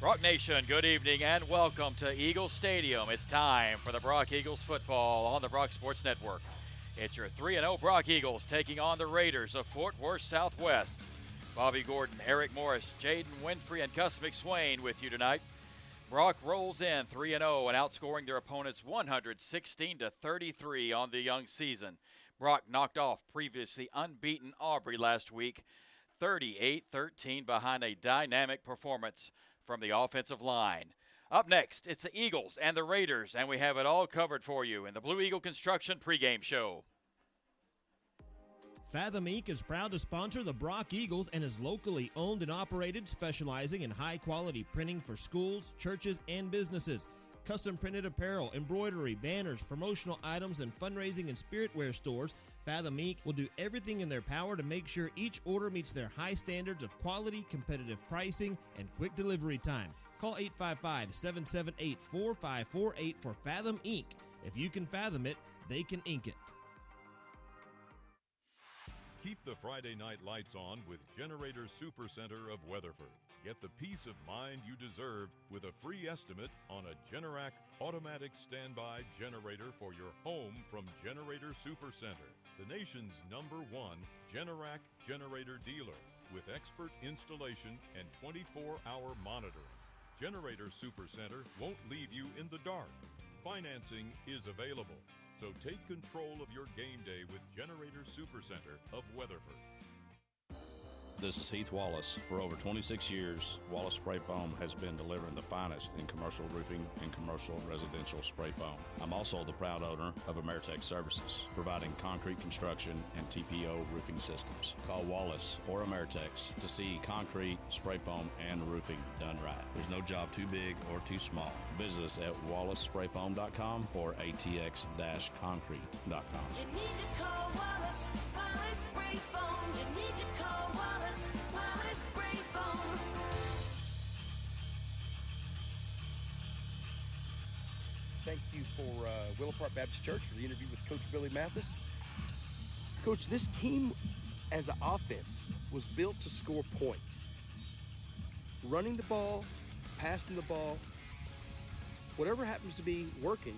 Rock Nation, good evening and welcome to Eagle Stadium. It's time for the Brock Eagles football on the Brock Sports Network. It's your 3-0 Brock Eagles taking on the Raiders of Fort Worth Southwest. Bobby Gordon, Eric Morris, Jaden Winfrey, and Gus McSwain with you tonight. Brock rolls in 3-0 and outscoring their opponents 116-33 on the young season. Brock knocked off previously unbeaten Aubrey last week, 38-13 behind a dynamic performance from the offensive line. Up next, it's the Eagles and the Raiders, and we have it all covered for you in the Blue Eagle Construction pregame show. Fathom Inc. is proud to sponsor the Brock Eagles and is locally owned and operated, specializing in high-quality printing for schools, churches, and businesses. Custom printed apparel, embroidery, banners, promotional items, and fundraising and spiritware stores, Fathom Inc. will do everything in their power to make sure each order meets their high standards of quality, competitive pricing, and quick delivery time. Call 855-778-4548 for Fathom Inc. If you can fathom it, they can ink it. Keep the Friday night lights on with Generator Supercenter of Weatherford. Get the peace of mind you deserve with a free estimate on a Generac automatic standby generator for your home from Generator Supercenter, the nation's #1 Generac generator dealer with expert installation and 24-hour monitoring. Generator Supercenter won't leave you in the dark. Financing is available. So take control of your game day with Generator Supercenter of Weatherford. This is Heath Wallace. For over 26 years, Wallace Spray Foam has been delivering the finest in commercial roofing and commercial residential spray foam. I'm also the proud owner of Ameritech Services, providing concrete construction and TPO roofing systems. Call Wallace or Ameritech to see concrete, spray foam, and roofing done right. There's no job too big or too small. Visit us at wallacesprayfoam.com or atx-concrete.com. You need to call Wallace Spray Foam. You need to call Wallace Spray Foam. Thank you for Willow Park Baptist Church for the interview with Coach Billy Mathis. Coach, this team as an offense was built to score points. Running the ball, passing the ball, whatever happens to be working,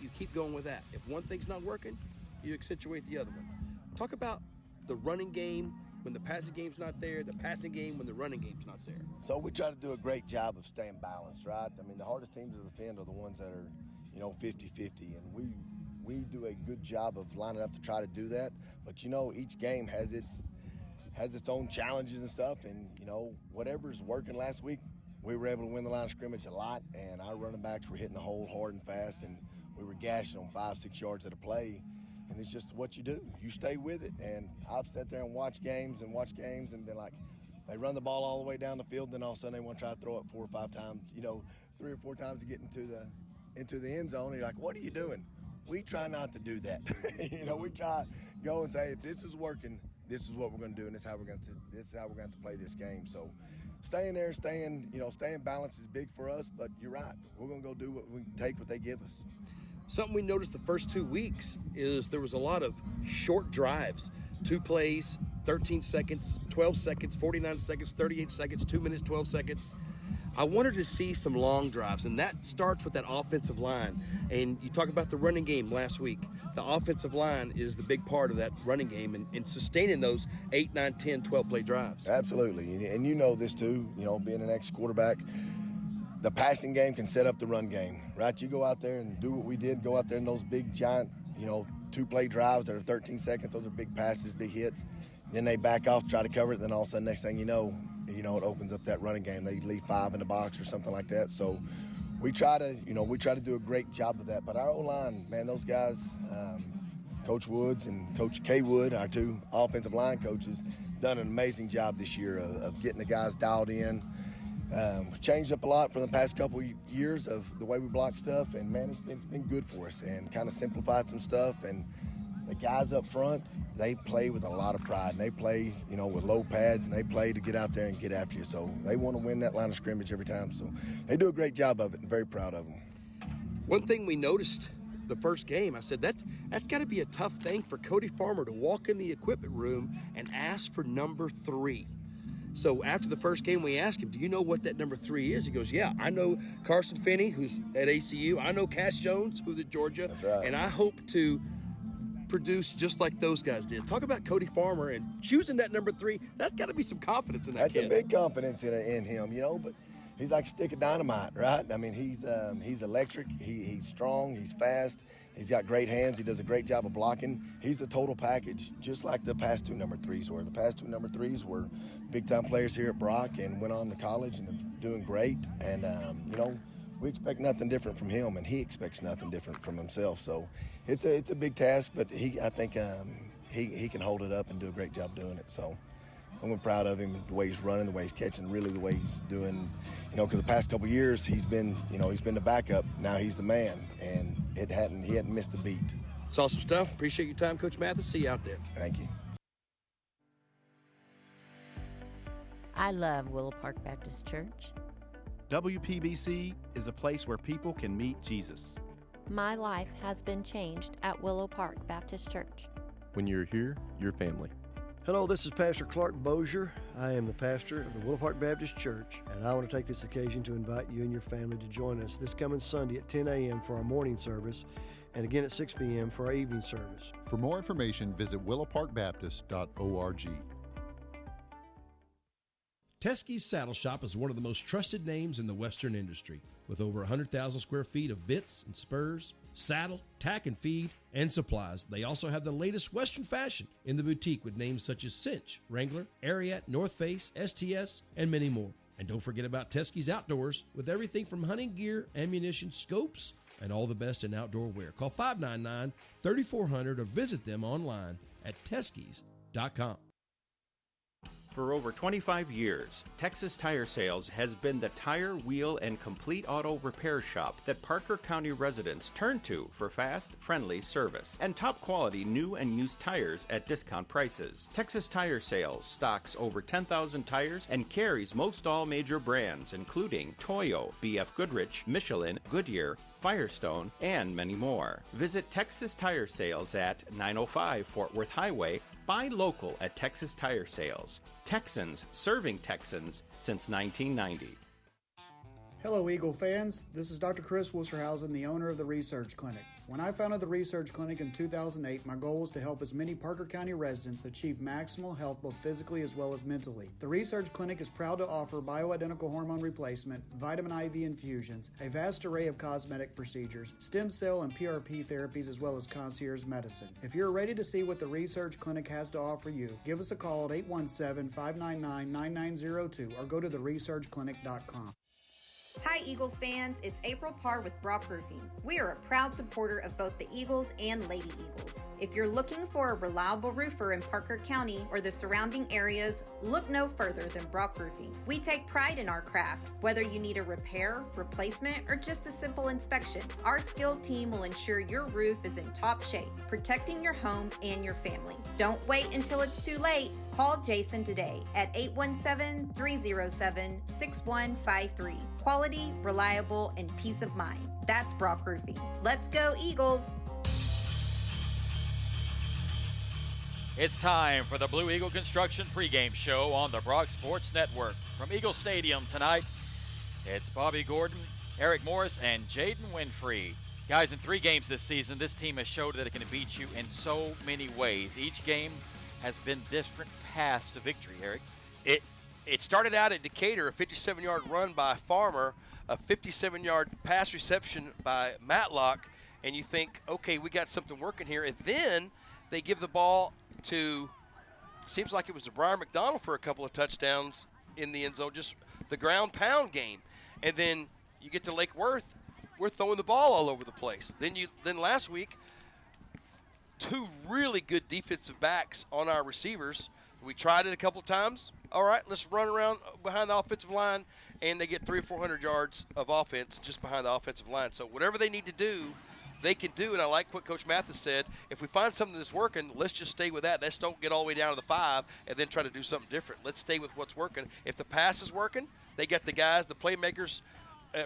you keep going with that. If one thing's not working, you accentuate the other one. Talk about the running game when the passing game's not there, the passing game when the running game's not there. So we try to do a great job of staying balanced, right? I mean, the hardest teams to defend are the ones that are, 50-50, and we do a good job of lining up to try to do that. But, each game has its own challenges and stuff, and, whatever's working last week, we were able to win the line of scrimmage a lot, and our running backs were hitting the hole hard and fast, and we were gashing on 5-6 yards at a play. And it's just what you do. You stay with it. And I've sat there and watched games and been like, they run the ball all the way down the field, then all of a sudden they want to try to throw it 4 or 5 times, 3 or 4 times to get into the end zone. And you're like, what are you doing? We try not to do that. We try to go and say, if this is working, this is what we're going to do, and this is how we're going to play this game. So staying there, staying balanced is big for us, but you're right. We're going to go do what they give us. Something we noticed the first 2 weeks is there was a lot of short drives. 2 plays, 13 seconds, 12 seconds, 49 seconds, 38 seconds, 2 minutes, 12 seconds. I wanted to see some long drives, and that starts with that offensive line. And you talk about the running game last week. The offensive line is the big part of that running game and sustaining those 8, 9, 10, 12-play drives. Absolutely. And you know this too, being an ex-quarterback. The passing game can set up the run game, right? You go out there and do what we did, go out there in those big, giant, 2-play drives that are 13 seconds. Those are big passes, big hits. Then they back off, try to cover it. Then all of a sudden, next thing you know, it opens up that running game. They leave 5 in the box or something like that. So we try to do a great job of that. But our O-line, man, those guys, Coach Woods and Coach K. Wood, our 2 offensive line coaches, done an amazing job this year of getting the guys dialed in. Changed up a lot for the past couple years of the way we block stuff, and man, it's been good for us and kind of simplified some stuff. And the guys up front, they play with a lot of pride, and they play, with low pads, and they play to get out there and get after you. So they want to win that line of scrimmage every time. So they do a great job of it, and very proud of them. One thing we noticed the first game, I said that's got to be a tough thing for Cody Farmer to walk in the equipment room and ask for number 3. So after the first game, we asked him, do you know what that number 3 is? He goes, yeah, I know Carson Finney, who's at ACU. I know Cash Jones, who's at Georgia. That's right. And I hope to produce just like those guys did. Talk about Cody Farmer and choosing that number 3. That's got to be some confidence in that That's kid. a big confidence in him, you know, but he's like a stick of dynamite, right? I mean, he's electric. He's strong. He's fast. He's got great hands. He does a great job of blocking. He's the total package, just like the past 2 number 3s were. The past 2 number 3s were big-time players here at Brock and went on to college and are doing great. And, you know, we expect nothing different from him, and he expects nothing different from himself. So it's a big task, but I think he can hold it up and do a great job doing it. So I'm proud of him, the way he's running, the way he's catching, really the way he's doing, you know, because the past couple of years he's been the backup. Now he's the man, and he hadn't missed a beat. It's awesome stuff. Appreciate your time, Coach Mathis. See you out there. Thank you. I love Willow Park Baptist Church. WPBC is a place where people can meet Jesus. My life has been changed at Willow Park Baptist Church. When you're here, you're family. Hello, this is Pastor Clark Bozier. I am the pastor of the Willow Park Baptist Church, and I want to take this occasion to invite you and your family to join us this coming Sunday at 10 a.m. for our morning service, and again at 6 p.m. for our evening service. For more information, visit willowparkbaptist.org. Teskey's Saddle Shop is one of the most trusted names in the Western industry, with over 100,000 square feet of bits and spurs, saddle, tack and feed, and supplies. They also have the latest Western fashion in the boutique with names such as Cinch, Wrangler, Ariat, North Face, STS, and many more. And don't forget about Teskey's Outdoors with everything from hunting gear, ammunition, scopes, and all the best in outdoor wear. Call 599-3400 or visit them online at teskeys.com. For over 25 years, Texas Tire Sales has been the tire, wheel, and complete auto repair shop that Parker County residents turn to for fast, friendly service and top quality new and used tires at discount prices. Texas Tire Sales stocks over 10,000 tires and carries most all major brands, including Toyo, BF Goodrich, Michelin, Goodyear, Firestone, and many more. Visit Texas Tire Sales at 905 Fort Worth Highway. Buy local at Texas Tire Sales. Texans serving Texans since 1990. Hello, Eagle fans. This is Dr. Chris Wusterhausen, the owner of the Research Clinic. When I founded the Research Clinic in 2008, my goal was to help as many Parker County residents achieve maximal health both physically as well as mentally. The Research Clinic is proud to offer bioidentical hormone replacement, vitamin IV infusions, a vast array of cosmetic procedures, stem cell and PRP therapies, as well as concierge medicine. If you're ready to see what the Research Clinic has to offer you, give us a call at 817-599-9902 or go to theresearchclinic.com. Hi Eagles fans, it's April Parr with Brock Roofing. We are a proud supporter of both the Eagles and Lady Eagles. If you're looking for a reliable roofer in Parker County or the surrounding areas, look no further than Brock Roofing. We take pride in our craft. Whether you need a repair, replacement, or just a simple inspection, our skilled team will ensure your roof is in top shape, protecting your home and your family. Don't wait until it's too late. Call Jason today at 817-307-6153. Quality, reliable, and peace of mind. That's Brock Roofing. Let's go, Eagles! It's time for the Blue Eagle Construction pregame show on the Brock Sports Network. From Eagle Stadium tonight, it's Bobby Gordon, Eric Morris, and Jaden Winfrey. Guys, in 3 games this season, this team has showed that it can beat you in so many ways. Each game has been different paths to victory, Eric. It started out at Decatur, a 57-yard run by Farmer, a 57-yard pass reception by Matlock, and you think, okay, we got something working here. And then they give the ball to, seems like it was to Brian McDonald for a couple of touchdowns in the end zone, just the ground pound game. And then you get to Lake Worth, we're throwing the ball all over the place. Then last week, 2 really good defensive backs on our receivers. We tried it a couple of times. All right, let's run around behind the offensive line, and they get 300 or 400 yards of offense just behind the offensive line. So whatever they need to do, they can do. And I like what Coach Mathis said. If we find something that's working, let's just stay with that. Let's don't get all the way down to the 5 and then try to do something different. Let's stay with what's working. If the pass is working, they got the guys, the playmakers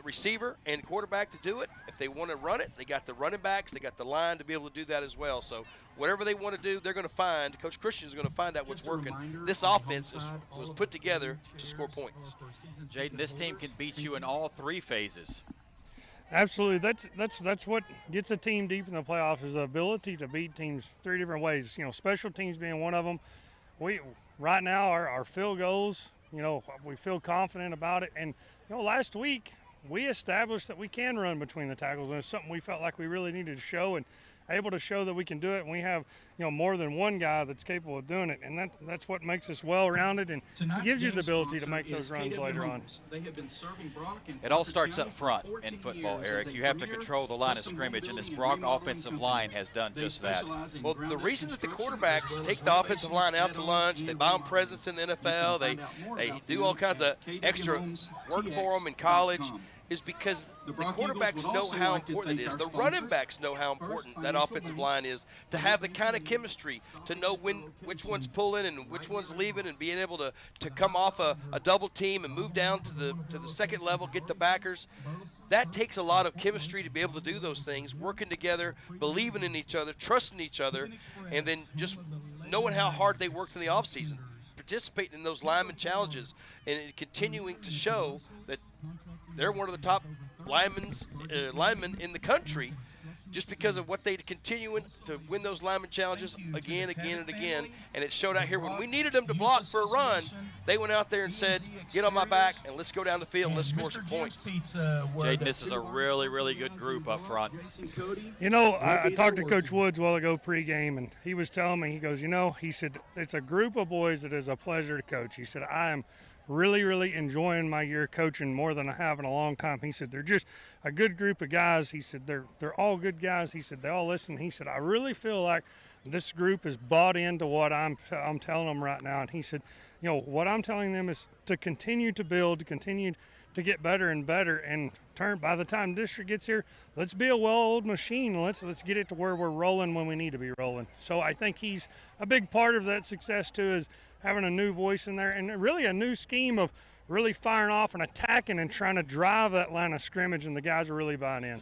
receiver and quarterback to do it. If they want to run it, they got the running backs, they got the line to be able to do that as well. So whatever they want to do, they're going to find. Coach Christian is going to find out what's working. This offense was put together to score points. Jaden, this team can beat you in all three phases. Absolutely. That's what gets a team deep in the playoffs is the ability to beat teams three different ways. Special teams being one of them. Right now our field goals, we feel confident about it. And last week we established that we can run between the tackles, and it's something we felt like we really needed to show and able to show that we can do it. And we have more than one guy that's capable of doing it, and that's what makes us well-rounded and gives you the ability to make those runs later on. It all starts up front in football, Eric. You have to control the line of scrimmage, and this Brock offensive line has done just that. Well, the reason that the quarterbacks take the offensive line out to lunch, they buy them presents in the NFL, they do all kinds of extra work for them in college, is because the quarterbacks know how important it is. The running backs know how important that offensive line is to have the kind of chemistry, to know which one's pulling and which one's leaving, and being able to come off a double team and move down to the second level, get the backers. That takes a lot of chemistry to be able to do those things, working together, believing in each other, trusting each other, and then just knowing how hard they worked in the offseason, participating in those lineman challenges, and continuing to show that they're one of the top linemen in the country, just because of what they continuing to win those lineman challenges again, and again. And it showed out here when we needed them to block for a run, they went out there and said, get on my back and let's go down the field and let's score some points. Jaden, this is a really, really good group up front. I talked to Coach Woods a while ago pregame, and he was telling me, he goes, he said, it's a group of boys that is a pleasure to coach. He said, I am really, really enjoying my year coaching more than I have in a long time. He said, they're just a good group of guys. He said, they're all good guys. He said, they all listen. He said, I really feel like this group is bought into what I'm telling them right now. And he said, what I'm telling them is to continue to build, to continue to get better and better, and by the time district gets here, let's be a well-oiled machine. Let's get it to where we're rolling when we need to be rolling. So I think he's a big part of that success too, is having a new voice in there and really a new scheme of really firing off and attacking and trying to drive that line of scrimmage, and the guys are really buying in.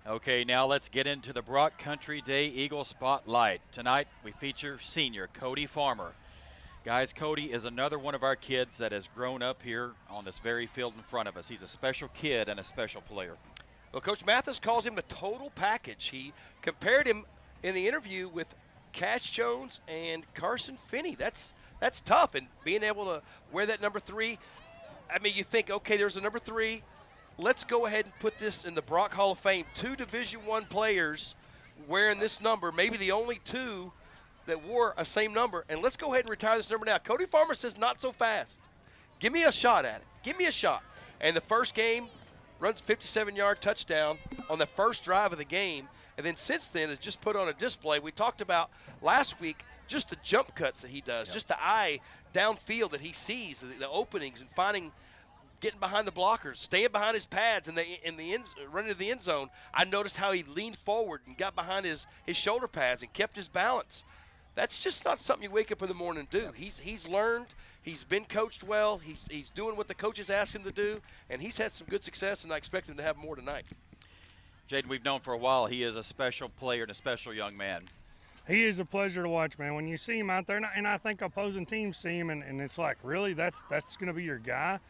Okay, now let's get into the Brock Country Day Eagle Spotlight. Tonight we feature senior Cody Farmer. Guys, Cody is another one of our kids that has grown up here on this very field in front of us. He's a special kid and a special player. Well, Coach Mathis calls him a total package. He compared him in the interview with Cash Jones and Carson Finney. That's tough, and being able to wear that number 3, I mean, you think, okay, there's a number 3. Let's go ahead and put this in the Brock Hall of Fame. 2 Division I players wearing this number, maybe the only 2 that wore a same number, and let's go ahead and retire this number now. Cody Farmer says, not so fast. Give me a shot at it. Give me a shot. And the first game, runs 57-yard touchdown on the first drive of the game, and then since then has just put on a display. We talked about last week just the jump cuts that he does, just the eye downfield that he sees, the openings, and getting behind the blockers, staying behind his pads running to the end zone. I noticed how he leaned forward and got behind his shoulder pads and kept his balance. That's just not something you wake up in the morning and do. He's learned. He's been coached well. He's doing what the coaches asked him to do, and he's had some good success, and I expect him to have more tonight. Jaden, we've known for a while he is a special player and a special young man. He is a pleasure to watch, man. When you see him out there, and I think opposing teams see him, and it's like, really, that's going to be your guy?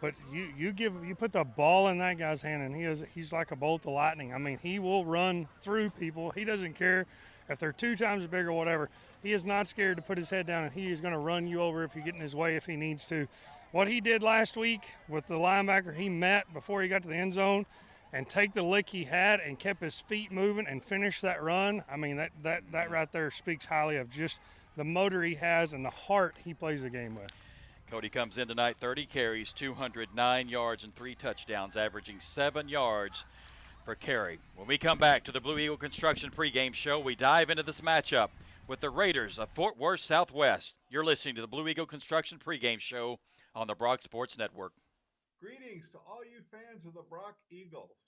But you put the ball in that guy's hand, and he's like a bolt of lightning. I mean, he will run through people. He doesn't care if they're 2 times big or whatever. He is not scared to put his head down, and he is going to run you over if you get in his way if he needs to. What he did last week with the linebacker he met before he got to the end zone, and take the lick he had and kept his feet moving and finish that run, I mean, that right there speaks highly of just the motor he has and the heart he plays the game with. Cody comes in tonight, 30 carries, 209 yards, and 3 touchdowns, averaging 7 yards per carry. When we come back to the Blue Eagle Construction pregame show, we dive into this matchup with the Raiders of Fort Worth Southwest. You're listening to the Blue Eagle Construction pregame show on the Brock Sports Network. Greetings to all you fans of the Brock Eagles.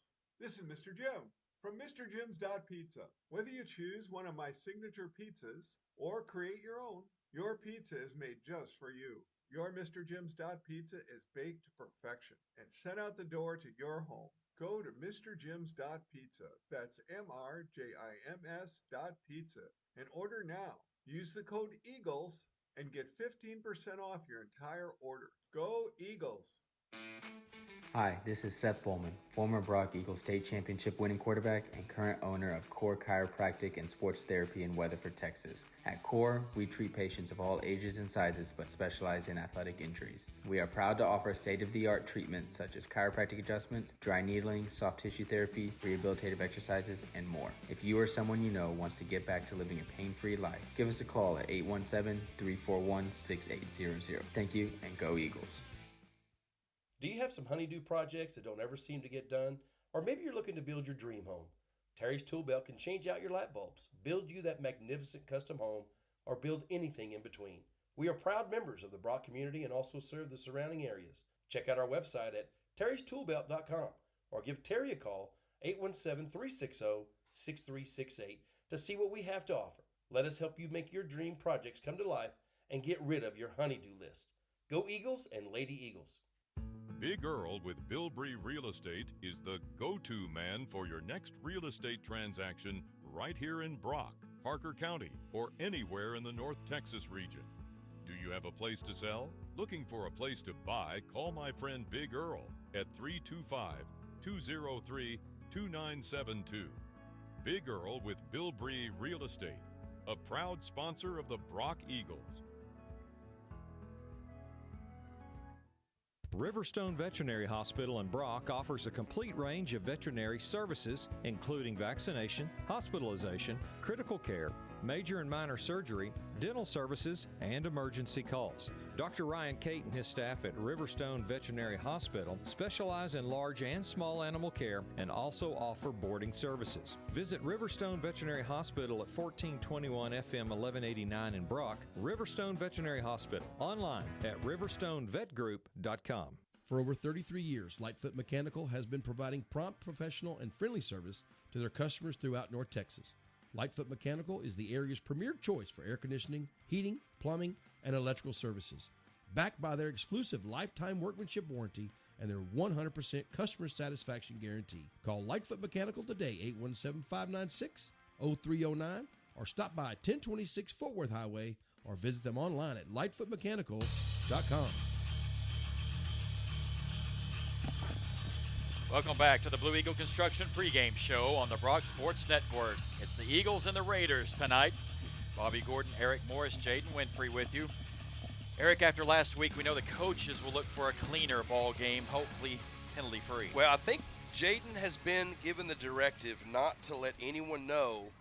This is Mr. Jim from Mr. Jim's Pizza. Whether you choose one of my signature pizzas or create your own, your pizza is made just for you. Your Mr. Jim's Pizza is baked to perfection and sent out the door to your home. Go to Mr. Jim's Pizza. That's MRJIMS Pizza and order now. Use the code EAGLES and get 15% off your entire order. Go Eagles! Hi, this is Seth Bowman, former Brock Eagles state championship winning quarterback and current owner of Core Chiropractic and Sports Therapy in Weatherford, Texas. At Core, we treat patients of all ages and sizes but specialize in athletic injuries. We are proud to offer state-of-the-art treatments such as chiropractic adjustments, dry needling, soft tissue therapy, rehabilitative exercises, and more. If you or someone you know wants to get back to living a pain-free life, give us a call at 817-341-6800. Thank you, and go Eagles. Do you have some honeydew projects that don't ever seem to get done? Or maybe you're looking to build your dream home. Terry's Tool Belt can change out your light bulbs, build you that magnificent custom home, or build anything in between. We are proud members of the Brock community and also serve the surrounding areas. Check out our website at terrystoolbelt.com or give Terry a call, 817-360-6368, to see what we have to offer. Let us help you make your dream projects come to life and get rid of your honeydew list. Go Eagles and Lady Eagles. Big Earl with Bilbrey Real Estate is the go-to man for your next real estate transaction right here in Brock, Parker County, or anywhere in the North Texas region. Do you have a place to sell? Looking for a place to buy? Call my friend Big Earl at 325-203-2972. Big Earl with Bilbrey Real Estate, a proud sponsor of the Brock Eagles. Riverstone Veterinary Hospital in Brock offers a complete range of veterinary services, including vaccination, hospitalization, critical care, major and minor surgery, dental services, and emergency calls. Dr. Ryan Cate and his staff at Riverstone Veterinary Hospital specialize in large and small animal care and also offer boarding services. Visit Riverstone Veterinary Hospital at 1421 FM 1189 in Brock, Riverstone Veterinary Hospital, online at riverstonevetgroup.com. For over 33 years, Lightfoot Mechanical has been providing prompt, professional, and friendly service to their customers throughout North Texas. Lightfoot Mechanical is the area's premier choice for air conditioning, heating, plumbing, and electrical services. Backed by their exclusive lifetime workmanship warranty and their 100% customer satisfaction guarantee. Call Lightfoot Mechanical today, 817-596-0309, or stop by 1026 Fort Worth Highway, or visit them online at lightfootmechanical.com. Welcome back to the Blue Eagle Construction pregame show on the Brock Sports Network. It's the Eagles and the Raiders tonight. Bobby Gordon, Eric Morris, Jaden Winfrey with you. Eric, after last week, we know the coaches will look for a cleaner ball game, hopefully penalty-free. Well, I think Jaden has been given the directive not to let anyone know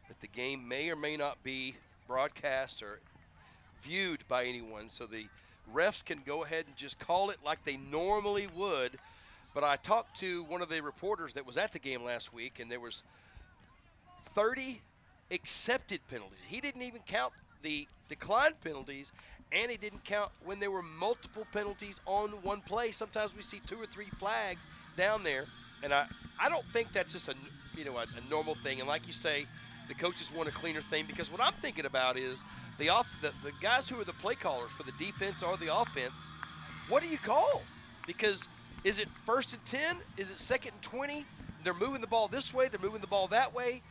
that the game may or may not be broadcast or viewed by anyone, so the refs can go ahead and just call it like they normally would. But I talked to one of the reporters that was at the game last week, and there was 30 accepted penalties. He didn't even count the declined penalties, and he didn't count when there were multiple penalties on one play. Sometimes we see 2 or 3 flags down there, and I don't think that's just a normal thing. And like you say, the coaches want a cleaner thing, because what I'm thinking about is the guys who are the play callers for the defense or the offense. What do you call? Because is it 1st and 10? Is it 2nd and 20? They're moving the ball this way. They're moving the ball that way.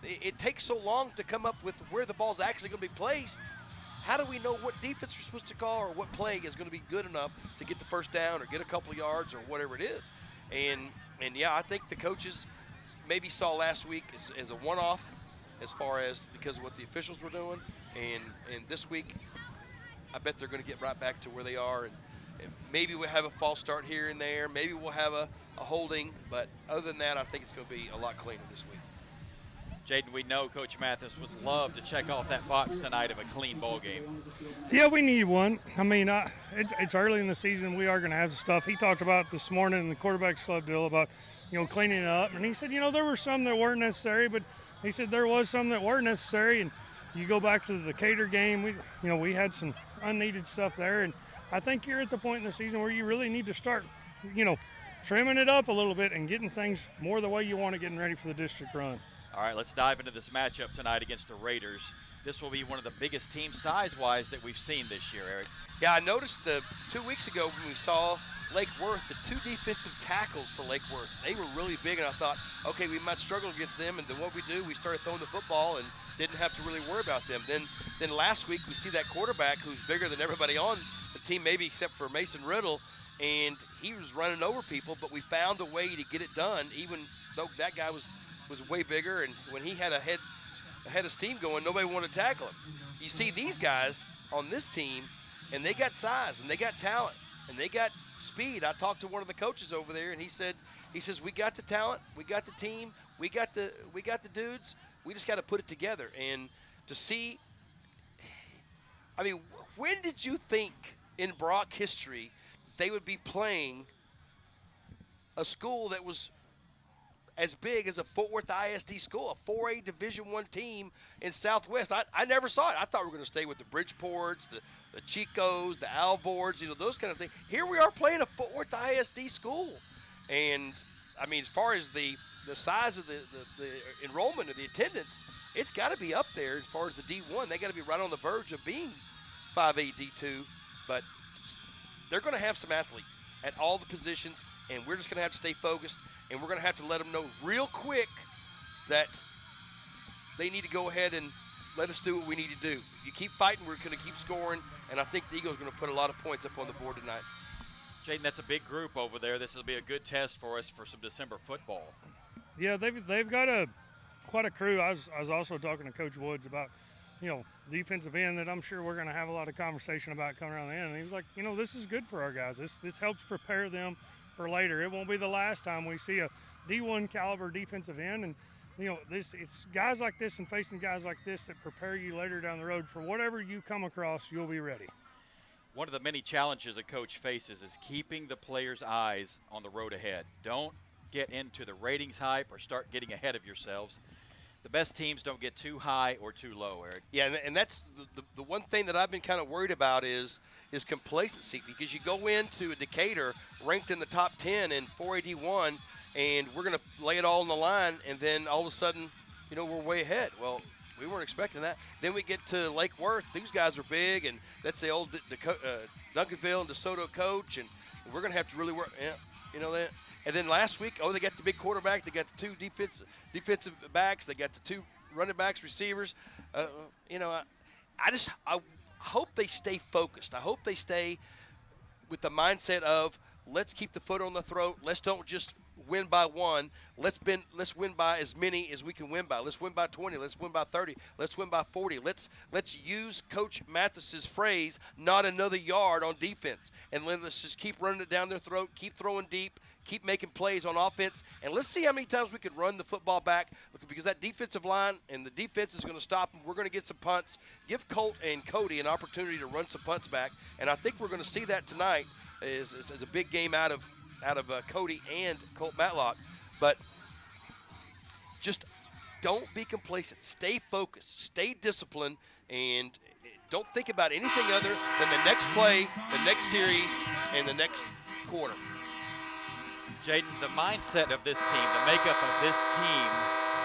It takes so long to come up with where the ball's actually going to be placed. How do we know what defense we're supposed to call or what play is going to be good enough to get the first down or get a couple of yards or whatever it is? And yeah, I think the coaches maybe saw last week as a one-off as far as because of what the officials were doing. And this week, I bet they're going to get right back to where they are. And maybe we'll have a false start here and there. Maybe we'll have a holding. But other than that, I think it's going to be a lot cleaner this week. Jaden, we know Coach Mathis would love to check off that box tonight of a clean ball game. Yeah, we need one. I mean, it's early in the season. We are going to have stuff. He talked about this morning in the quarterback's club deal about, cleaning it up. And he said, there were some that weren't necessary, but he said there was some that were necessary. And you go back to the Decatur game, we had some unneeded stuff there. And I think you're at the point in the season where you really need to start, trimming it up a little bit and getting things more the way you want it, getting ready for the district run. All right, let's dive into this matchup tonight against the Raiders. this will be one of the biggest teams size-wise that we've seen this year, Eric. Yeah, I noticed 2 weeks ago when we saw Lake Worth, the 2 defensive tackles for Lake Worth, they were really big, and I thought, okay, we might struggle against them, and then what we do, we started throwing the football and didn't have to really worry about them. Then last week we see that quarterback who's bigger than everybody on the team, maybe except for Mason Riddle, and he was running over people, but we found a way to get it done, even though that guy was way bigger, and when he had a head of steam going, nobody wanted to tackle him. You see these guys on this team, and they got size, and they got talent, and they got speed. I talked to one of the coaches over there, and he says, we got the talent, we got the team, we got the dudes, we just got to put it together. And to see, I mean, when did you think in Brock history they would be playing a school that was as big as a Fort Worth ISD school, a 4A Division I team in Southwest? I never saw it. I thought we were going to stay with the Bridgeports, the Chicos, the Alvords, those kind of things. Here we are playing a Fort Worth ISD school. And, I mean, as far as the size of the enrollment of the attendance, it's got to be up there as far as the D1. They got to be right on the verge of being 5A D2. But they're going to have some athletes at all the positions, and we're just going to have to stay focused, and we're going to have to let them know real quick that they need to go ahead and let us do what we need to do. You keep fighting, we're going to keep scoring, and I think the Eagles are going to put a lot of points up on the board tonight. Jaden, that's a big group over there. This will be a good test for us for some December football. Yeah, they've got quite a crew. I was also talking to Coach Woods about, defensive end that I'm sure we're going to have a lot of conversation about coming around the end. And he was like, this is good for our guys. This helps prepare them for later. It won't be the last time we see a D1 caliber defensive end, and it's guys like this and facing guys like this that prepare you later down the road for whatever you come across. You'll be ready. One of the many challenges a coach faces is keeping the players' eyes on the road ahead. Don't get into the ratings hype or start getting ahead of yourselves. The best teams don't get too high or too low, Eric. Yeah, and that's the one thing that I've been kind of worried about is complacency, because you go into a Decatur ranked in the top 10 in 481, and we're going to lay it all on the line, and then all of a sudden, we're way ahead. Well, we weren't expecting that. Then we get to Lake Worth. These guys are big, and that's the old Duncanville and DeSoto coach, and we're going to have to really work. Yeah, that. And then last week, they got the big quarterback. They got the 2 defensive backs. They got the 2 running backs, receivers. I hope they stay focused. I hope they stay with the mindset of let's keep the foot on the throat. Let's don't just win by 1. Let's win by as many as we can win by. Let's win by 20. Let's win by 30. Let's win by 40. Let's use Coach Mathis's phrase, not another yard on defense. And let's just keep running it down their throat, keep throwing deep, keep making plays on offense, and let's see how many times we can run the football back, because that defensive line and the defense is going to stop them. We're going to get some punts. Give Colt and Cody an opportunity to run some punts back, and I think we're going to see that tonight as a big game out of Cody and Colt Matlock. But just don't be complacent. Stay focused. Stay disciplined, and don't think about anything other than the next play, the next series, and the next quarter. Jaden, the mindset of this team, the makeup of this team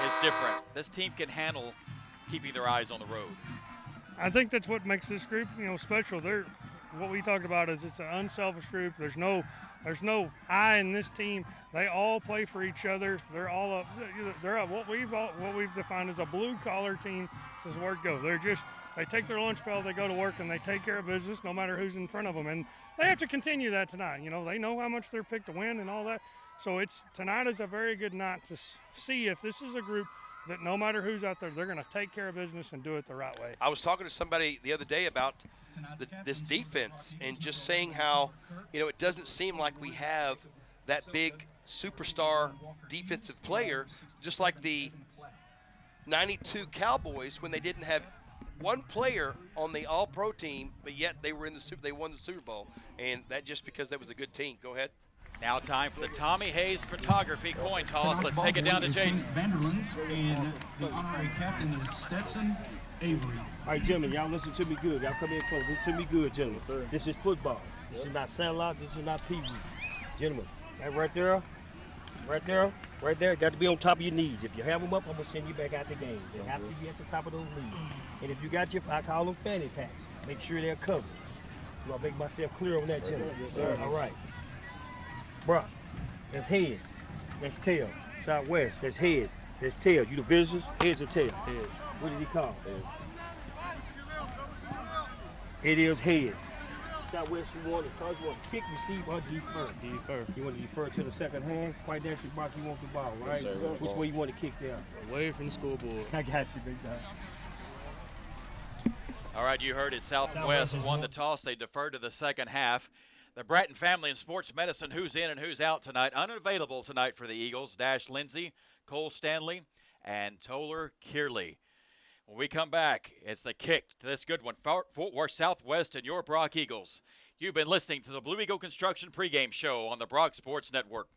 is different. This team can handle keeping their eyes on the road. I think that's what makes this group, special. What we talked about is it's an unselfish group. There's no I in this team. They all play for each other. They're all what we've defined as a blue collar team. This is where it goes. They take their lunch bell, they go to work, and they take care of business no matter who's in front of them. And they have to continue that tonight. They know how much they're picked to win and all that. So tonight is a very good night to see if this is a group that no matter who's out there, they're going to take care of business and do it the right way. I was talking to somebody the other day about this defense and just saying how, it doesn't seem like we have that big superstar defensive player, just like the 92 Cowboys when they didn't have one player on the All-Pro team, but yet they won the Super Bowl, and that just because that was a good team. Go ahead. Now time for the Tommy Hayes Photography coin toss. Let's take it down to Jaden. Vanderlands, and the honorary captain is Stetson Avery. All right, gentlemen, y'all listen to me good. Y'all come in close. Listen to me good, gentlemen. Sir. This is football. This is not Sandlot. This is not Pee-wee. Gentlemen, that right there, Right there, got to be on top of your knees. If you have them up, I'm going to send you back out the game. They have to be at the top of those knees. And if you got your, I call them fanny packs, make sure they're covered. Do I make myself clear on that, Jimmy? Yes, sir. All right. Brock, that's heads. That's tails. Southwest, that's heads. That's tails. You the visitors, heads or tails? Heads. What did he call? Heads. It is heads. Southwest, you want to kick, receive, or defer? Defer. You want to defer to the second hand? Quite naturally, Brock, you want the ball, right? Yes, sir. Which way you want to kick down? Away from the scoreboard. I got you, big dog. All right, you heard it. Southwest won the toss. They deferred to the second half. The Bratton family in sports medicine, who's in and who's out tonight. Unavailable tonight for the Eagles, Dash Lindsay, Cole Stanley, and Toller Kearley. When we come back, it's the kick to this good one. Fort Worth Southwest and your Brock Eagles. You've been listening to the Blue Eagle Construction pregame show on the Brock Sports Network.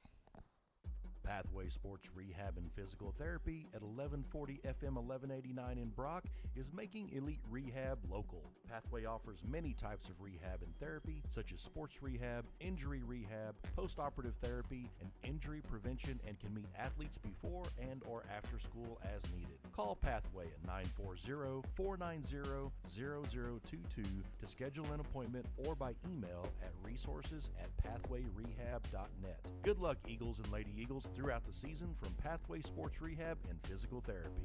Pathway Sports Rehab and Physical Therapy at 1140 FM 1189 in Brock is making elite rehab local. Pathway offers many types of rehab and therapy, such as sports rehab, injury rehab, post-operative therapy, and injury prevention, and can meet athletes before and or after school as needed. Call Pathway at 940-490-0022 to schedule an appointment or by email at resources@pathwayrehab.net. Good luck, Eagles and Lady Eagles, throughout the season from Pathway Sports Rehab and Physical Therapy.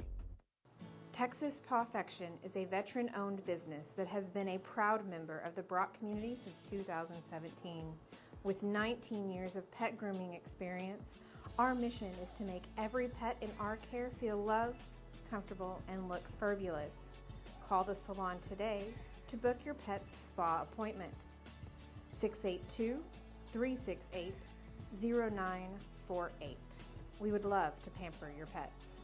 Texas Pawfection is a veteran-owned business that has been a proud member of the Brock community since 2017. With 19 years of pet grooming experience, our mission is to make every pet in our care feel loved, comfortable, and look fabulous. Call the salon today to book your pet's spa appointment. 682-368-0948. We would love to pamper your pets.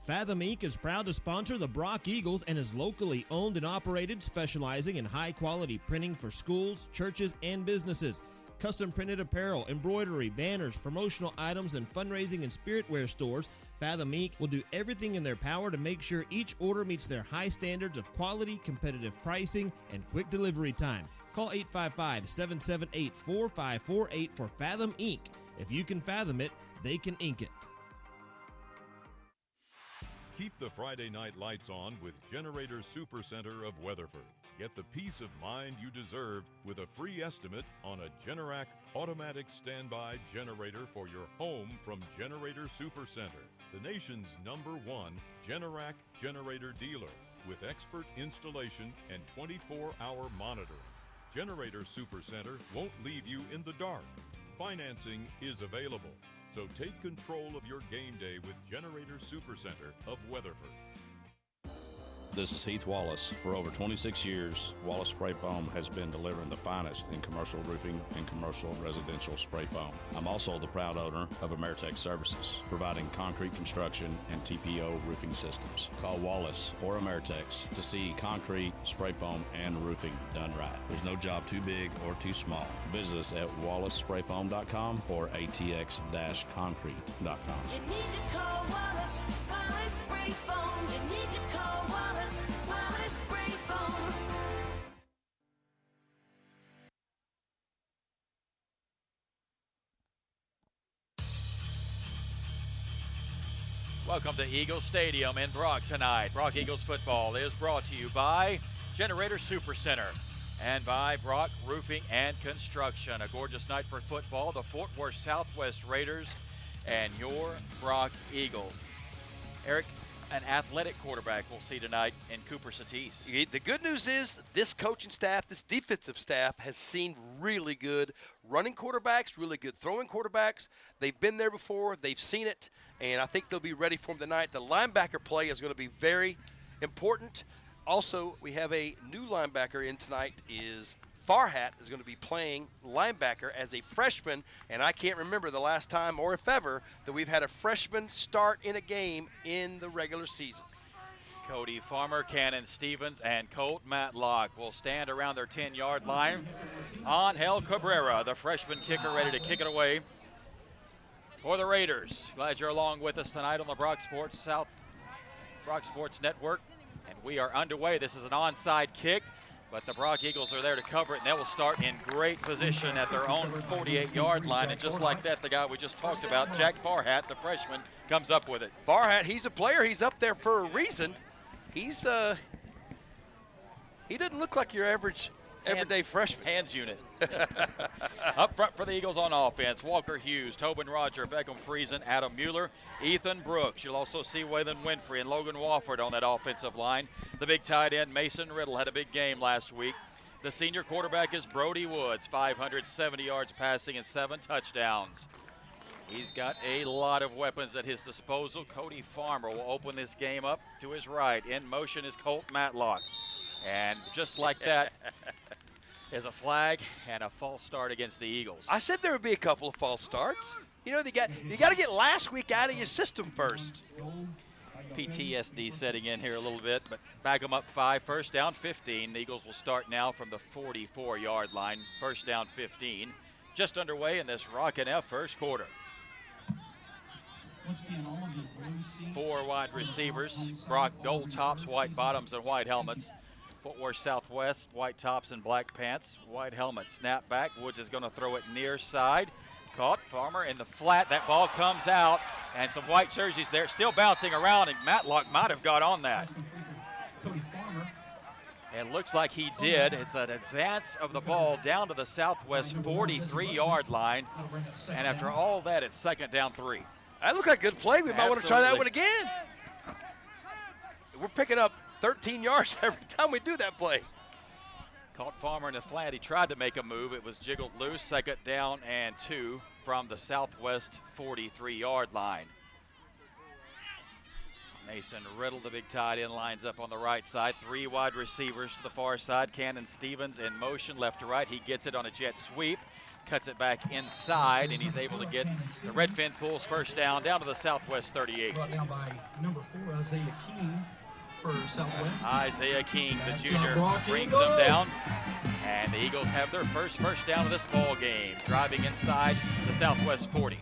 Fathom Inc. is proud to sponsor the Brock Eagles and is locally owned and operated, specializing in high-quality printing for schools, churches, and businesses. Custom printed apparel, embroidery, banners, promotional items, and fundraising and spiritware stores. Fathom Inc. will do everything in their power to make sure each order meets their high standards of quality, competitive pricing, and quick delivery time. Call 855-778-4548 for Fathom Inc. If you can fathom it, they can ink it. Keep the Friday night lights on with Generator Supercenter of Weatherford. Get the peace of mind you deserve with a free estimate on a Generac automatic standby generator for your home from Generator Supercenter, the nation's #1 Generac generator dealer with expert installation and 24-hour monitoring. Generator Supercenter won't leave you in the dark. Financing is available. So take control of your game day with Generator Supercenter of Weatherford. This is Heath Wallace. For over 26 years, Wallace Spray Foam has been delivering the finest in commercial roofing and commercial residential spray foam. I'm also the proud owner of Ameritech Services, providing concrete construction and TPO roofing systems. Call Wallace or Ameritech to see concrete, spray foam, and roofing done right. There's no job too big or too small. Visit us at wallacesprayfoam.com or atx-concrete.com. You need to call Wallace, Wallace Spray Foam. You need to call Wallace, Wallace Spray Foam. Welcome to Eagle Stadium in Brock tonight. Brock Eagles football is brought to you by Generator Supercenter and by Brock Roofing and Construction. A gorgeous night for football. The Fort Worth Southwest Raiders and your Brock Eagles. Eric, an athletic quarterback we'll see tonight in Cooper Satis. The good news is this coaching staff, this defensive staff, has seen really good running quarterbacks, really good throwing quarterbacks. They've been there before. They've seen it, and I think they'll be ready for them tonight. The linebacker play is going to be very important. Also, we have a new linebacker in tonight. Farhat is going to be playing linebacker as a freshman, and I can't remember the last time, or if ever, that we've had a freshman start in a game in the regular season. Cody Farmer, Cannon Stevens, and Colt Matlock will stand around their 10-yard line. Angel Cabrera, the freshman kicker, ready to kick it away for the Raiders. Glad you're along with us tonight on the Brock Sports Network, and we are underway. This is an onside kick. But the Brock Eagles are there to cover it, and they will start in great position at their own 48-yard line. And just like that, the guy we just talked about, Jack Farhat, the freshman, comes up with it. Farhat, he's a player. He's up there for a reason. He doesn't look like your average everyday freshman. Hands unit. Up front for the Eagles on offense, Walker Hughes, Tobin Roger, Beckham Friesen, Adam Mueller, Ethan Brooks. You'll also see Waylon Winfrey and Logan Wofford on that offensive line. The big tight end, Mason Riddle, had a big game last week. The senior quarterback is Brody Woods, 570 yards passing and 7 touchdowns. He's got a lot of weapons at his disposal. Cody Farmer will open this game up to his right. In motion is Colt Matlock. And just like that is a flag and a false start against the Eagles. I said there would be a couple of false starts. You know, you got to get last week out of your system first. PTSD setting in here a little bit, but back them up 5, first down 15. The Eagles will start now from the 44-yard line, first down 15. Just underway in this Rockin' F first quarter. 4 wide receivers, Brock gold tops, white bottoms, and white helmets. Footwear Southwest, white tops and black pants, white helmets. Snap back, Woods is going to throw it near side. Caught, Farmer in the flat, that ball comes out, and some white jerseys there, still bouncing around, and Matlock might have got on that. It looks like he did. It's an advance of the ball down to the Southwest 43-yard line, and after all that, it's second down 3. That looked like a good play. We might want to try that one again. We're picking up 13 yards every time we do that play. Caught Farmer in the flat. He tried to make a move. It was jiggled loose. Second down and 2 from the Southwest 43-yard line. Mason Riddle, the big tight end, lines up on the right side. 3 wide receivers to the far side. Cannon Stevens in motion left to right. He gets it on a jet sweep. Cuts it back inside, and he's able to get the Redfin Pools first down to the Southwest 38. Brought down by number 4, Isaiah King for Southwest. Isaiah King, the junior, brings them down, and the Eagles have their first down of this ball game, driving inside the Southwest 40.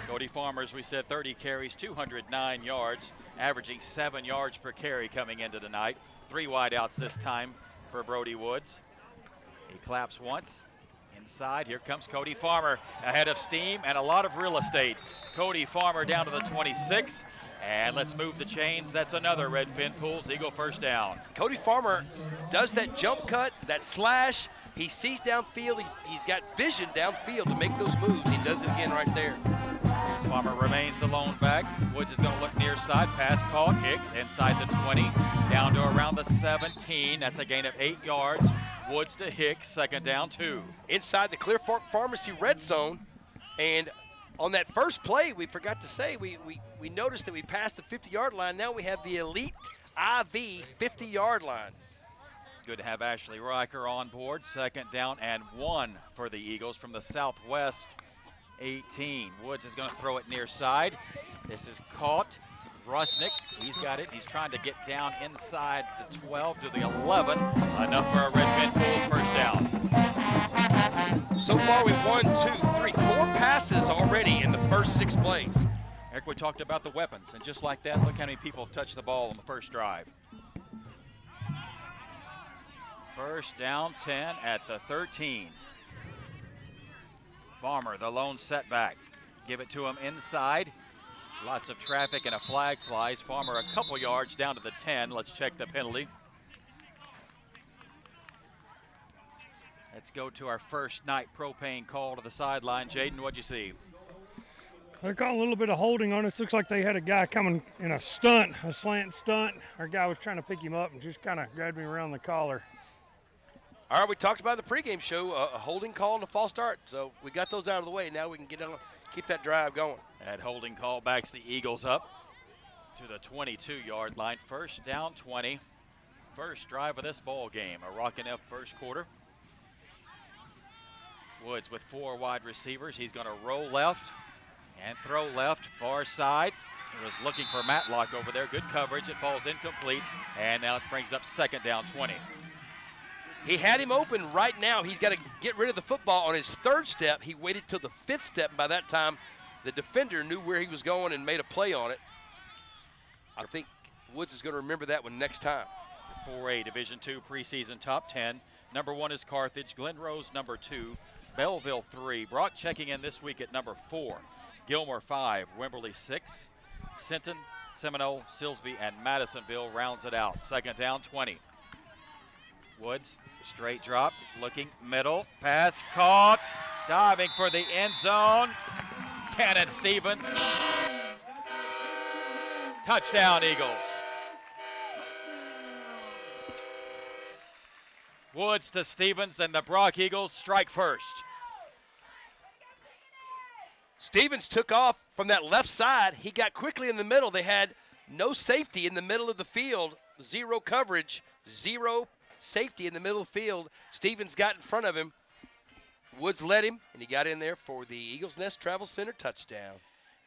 Cody Farmer, as we said, 30 carries, 209 yards, averaging 7 yards per carry coming into tonight. 3 wideouts this time for Brody Woods. He claps once. Inside, here comes Cody Farmer ahead of steam and a lot of real estate. Cody Farmer down to the 26, and let's move the chains. That's another Redfin Pools Eagle first down. Cody Farmer does that jump cut, that slash. He sees downfield. He's got vision downfield to make those moves. He does it again right there. Farmer remains the lone back. Woods is going to look near side. Pass caught. Hicks inside the 20, down to around the 17. That's a gain of 8 yards. Woods to Hicks, second down 2. Inside the Clear Fork Pharmacy red zone, and on that first play, we forgot to say, we noticed that we passed the 50-yard line. Now we have the Elite IV 50-yard line. Good to have Ashley Riker on board. Second down and 1 for the Eagles from the Southwest 18. Woods is going to throw it near side. This is caught. Rusnick, he's got it. He's trying to get down inside the 12 to the 11. Enough for a Redfin Pools first down. So far, we've 1, 2, 3, 4 passes already in the first 6 plays. Eric, we talked about the weapons, and just like that, look how many people have touched the ball on the first drive. First down 10 at the 13. Farmer, the lone setback. Give it to him inside. Lots of traffic and a flag flies. Farmer a couple yards down to the 10. Let's check the penalty. Let's go to our first night propane call to the sideline. Jaden, what'd you see? They're calling a little bit of holding on us. Looks like they had a guy coming in a stunt, a slant stunt. Our guy was trying to pick him up and just kind of grabbed me around the collar. All right, we talked about in the pregame show, a holding call and a false start. So we got those out of the way. Now we can get on, keep that drive going. That holding call backs the Eagles up to the 22-yard line. First down 20. First drive of this ball game. A Rockin' F first quarter. Woods with 4 wide receivers. He's going to roll left and throw left, far side. He was looking for Matlock over there. Good coverage. It falls incomplete, and now it brings up second down 20. He had him open right now. He's got to get rid of the football on his 3rd step. He waited till the 5th step, and by that time, the defender knew where he was going and made a play on it. I think Woods is going to remember that one next time. 4A Division II preseason top 10. Number 1 is Carthage. Glen Rose, number 2. Belleville, 3. Brock checking in this week at number 4. Gilmore, 5. Wimberley, 6. Sinton, Seminole, Silsbee, and Madisonville rounds it out. Second down, 20. Woods, straight drop, looking middle, pass caught, diving for the end zone. Cannon Stevens. Touchdown, Eagles. Woods to Stevens, and the Brock Eagles strike first. Stevens took off from that left side. He got quickly in the middle. They had no safety in the middle of the field. Zero coverage, zero safety in the middle of the field. Stevens got in front of him. Woods led him, and he got in there for the Eagles Nest Travel Center touchdown.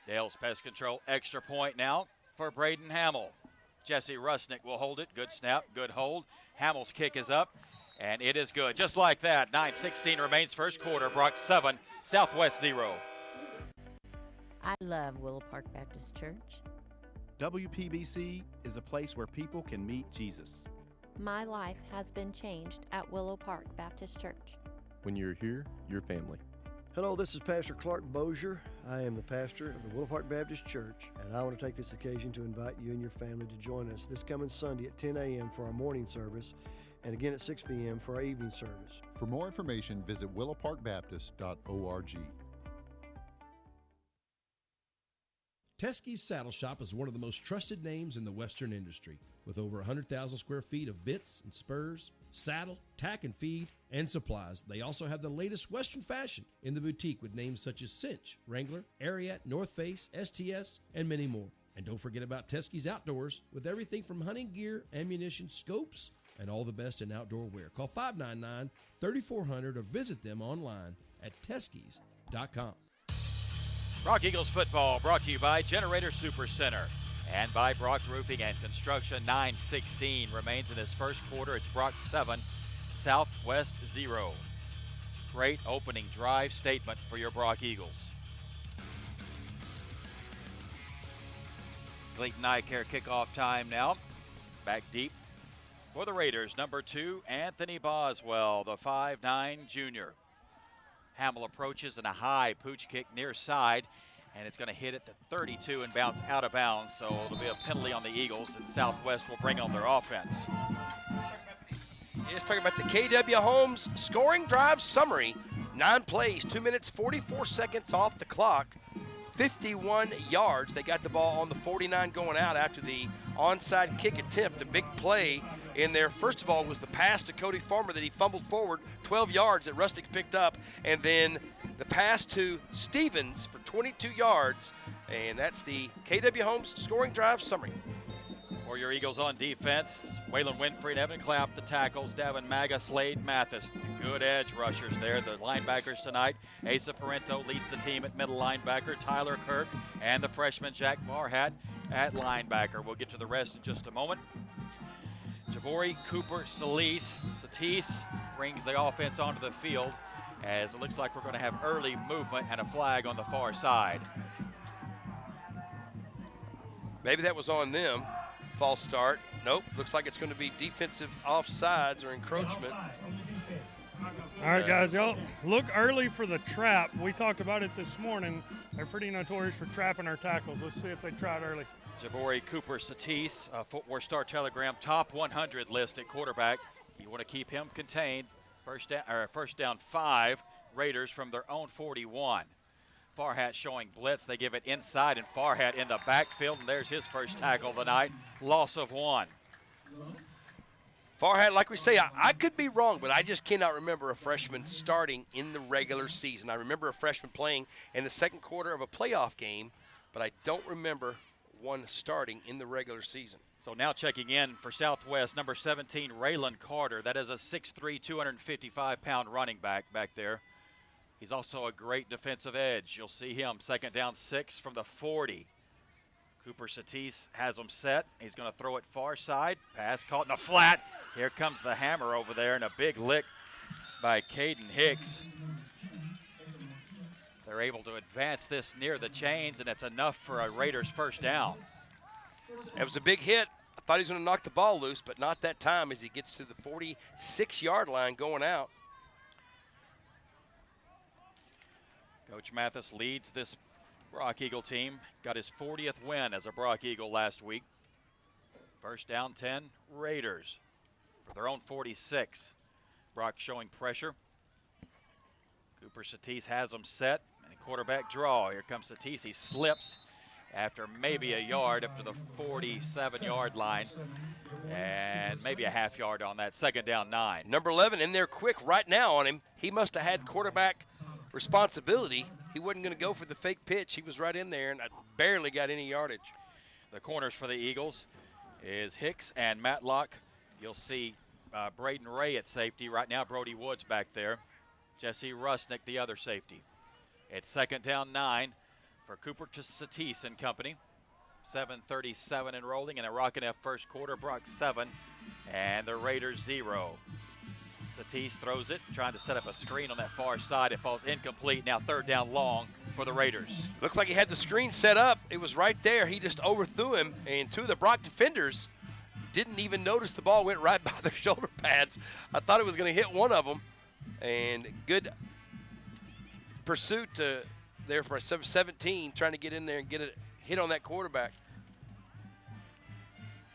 Dale's Pest Control extra point now for Braden Hamill. Jesse Rusnick will hold it. Good snap, good hold. Hamill's kick is up, and it is good. Just like that, 9:16 remains first quarter. Brock 7, Southwest 0. I love Willow Park Baptist Church. WPBC is a place where people can meet Jesus. My life has been changed at Willow Park Baptist Church. When you're here, you're family. Hello, this is Pastor Clark Bozier. I am the pastor of the Willow Park Baptist Church, and I want to take this occasion to invite you and your family to join us this coming Sunday at 10 a.m. for our morning service, and again at 6 p.m. for our evening service. For more information, visit willowparkbaptist.org. Teskey's Saddle Shop is one of the most trusted names in the Western industry. With over 100,000 square feet of bits and spurs, saddle, tack and feed, and supplies, they also have the latest Western fashion in the boutique with names such as Cinch, Wrangler, Ariat, North Face, STS, and many more. And don't forget about Teskey's Outdoors with everything from hunting gear, ammunition, scopes, and all the best in outdoor wear. Call 599-3400 or visit them online at Teskeys.com. Brock Eagles football brought to you by Generator Super Center and by Brock Roofing and Construction. 9:16 remains in this first quarter. It's Brock 7, Southwest 0. Great opening drive statement for your Brock Eagles. Clayton Eye Care kickoff time now. Back deep for the Raiders. Number 2, Anthony Boswell, the 5'9 junior. Hamill approaches and a high pooch kick near side, and it's going to hit at the 32 and bounce out of bounds, so it'll be a penalty on the Eagles, and Southwest will bring on their offense. Let's talk about the KW Homes scoring drive summary. 9 plays, 2 minutes, 44 seconds off the clock, 51 yards. They got the ball on the 49 going out after the onside kick attempt. The big play in there, first of all, was the pass to Cody Farmer that he fumbled forward, 12 yards that Rustic picked up, and then the pass to Stevens for 22 yards, and that's the KW Homes scoring drive summary. For your Eagles on defense, Waylon Winfrey and Evan Clapp, the tackles, Davin Maga, Slade Mathis, good edge rushers there, the linebackers tonight. Asa Parento leads the team at middle linebacker, Tyler Kirk, and the freshman Jack Barhat at linebacker. We'll get to the rest in just a moment. Jabori Cooper Satis brings the offense onto the field as it looks like we're going to have early movement and a flag on the far side. Maybe that was on them. False start. Nope. Looks like it's going to be defensive offsides or encroachment. All right, guys, y'all look early for the trap. We talked about it this morning. They're pretty notorious for trapping our tackles. Let's see if they try it early. Jabori Cooper Satis, Footwear Star Telegram, top 100 list at quarterback. You want to keep him contained. First down 5, Raiders from their own 41. Farhat showing blitz. They give it inside, and Farhat in the backfield, and there's his first tackle of the night. Loss of 1. Farhat, like we say, I could be wrong, but I just cannot remember a freshman starting in the regular season. I remember a freshman playing in the second quarter of a playoff game, but I don't remember one starting in the regular season. So now checking in for Southwest, number 17, Raylan Carter. That is a 6'3", 255-pound running back there. He's also a great defensive edge. You'll see him second down 6 from the 40. Cooper Satis has him set. He's going to throw it far side. Pass caught in the flat. Here comes the hammer over there, and a big lick by Caden Hicks. They're able to advance this near the chains, and it's enough for a Raiders first down. It was a big hit I thought he was going to knock the ball loose, but not that time as he gets to the 46-yard line going out. Coach Mathis leads this Brock Eagle team. Got his 40th win as a Brock Eagle last week. First down 10, Raiders for their own 46. Brock showing pressure. Cooper Satis has them set. And quarterback draw. Here comes Satis. He slips after maybe a yard up to the 47-yard line. And maybe a half yard on that. Second down 9. Number 11 in there quick right now on him. He must have had quarterback responsibility. He wasn't going to go for the fake pitch. He was right in there and barely got any yardage. The corners for the Eagles is Hicks and Matlock. You'll see Braden Ray at safety. Right now, Brody Woods back there. Jesse Rusnick, the other safety. It's second down 9 for Cooper to Satis and company. 7:37 enrolling in a Rockin' F first quarter. Brock 7 and the Raiders 0. Satis throws it, trying to set up a screen on that far side. It falls incomplete. Now third down long for the Raiders. Looked like he had the screen set up. It was right there. He just overthrew him, and two of the Brock defenders didn't even notice the ball went right by their shoulder pads. I thought it was going to hit one of them, and good pursuit there for 17, trying to get in there and get a hit on that quarterback.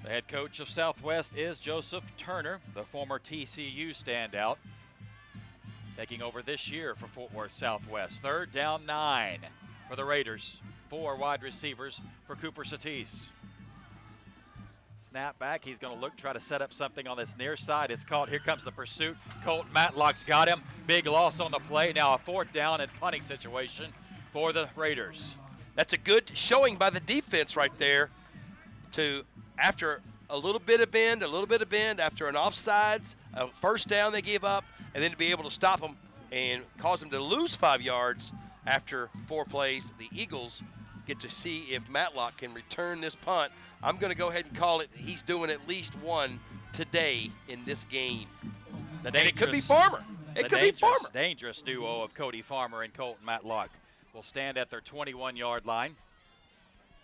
The head coach of Southwest is Joseph Turner, the former TCU standout, taking over this year for Fort Worth Southwest. Third down 9 for the Raiders. 4 wide receivers for Cooper Satis. Snap back. He's going to look, try to set up something on this near side. It's caught. Here comes the pursuit. Colton Matlock's got him. Big loss on the play. Now a fourth down and punting situation for the Raiders. That's a good showing by the defense right there to, after a little bit of bend, after an offsides, a first down they gave up, and then to be able to stop them and cause them to lose 5 yards after 4 plays. The Eagles get to see if Matlock can return this punt. I'm going to go ahead and call it. He's doing at least one today in this game. And it could be Farmer. It could be Farmer. Dangerous duo of Cody Farmer and Colton Matlock will stand at their 21-yard line.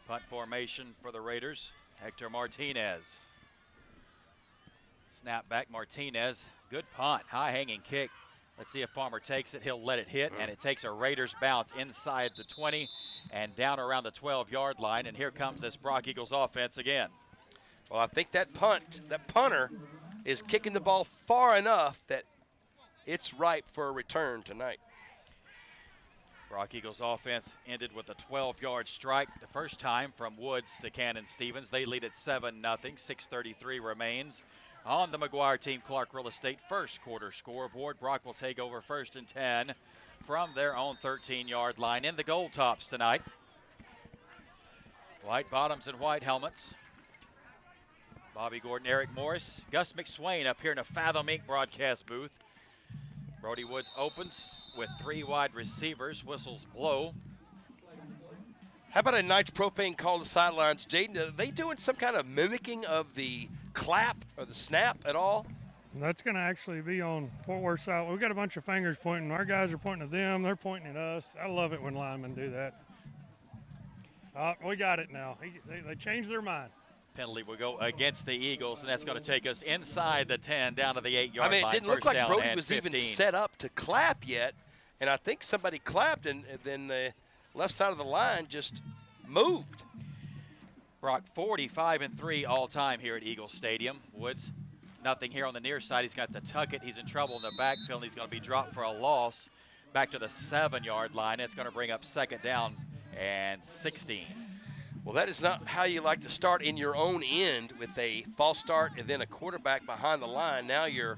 Punt formation for the Raiders. Hector Martinez. Snap back Martinez. Good punt. High-hanging kick. Let's see if Farmer takes it. He'll let it hit, and it takes a Raiders bounce inside the 20 and down around the 12-yard line. And here comes this Brock Eagles offense again. Well, I think that punter is kicking the ball far enough that it's ripe for a return tonight. Brock Eagles offense ended with a 12-yard strike the first time from Woods to Cannon Stevens. They lead at 7-0. 6:33 remains on the McGuire Team Clark Real Estate first quarter scoreboard. Brock will take over first and 10 from their own 13-yard line in the gold tops tonight. White bottoms and white helmets. Bobby Gordon, Eric Morris, Gus McSwain up here in a Fathom Inc. broadcast booth. Brody Woods opens with 3 wide receivers. Whistles blow. How about a nitropropane call to the sidelines? Jaden, are they doing some kind of mimicking of the clap or the snap at all? That's going to actually be on Fort Worth South. We've got a bunch of fingers pointing. Our guys are pointing at them. They're pointing at us. I love it when linemen do that. We got it now. They changed their mind. Penalty will go against the Eagles, and that's going to take us inside the 10 down to the 8-yard line. It didn't look like Brody was even set up to clap yet, and I think somebody clapped, and then the left side of the line just moved. Brock 45-3 all-time here at Eagle Stadium. Woods, nothing here on the near side. He's got to tuck it. He's in trouble in the backfield, and he's going to be dropped for a loss back to the 7-yard line. It's going to bring up second down and 16. Well, that is not how you like to start in your own end with a false start and then a quarterback behind the line. Now you're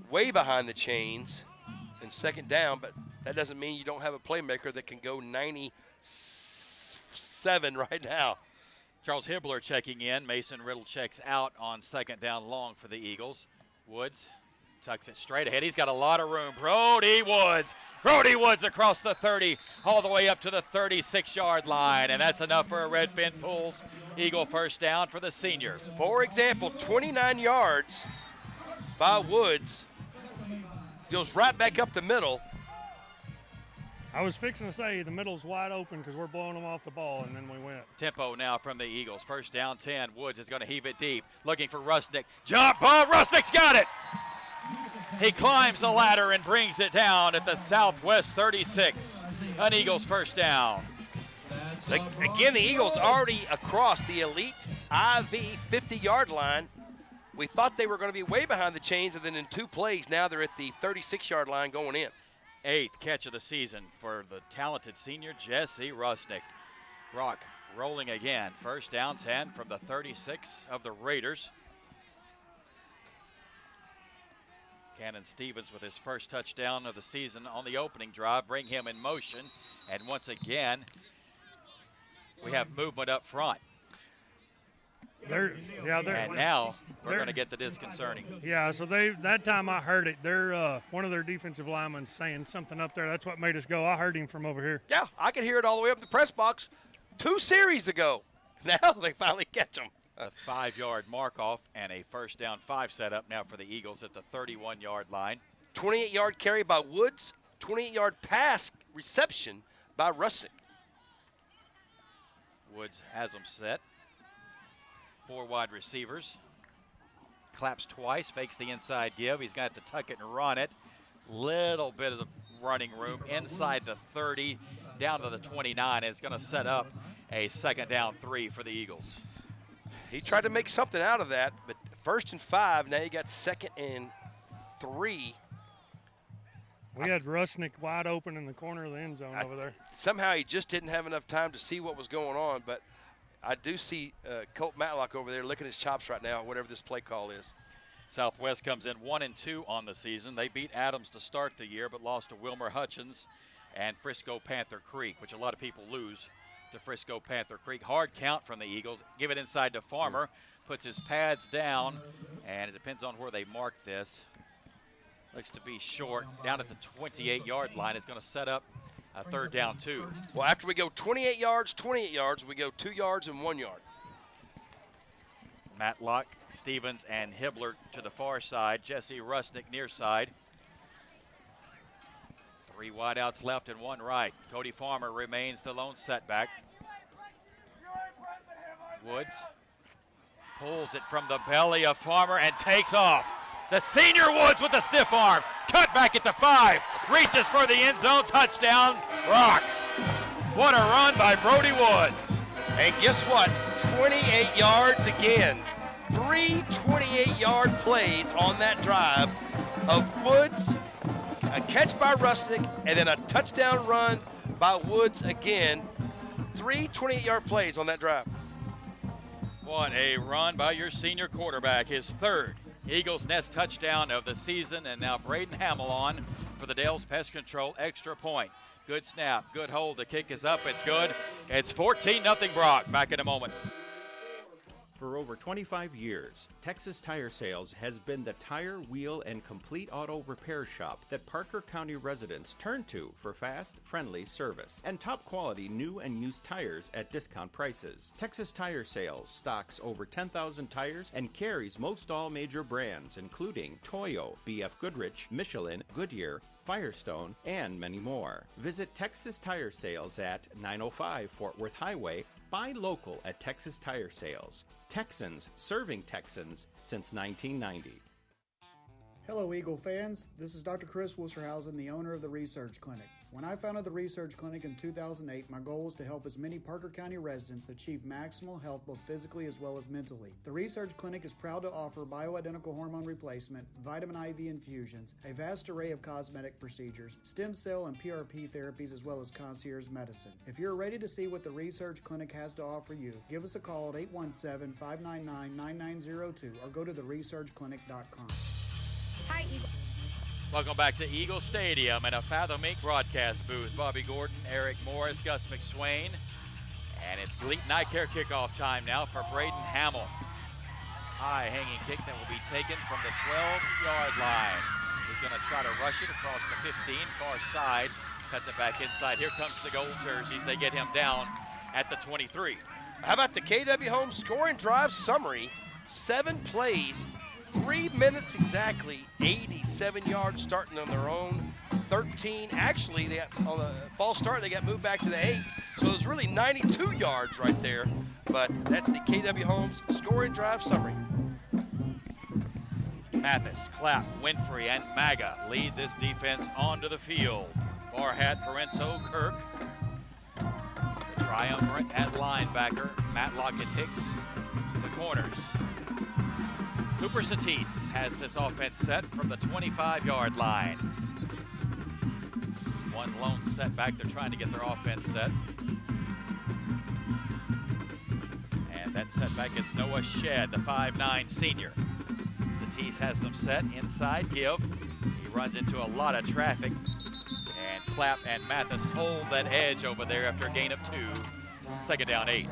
way behind the chains in second down, but that doesn't mean you don't have a playmaker that can go 97 right now. Charles Hibbler checking in. Mason Riddle checks out on second down long for the Eagles. Woods tucks it straight ahead. He's got a lot of room. Brody Woods across the 30, all the way up to the 36-yard line, and that's enough for a Redfin Pools Eagle first down for the senior. For example, 29 yards by Woods. Goes right back up the middle. I was fixing to say the middle's wide open because we're blowing them off the ball, and then we went. Tempo now from the Eagles. First down 10. Woods is going to heave it deep. Looking for Rusnick. Jump ball. Rusnick's got it. He climbs the ladder and brings it down at the Southwest 36. An Eagles first down. Again, the Eagles already across the elite IV 50-yard line. We thought they were going to be way behind the chains, and then in 2 plays, now they're at the 36-yard line going in. 8th catch of the season for the talented senior Jesse Rusnick. Brock rolling again. First down 10 from the 36 of the Raiders. Cannon Stevens with his first touchdown of the season on the opening drive, bring him in motion. And once again, we have movement up front. And now we're going to get the disconcerting. Yeah, so that time I heard it. They're one of their defensive linemen saying something up there. That's what made us go. I heard him from over here. Yeah, I could hear it all the way up in the press box 2 series ago. Now they finally catch him. A 5-yard mark off and a first down 5 setup now for the Eagles at the 31-yard line. 28-yard carry by Woods, 28-yard pass reception by Rusnick. Woods has them set. 4 wide receivers. Claps twice, fakes the inside give. He's got to tuck it and run it. Little bit of running room inside the 30, down to the 29. It's going to set up a second down 3 for the Eagles. He tried to make something out of that, but 1st and 5, now you got 2nd and 3. We had Rusnick wide open in the corner of the end zone over there. Somehow he just didn't have enough time to see what was going on, but I do see Colt Matlock over there licking his chops right now, whatever this play call is. Southwest comes in 1-2 on the season. They beat Adams to start the year, but lost to Wilmer Hutchins and Frisco Panther Creek, which a lot of people lose to Frisco Panther Creek. Hard count from the Eagles. Give it inside to Farmer. Puts his pads down, and it depends on where they mark this. Looks to be short. Down at the 28-yard line. It's going to set up a 3rd down 2. Well, after we go 28 yards, we go 2 yards and 1 yard. Matlock, Stevens, and Hibbler to the far side. Jesse Rusnick near side. 3 wideouts left and 1 right. Cody Farmer remains the lone setback. Woods pulls it from the belly of Farmer and takes off. The senior Woods with a stiff arm. Cut back at the 5. Reaches for the end zone. Touchdown, Brock. What a run by Brody Woods. And guess what? 28 yards again. 3 28-yard plays on that drive of Woods, a catch by Rusnick, and then a touchdown run by Woods again. 3 28-yard plays on that drive. What a run by your senior quarterback, his 3rd Eagles Nest touchdown of the season, and now Braden Hamill on for the Dales Pest Control extra point. Good snap, good hold, the kick is up, it's good. It's 14-0 Brock, back in a moment. For over 25 years, Texas Tire Sales has been the tire, wheel, and complete auto repair shop that Parker County residents turn to for fast, friendly service and top quality new and used tires at discount prices. Texas Tire Sales stocks over 10,000 tires and carries most all major brands, including Toyo, BF Goodrich, Michelin, Goodyear, Firestone, and many more. Visit Texas Tire Sales at 905 Fort Worth Highway. Buy local at Texas Tire Sales. Texans serving Texans since 1990. Hello, Eagle fans. This is Dr. Chris Wusterhausen, the owner of the Research Clinic. When I founded the Research Clinic in 2008, my goal was to help as many Parker County residents achieve maximal health both physically as well as mentally. The Research Clinic is proud to offer bioidentical hormone replacement, vitamin IV infusions, a vast array of cosmetic procedures, stem cell and PRP therapies, as well as concierge medicine. If you're ready to see what the Research Clinic has to offer you, give us a call at 817-599-9902 or go to theresearchclinic.com. Hi, Eagle. Welcome back to Eagle Stadium and a Fathom Inc. broadcast booth. Bobby Gordon, Eric Morris, Gus McSwain. And it's Gleaton Eye Care kickoff time now for Braden Hamill. High hanging kick that will be taken from the 12-yard line. He's going to try to rush it across the 15, far side. Cuts it back inside. Here comes the gold jerseys. They get him down at the 23. How about the KW Home scoring drive summary? 7 plays, 3 minutes exactly, 87 yards starting on their own. 13. Actually, they got, on the false start, they got moved back to the 8. So there's really 92 yards right there. But that's the KW Homes scoring drive summary. Mathis, Clapp, Winfrey, and Maga lead this defense onto the field. Farhat, Parenzo, Kirk. The triumvirate at linebacker. Matlock and Hicks, the corners. Cooper Satis has this offense set from the 25-yard line. One lone setback. They're trying to get their offense set. And that setback is Noah Shedd, the 5'9 senior. Satis has them set inside give. He runs into a lot of traffic. And Clapp and Mathis hold that edge over there after a gain of 2. Second down 8.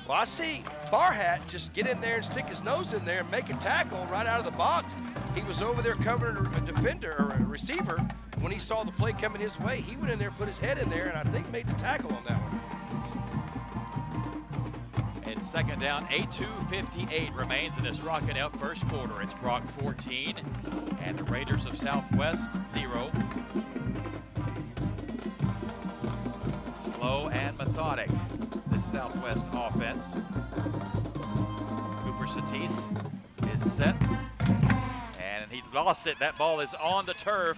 Well, I see Farhat just get in there and stick his nose in there and make a tackle right out of the box. He was over there covering a defender or a receiver. When he saw the play coming his way, he went in there, put his head in there, and I think made the tackle on that one. It's second down, 8:2:58 remains in this Rockin' F first quarter. It's Brock 14 and the Raiders of Southwest 0. Slow and methodic, this Southwest offense. Cooper Satis is set, and he lost it. That ball is on the turf,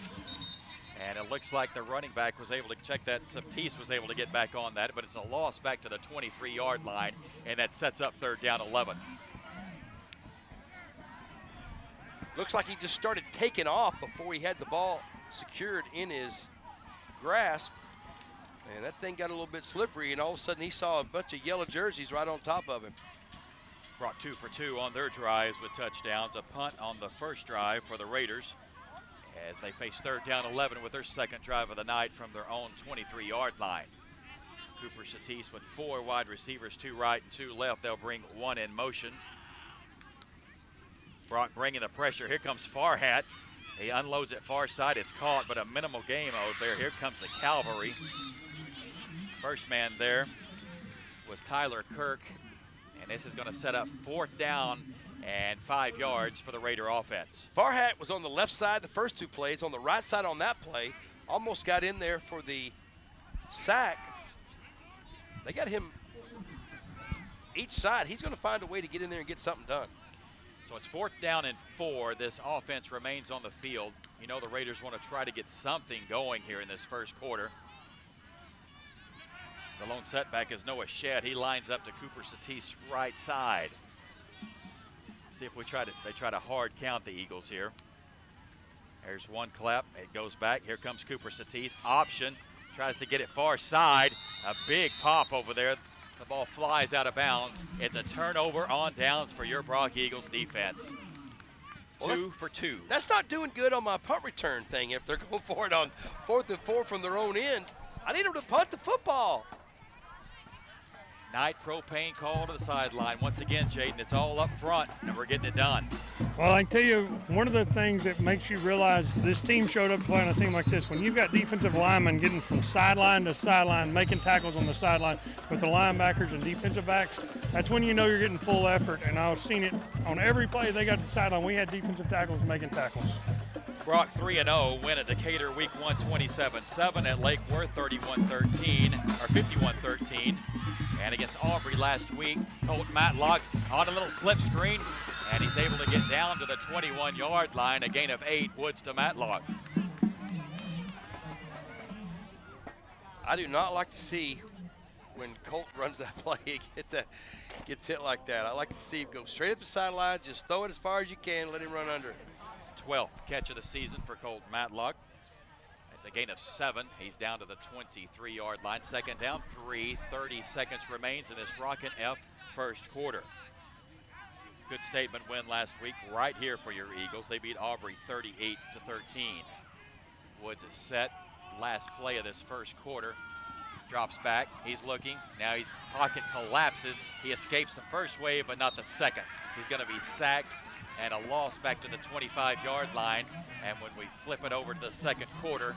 and it looks like the running back was able to check that. Satis was able to get back on that, but it's a loss back to the 23-yard line, and that sets up third down 11. Looks like he just started taking off before he had the ball secured in his grasp. And that thing got a little bit slippery, and all of a sudden he saw a bunch of yellow jerseys right on top of him. Brought 2 for 2 on their drives with touchdowns. A punt on the first drive for the Raiders as they face third down 11 with their second drive of the night from their own 23-yard line. Cooper Satis with 4 wide receivers, 2 right and 2 left. They'll bring 1 in motion. Brock bringing the pressure. Here comes Farhat. He unloads it far side. It's caught, but a minimal gain over there. Here comes the cavalry. First man there was Tyler Kirk, and this is going to set up fourth down and 5 yards for the Raider offense. Farhat was on the left side the first 2 plays. On the right side on that play, almost got in there for the sack. They got him each side. He's going to find a way to get in there and get something done. So it's fourth down and 4. This offense remains on the field. You know the Raiders want to try to get something going here in this first quarter. The lone setback is Noah Shedd. He lines up to Cooper Satis' right side. See if they try to hard count the Eagles here. There's one clap. It goes back. Here comes Cooper Satis. Option. Tries to get it far side. A big pop over there. The ball flies out of bounds. It's a turnover on downs for your Brock Eagles defense. Well, 2 for 2. That's not doing good on my punt return thing if they're going for it on 4th and 4 from their own end. I need them to punt the football. Knight Propane call to the sideline. Once again, Jaden, it's all up front, and we're getting it done. Well, I can tell you, one of the things that makes you realize this team showed up to play on a team like this, when you've got defensive linemen getting from sideline to sideline, making tackles on the sideline with the linebackers and defensive backs, that's when you know you're getting full effort. And I've seen it on every play they got to the sideline. We had defensive tackles making tackles. Brock 3-0, win at Decatur week 1, 27-7 at Lake Worth 31-13, or 51-13. And against Aubrey last week, Colt Matlock on a little slip screen, and he's able to get down to the 21-yard line, a gain of 8, Woods to Matlock. I do not like to see when Colt runs that play, gets hit like that. I like to see him go straight up the sideline, just throw it as far as you can, let him run under it. 12th catch of the season for Colt Matlock. It's a gain of 7. He's down to the 23-yard line. Second down, 3. 30 seconds remains in this Rockin' F first quarter. Good statement win last week right here for your Eagles. They beat Aubrey 38-13. Woods is set. Last play of this first quarter. Drops back. He's looking. Now his pocket collapses. He escapes the first wave, but not the second. He's going to be sacked and a loss back to the 25-yard line. And when we flip it over to the second quarter,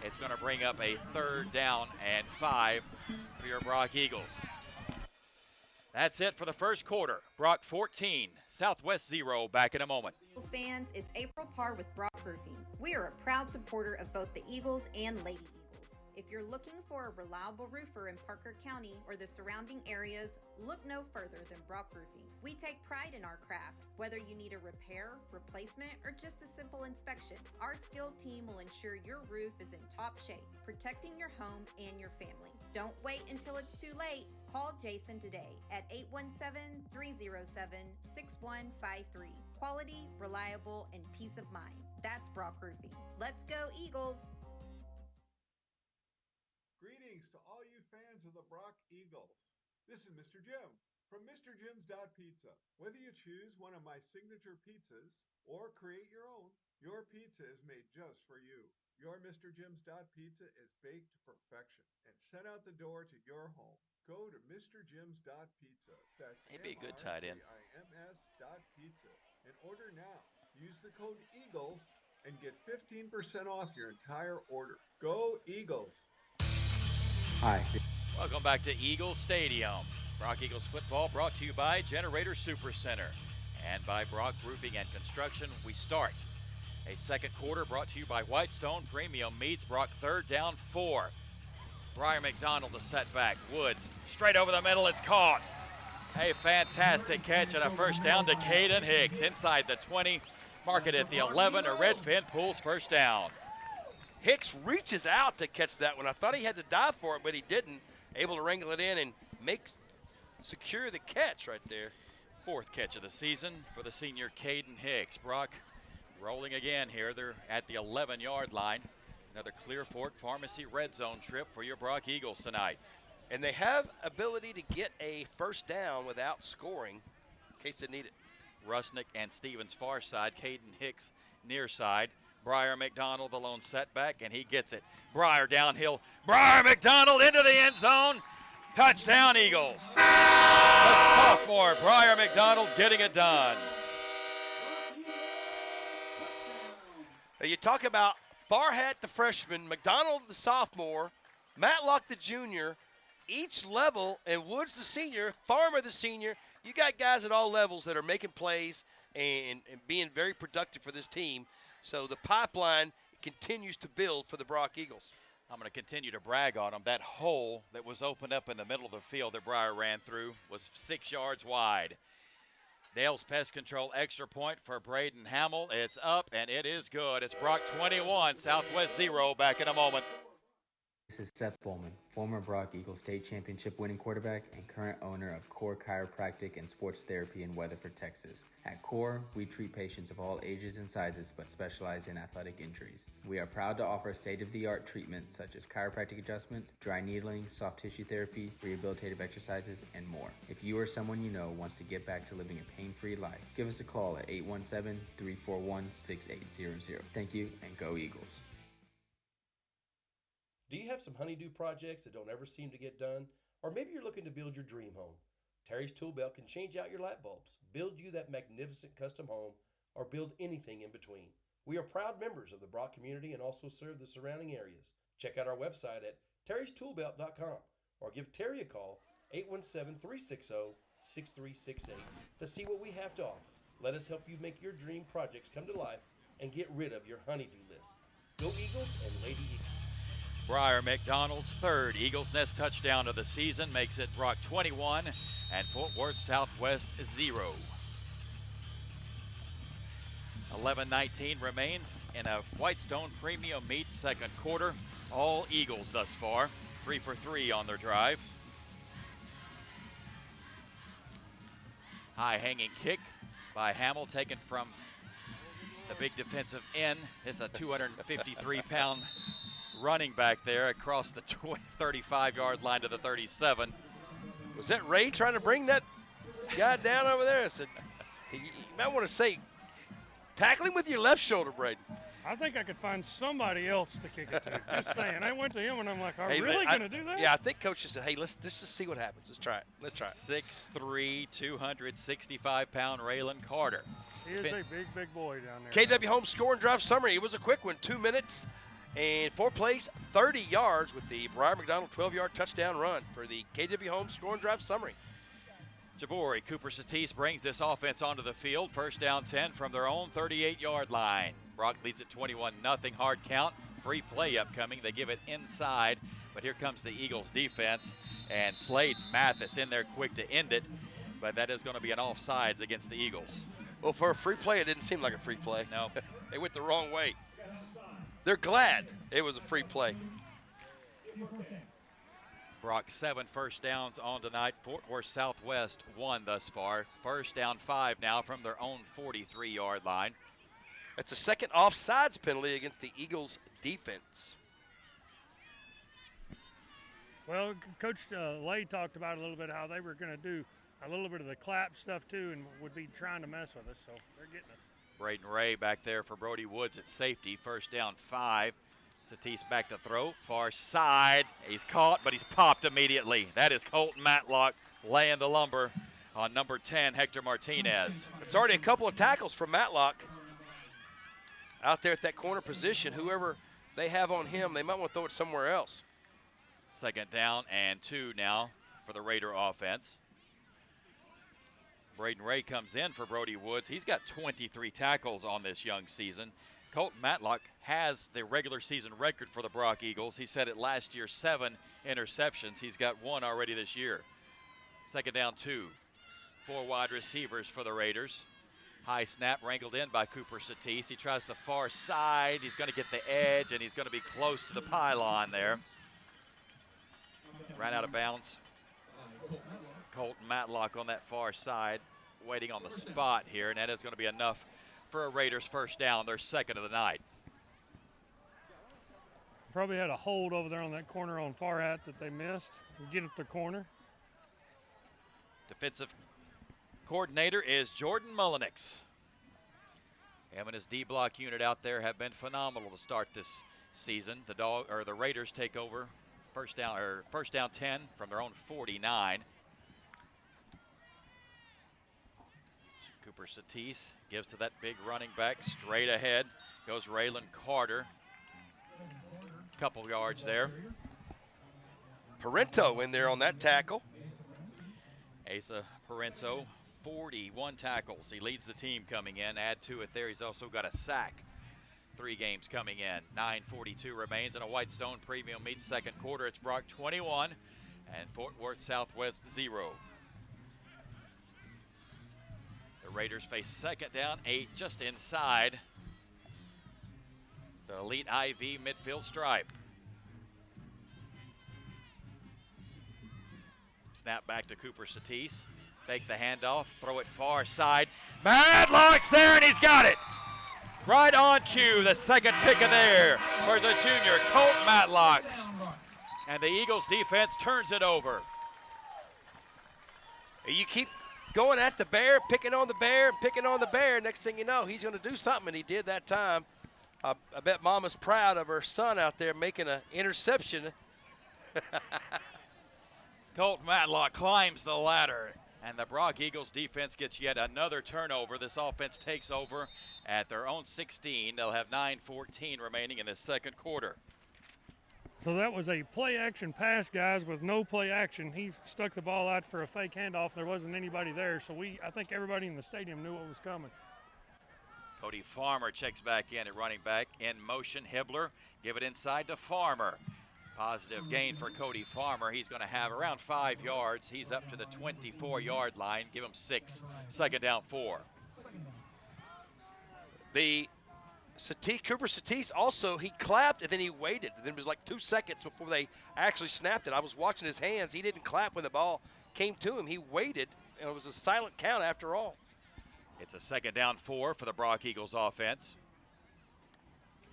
it's going to bring up a third down and 5 for your Brock Eagles. That's it for the first quarter. Brock 14, Southwest 0. Back in a moment. Fans, it's April Parr with Brock Roofing. We are a proud supporter of both the Eagles and Lady Eagles. If you're looking for a reliable roofer in Parker County or the surrounding areas, look no further than Brock Roofing. We take pride in our craft. Whether you need a repair, replacement, or just a simple inspection, our skilled team will ensure your roof is in top shape, protecting your home and your family. Don't wait until it's too late. Call Jason today at 817-307-6153. Quality, reliable, and peace of mind. That's Brock Roofing. Let's go, Eagles! Greetings to all you fans of the Brock Eagles. This is Mr. Jim from MrJim's.Pizza. Whether you choose one of my signature pizzas or create your own, your pizza is made just for you. Your Mr. Jim's.Pizza is baked to perfection and sent out the door to your home. Go to MrJim's.Pizza. That's He'd be a good tight end. MrJims.Pizza and order now. Use the code EAGLES and get 15% off your entire order. Go Eagles! Hi. Welcome back to Eagles Stadium. Brock Eagles football brought to you by Generator Supercenter and by Brock Roofing and Construction. We start a second quarter brought to you by Whitestone Premium Meats. Brock 3rd down 4. Briar McDonald the setback. Woods straight over the middle. It's caught. A fantastic catch and a first down to Caden Hicks inside the 20. Mark it at the 11. A Redfin pulls first down. Hicks reaches out to catch that one. I thought he had to dive for it, but he didn't. Able to wrangle it in and secure the catch right there. 4th catch of the season for the senior Caden Hicks. Brock rolling again here. They're at the 11-yard line. Another Clear Fork Pharmacy red zone trip for your Brock Eagles tonight. And they have ability to get a first down without scoring in case they need it. Rusnick and Stevens far side. Caden Hicks near side. Briar McDonald, the lone setback, and he gets it. Briar downhill. Briar McDonald into the end zone. Touchdown, Eagles. The sophomore, Briar McDonald, getting it done. You talk about Farhat, the freshman, McDonald, the sophomore, Matlock, the junior, each level, and Woods, the senior, Farmer, the senior. You got guys at all levels that are making plays and being very productive for this team. So the pipeline continues to build for the Brock Eagles. I'm going to continue to brag on them. That hole that was opened up in the middle of the field that Briar ran through was 6 yards wide. Dale's Pest Control extra point for Braden Hamill. It's up, and it is good. It's Brock 21, Southwest 0. Back in a moment. This is Seth Bowman, former Brock Eagles state championship winning quarterback and current owner of Core Chiropractic and Sports Therapy in Weatherford, Texas. At Core, we treat patients of all ages and sizes but specialize in athletic injuries. We are proud to offer state-of-the-art treatments such as chiropractic adjustments, dry needling, soft tissue therapy, rehabilitative exercises, and more. If you or someone you know wants to get back to living a pain-free life, give us a call at 817-341-6800. Thank you, and go Eagles. Do you have some honeydew projects that don't ever seem to get done? Or maybe you're looking to build your dream home. Terry's Tool Belt can change out your light bulbs, build you that magnificent custom home, or build anything in between. We are proud members of the Brock community and also serve the surrounding areas. Check out our website at terrystoolbelt.com or give Terry a call, 817-360-6368, to see what we have to offer. Let us help you make your dream projects come to life and get rid of your honeydew list. Go Eagles and Lady Eagles. Briar McDonald's 3rd Eagles Nest touchdown of the season makes it Brock 21 and Fort Worth Southwest 0. 11:19 remains in a Whitestone Premium Meats second quarter. All Eagles thus far, 3 for 3 on their drive. High hanging kick by Hamill taken from the big defensive end. This is a 253-pound running back there across the 35-yard line to the 37. Was that Ray trying to bring that guy down over there? I said, you might want to say, tackle him with your left shoulder, Braden. I think I could find somebody else to kick it to. Just saying. I went to him, and I'm like, are we really going to do that? Yeah, I think Coach just said, hey, let's just see what happens. Let's try it. Let's try it. 6'3", 265-pound Raylan Carter. He is a big, big boy down there. KW Home score and drive summary. It was a quick one, 2 minutes. And 4 plays, 30 yards with the Briar McDonald 12-yard touchdown run for the KW Home score and drive summary. Jabori, Cooper Satis brings this offense onto the field. First down 10 from their own 38-yard line. Brock leads at 21-0, hard count. Free play upcoming. They give it inside, but here comes the Eagles defense, and Slade Mathis in there quick to end it, but that is going to be an offsides against the Eagles. Well, for a free play, it didn't seem like a free play. No. They went the wrong way. They're glad it was a free play. Brock 7 first downs on tonight. Fort Worth Southwest 1 thus far. First down 5 now from their own 43-yard line. That's a second offsides penalty against the Eagles defense. Well, Coach Lay talked about a little bit how they were going to do a little bit of the clap stuff too and would be trying to mess with us, so they're getting us. Braden Ray back there for Brody Woods at safety. First down 5. Satis back to throw. Far side. He's caught, but he's popped immediately. That is Colton Matlock laying the lumber on number 10, Hector Martinez. It's already a couple of tackles from Matlock out there at that corner position. Whoever they have on him, they might want to throw it somewhere else. Second down and 2 now for the Raider offense. Braden Ray comes in for Brody Woods. He's got 23 tackles on this young season. Colton Matlock has the regular season record for the Brock Eagles. He set it last year, 7 interceptions. He's got 1 already this year. Second down 2. 4 wide receivers for the Raiders. High snap wrangled in by Cooper Satis. He tries the far side. He's going to get the edge, and he's going to be close to the pylon there. Ran out of bounds. Colton Matlock on that far side, waiting on the spot here, and that is going to be enough for a Raiders first down, their second of the night. Probably had a hold over there on that corner on Farhat that they missed. Get up the corner. Defensive coordinator is Jordan Mullenix. Him and his D-block unit out there have been phenomenal to start this season. The Raiders take over first down 10 from their own 49. Cooper Satis gives to that big running back straight ahead. Goes Raylan Carter. Couple yards there. Parento in there on that tackle. Asa Parento, 41 tackles. He leads the team coming in. Add to it there, he's also got a sack. 3 games coming in. 9:42 remains in a Whitestone Premium Meats second quarter. It's Brock 21 and Fort Worth Southwest 0. The Raiders face second down 8 just inside the Elite IV midfield stripe. Snap back to Cooper Satis. Take the handoff, throw it far side. Matlock's there, and he's got it. Right on cue, the second pick of there for the junior, Colt Matlock. And the Eagles defense turns it over. You keep going at the bear, picking on the bear, picking on the bear. Next thing you know, he's going to do something, and he did that time. I bet Mama's proud of her son out there making an interception. Colt Matlock climbs the ladder, and the Brock Eagles defense gets yet another turnover. This offense takes over at their own 16. They'll have 9:14 remaining in the second quarter. So that was a play-action pass, guys, with no play action. He stuck the ball out for a fake handoff. There wasn't anybody there, so I think everybody in the stadium knew what was coming. Cody Farmer checks back in at running back. In motion, Hibbler. Give it inside to Farmer. Positive gain for Cody Farmer. He's going to have around 5 yards. He's up to the 24-yard line. Give him 6. Second down 4. The Cooper Satis also, he clapped and then he waited. Then it was like 2 seconds before they actually snapped it. I was watching his hands. He didn't clap when the ball came to him. He waited, and it was a silent count after all. It's a second down 4 for the Brock Eagles offense.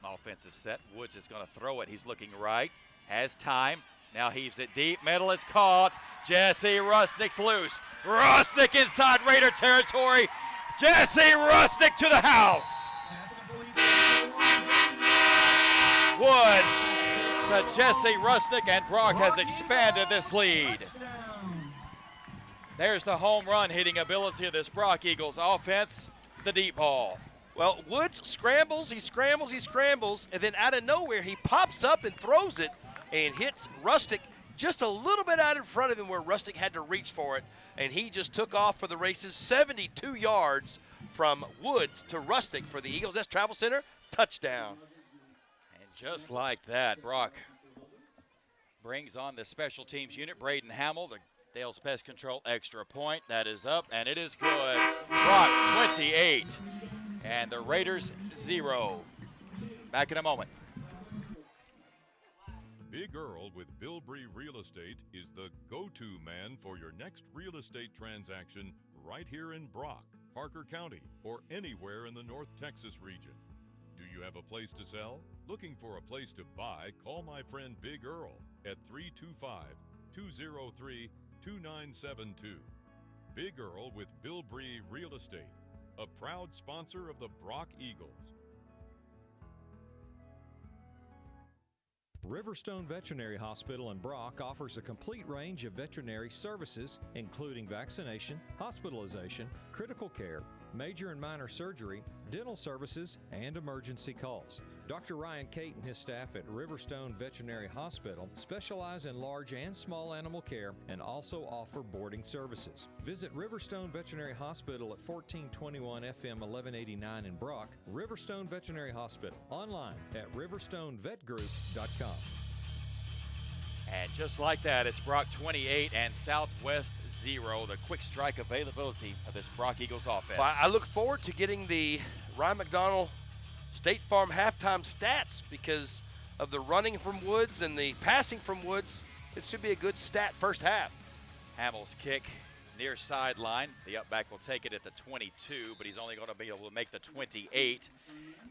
Offense is set. Woods is going to throw it. He's looking right. Has time. Now heaves it deep. Middle, it's caught. Jesse Rusnick's loose. Rusnick inside Raider territory. Jesse Rusnick to the house. Woods to Jesse Rusnick, and Brock has expanded this lead. There's the home run hitting ability of this Brock Eagles offense, the deep ball. Well, Woods scrambles, he scrambles, and then out of nowhere he pops up and throws it and hits Rusnick just a little bit out in front of him where Rustic had to reach for it, and he just took off for the races. 72 yards from Woods to Rustic for the Eagles. That's Travel Center, touchdown. And just like that, Brock brings on the special teams unit. Braden Hamill, the Dale's Pest Control extra point. That is up, and it is good. Brock 28, and the Raiders 0. Back in a moment. Big Earl with Bilbrey Real Estate is the go-to man for your next real estate transaction right here in Brock, Parker County, or anywhere in the North Texas region. Do you have a place to sell? Looking for a place to buy? Call my friend Big Earl at 325-203-2972. Big Earl with Bilbrey Real Estate, a proud sponsor of the Brock Eagles. Riverstone Veterinary Hospital in Brock offers a complete range of veterinary services, including vaccination, hospitalization, critical care, major and minor surgery, dental services, and emergency calls. Dr. Ryan Cate and his staff at Riverstone Veterinary Hospital specialize in large and small animal care and also offer boarding services. Visit Riverstone Veterinary Hospital at 1421 FM 1189 in Brock. Riverstone Veterinary Hospital, online at riverstonevetgroup.com. And just like that, it's Brock 28 and Southwest 0, the quick strike availability of this Brock Eagles offense. Well, I look forward to getting the Ryan McDonald State Farm halftime stats because of the running from Woods and the passing from Woods. It should be a good stat first half. Hamill's kick near sideline. The up back will take it at the 22, but he's only going to be able to make the 28.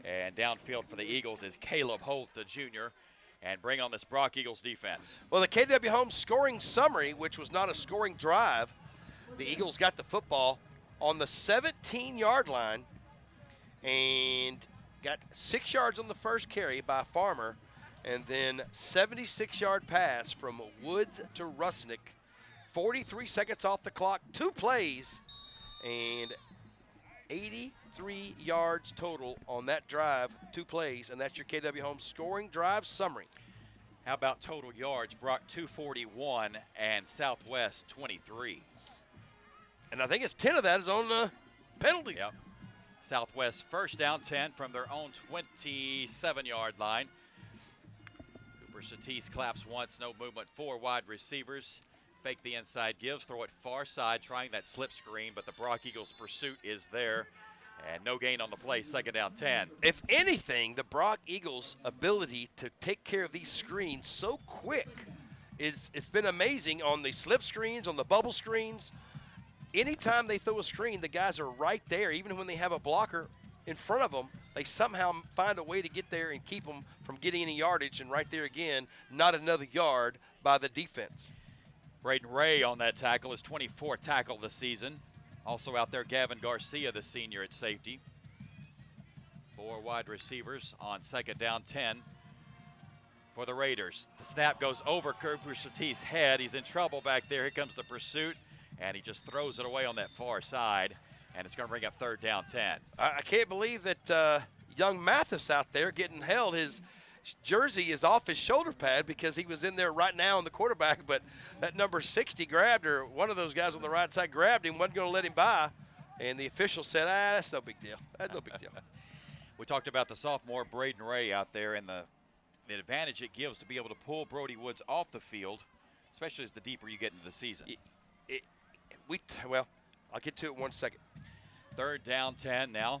And downfield for the Eagles is Caleb Holt, the junior, and bring on this Brock Eagles defense. Well, the KW Home scoring summary, which was not a scoring drive, the Eagles got the football on the 17-yard line and got 6 yards on the first carry by Farmer, and then 76-yard pass from Woods to Rusnick. 43 seconds off the clock, 2 plays, and 83 yards total on that drive, 2 plays, and that's your KW Home scoring drive summary. How about total yards? Brock 241 and Southwest 23. And I think it's 10 of that is on penalties. Yep. Southwest first down 10 from their own 27-yard line. Cooper Satis claps once, no movement. 4 wide receivers. Fake the inside gives, throw it far side, trying that slip screen, but the Brock Eagles pursuit is there. And no gain on the play, second down 10. If anything, the Brock Eagles' ability to take care of these screens so quick, it's been amazing on the slip screens, on the bubble screens. Anytime they throw a screen, the guys are right there. Even when they have a blocker in front of them, they somehow find a way to get there and keep them from getting any yardage. And right there again, not another yard by the defense. Braden Ray on that tackle, his 24th tackle this season. Also out there, Gavin Garcia, the senior at safety. 4 wide receivers on second down 10 for the Raiders. The snap goes over Cooper Satis' head. He's in trouble back there. Here comes the pursuit, and he just throws it away on that far side, and it's going to bring up third down 10. I can't believe that young Mathis out there getting held. His jersey is off his shoulder pad because he was in there right now on the quarterback, but that number 60 grabbed, or one of those guys on the right side grabbed him, wasn't going to let him by, and the official said, that's no big deal. That's no big deal. We talked about the sophomore Braden Ray out there and the advantage it gives to be able to pull Brody Woods off the field, especially as the deeper you get into the season. Well, I'll get to it in 1 second. Third down 10 now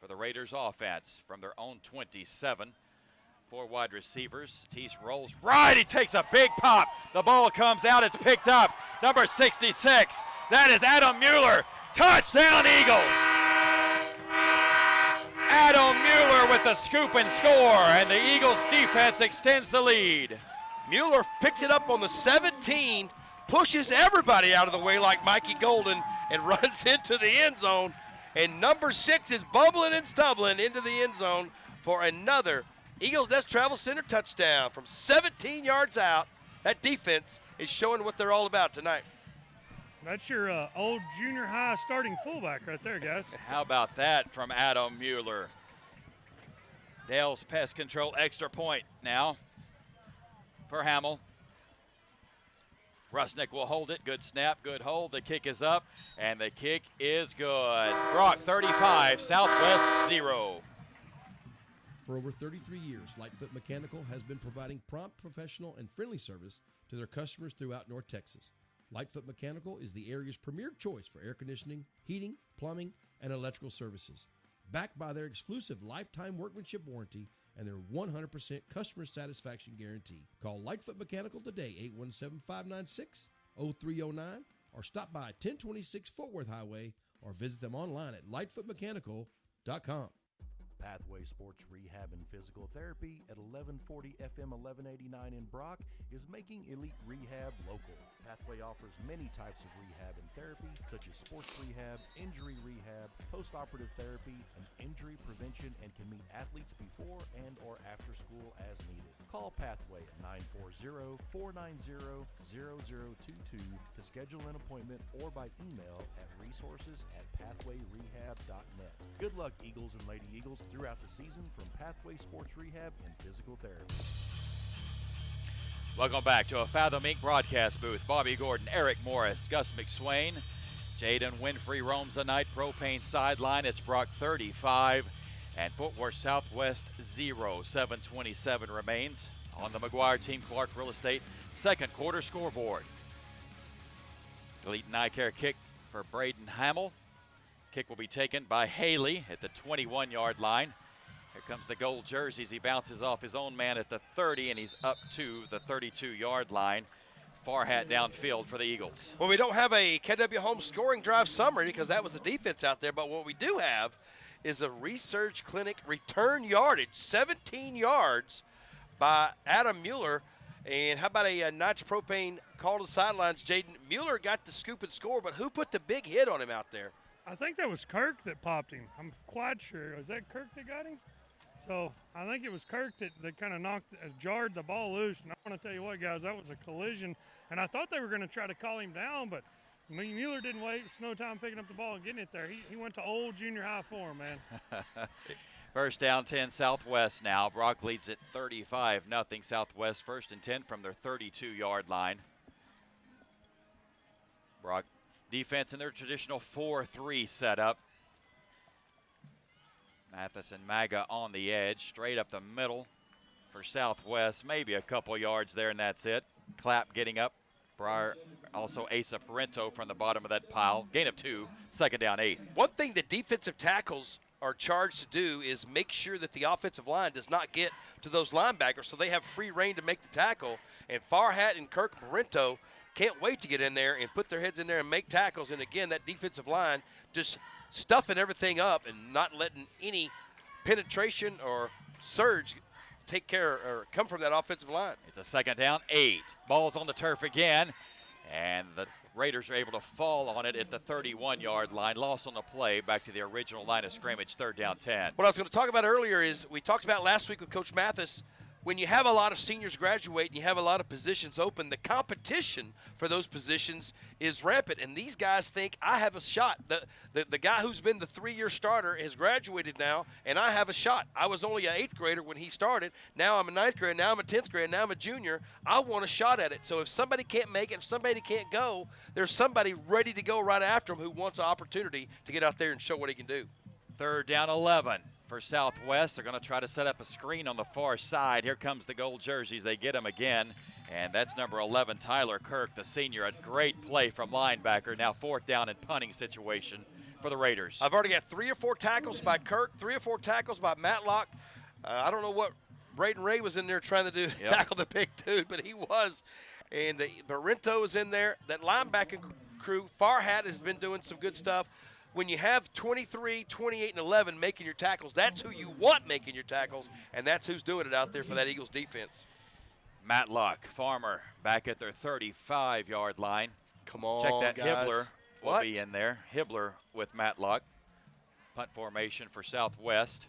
for the Raiders offense from their own 27. 4 wide receivers. Satis rolls right. He takes a big pop. The ball comes out. It's picked up. Number 66. That is Adam Mueller. Touchdown, Eagles. Adam Mueller with the scoop and score, and the Eagles defense extends the lead. Mueller picks it up on the 17, pushes everybody out of the way like Mikey Golden, and runs into the end zone. And number 6 is bumbling and stumbling into the end zone for another Eagles Nest Travel Center touchdown from 17 yards out. That defense is showing what they're all about tonight. That's your old junior high starting fullback right there, guys. How about that from Adam Mueller? Dale's Pest Control extra point now for Hamill. Rusnick will hold it. Good snap, good hold. The kick is up, and the kick is good. Brock 35, Southwest 0. For over 33 years, Lightfoot Mechanical has been providing prompt, professional, and friendly service to their customers throughout North Texas. Lightfoot Mechanical is the area's premier choice for air conditioning, heating, plumbing, and electrical services. Backed by their exclusive lifetime workmanship warranty and their 100% customer satisfaction guarantee. Call Lightfoot Mechanical today, 817-596-0309, or stop by 1026 Fort Worth Highway, or visit them online at lightfootmechanical.com. Pathway Sports Rehab and Physical Therapy at 1140 FM 1189 in Brock is making elite rehab local. Pathway offers many types of rehab and therapy, such as sports rehab, injury rehab, post-operative therapy, and injury prevention, and can meet athletes before and or after school as needed. Call Pathway at 940-490-0022 to schedule an appointment, or by email at resources@pathwayrehab.net. Good luck, Eagles and Lady Eagles, throughout the season from Pathway Sports Rehab and Physical Therapy. Welcome back to a Fathom Inc. broadcast booth. Bobby Gordon, Eric Morris, Gus McSwain, Jaden Winfrey roams the night propane sideline. It's Brock 35 and Fort Worth Southwest 0. 7:27 remains on the McGuire Team Clark Real Estate second quarter scoreboard. Elite eye care kick for Braden Hamill. Kick will be taken by Haley at the 21-yard line. Here comes the gold jerseys. He bounces off his own man at the 30, and he's up to the 32-yard line. Farhat downfield for the Eagles. Well, we don't have a KW Home scoring drive summary because that was the defense out there, but what we do have is a Research Clinic return yardage, 17 yards by Adam Mueller. And how about a Notch Propane call to the sidelines? Jaden Mueller got the scoop and score, but who put the big hit on him out there? I think that was Kirk that popped him. I'm quite sure. Was that Kirk that got him? So I think it was Kirk that kind of jarred the ball loose. And I want to tell you what, guys, that was a collision. And I thought they were going to try to call him down, but Mueller didn't waste no time picking up the ball and getting it there. He went to old junior high form, man. First down 10 Southwest now. Brock leads at 35-0. Southwest first and 10 from their 32-yard line. Brock defense in their traditional 4-3 setup. Mathis and Maga on the edge, straight up the middle for Southwest. Maybe a couple yards there, and that's it. Clapp getting up. Breyer, also Asa Parento from the bottom of that pile. Gain of 2, second down 8. One thing that defensive tackles are charged to do is make sure that the offensive line does not get to those linebackers so they have free reign to make the tackle. And Farhat and Kirk Parento can't wait to get in there and put their heads in there and make tackles. And again, that defensive line just stuffing everything up and not letting any penetration or surge take care or come from that offensive line. It's a second down 8. Ball's on the turf again, and the Raiders are able to fall on it at the 31-yard line. Loss on the play, back to the original line of scrimmage, third down 10. What I was going to talk about earlier is we talked about last week with Coach Mathis. When you have a lot of seniors graduate and you have a lot of positions open, the competition for those positions is rampant. And these guys think, I have a shot. The guy who's been the 3-year starter has graduated now, and I have a shot. I was only an 8th grader when he started. Now I'm a 9th grader. Now I'm a 10th grader. Now I'm a junior. I want a shot at it. So if somebody can't make it, if somebody can't go, there's somebody ready to go right after him who wants an opportunity to get out there and show what he can do. Third down 11 for Southwest. They're going to try to set up a screen on the far side. Here comes the gold jerseys. They get him again, and that's number 11, Tyler Kirk, the senior. A great play from linebacker. Now fourth down and punting situation for the Raiders. I've already got 3 or 4 tackles by Kirk, 3 or 4 tackles by Matlock. I don't know what Braden Ray was in there trying to do, tackle the big dude, but he was. And Barrento is in there. That linebacking crew, Farhat has been doing some good stuff. When you have 23, 28, and 11 making your tackles, that's who you want making your tackles, and that's who's doing it out there for that Eagles defense. Matlock, Farmer back at their 35-yard line. Come on, check that. guys. Hibbler will be in there. Hibbler with Matlock. Punt formation for Southwest.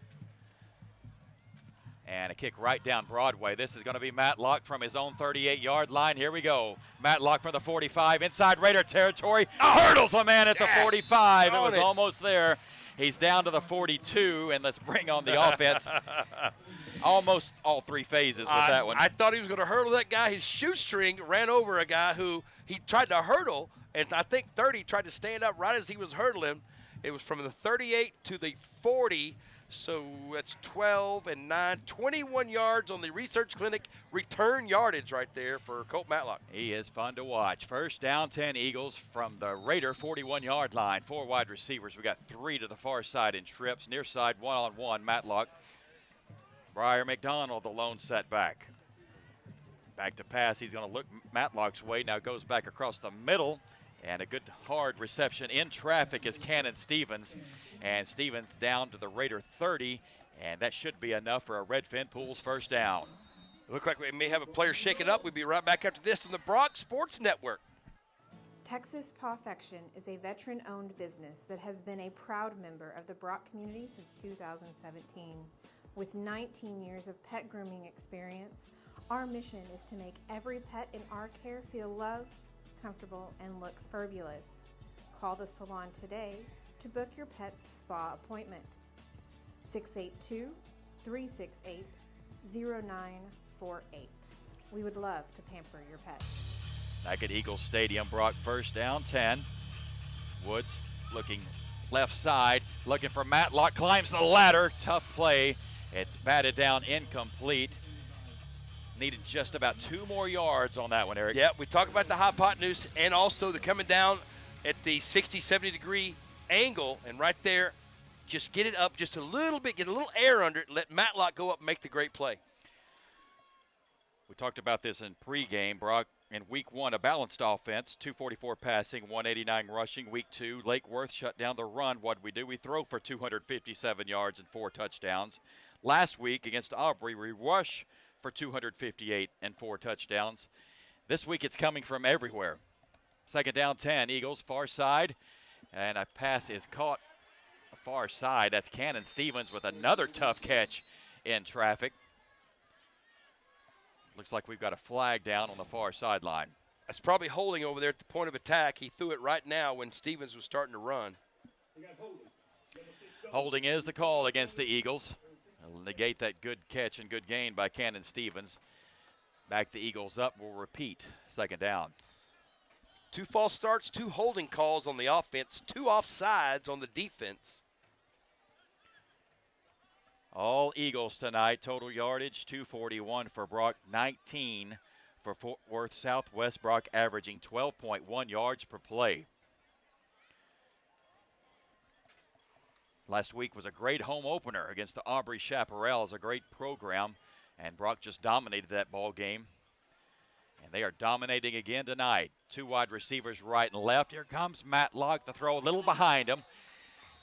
And a kick right down Broadway. This is going to be Matlock from his own 38-yard line. Here we go. Matlock from the 45, inside Raider territory. Hurdles a man at the 45. It was almost there. He's down to the 42, and let's bring on the offense. Almost all three phases with that one. I thought he was going to hurdle that guy. His shoestring ran over a guy who he tried to hurdle, and I think 30 tried to stand up right as he was hurdling. It was from the 38 to the 40, so that's 12 and 9, 21 yards on the Research Clinic return yardage right there for Colt Matlock. He is fun to watch. First down, 10 Eagles from the Raider 41-yard line. 4 wide receivers. We got 3 to the far side in trips. Near side, one-on-one, Matlock. Briar McDonald, the lone setback. Back to pass. He's going to look Matlock's way. Now goes back across the middle. And a good hard reception in traffic is Cannon Stevens. And Stevens down to the Raider 30. And that should be enough for a Redfin Pools first down. Look like we may have a player shaking up. We'll be right back after this on the Brock Sports Network. Texas Pawfection is a veteran-owned business that has been a proud member of the Brock community since 2017. With 19 years of pet grooming experience, our mission is to make every pet in our care feel loved, comfortable, and look fabulous. Call the salon today to book your pet's spa appointment. 682-368-0948. We would love to pamper your pet. Back at Eagle Stadium, Brock first down, 10. Woods looking left side, looking for Matlock, climbs the ladder. Tough play. It's batted down, incomplete. Needed just about 2 more yards on that one, Eric. Yeah, we talk about the hypotenuse and also the coming down at the 60, 70-degree angle. And right there, just get it up just a little bit, get a little air under it, let Matlock go up and make the great play. We talked about this in pregame. Brock, in week 1, a balanced offense, 244 passing, 189 rushing. Week 2, Lake Worth shut down the run. What'd we do? We throw for 257 yards and 4 touchdowns. Last week against Aubrey, we rush for 258 and 4 touchdowns. This week it's coming from everywhere. Second down, 10, Eagles, far side. And a pass is caught far side. That's Cannon Stevens with another tough catch in traffic. Looks like we've got a flag down on the far sideline. That's probably holding over there at the point of attack. He threw it right now when Stevens was starting to run. Holding is the call against the Eagles. It'll negate that good catch and good gain by Cannon Stevens. Back the Eagles up. We'll repeat. Second down. 2 false starts, 2 holding calls on the offense, 2 offsides on the defense. All Eagles tonight. Total yardage, 241 for Brock, 19 for Fort Worth Southwest. Brock averaging 12.1 yards per play. Last week was a great home opener against the Aubrey Chaparrals, a great program, and Brock just dominated that ball game. And they are dominating again tonight. 2 wide receivers right and left. Here comes Matlock, the throw a little behind him.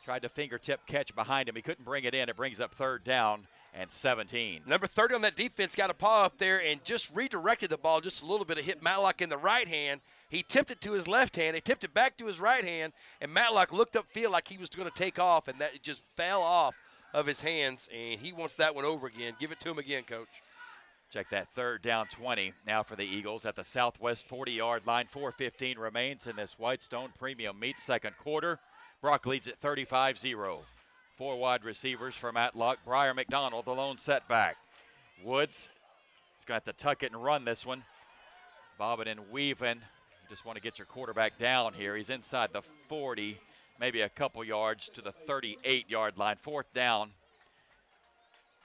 Tried to fingertip catch behind him. He couldn't bring it in. It brings up 3rd down and 17. Number 30 on that defense got a paw up there and just redirected the ball just a little bit. It hit Matlock in the right hand. He tipped it to his left hand. He tipped it back to his right hand, and Matlock looked upfield like he was going to take off, and that it just fell off of his hands, and he wants that one over again. Give it to him again, Coach. Check that 3rd down 20 now for the Eagles at the Southwest 40-yard line. 4:15 remains in this Whitestone Premium Meats second quarter. Brock leads at 35-0. 4 wide receivers for Matlock. Briar McDonald, the lone setback. Woods is going to have to tuck it and run this one. Bobbing and weaving. You just want to get your quarterback down here. He's inside the 40, maybe a couple yards to the 38-yard line. 4th down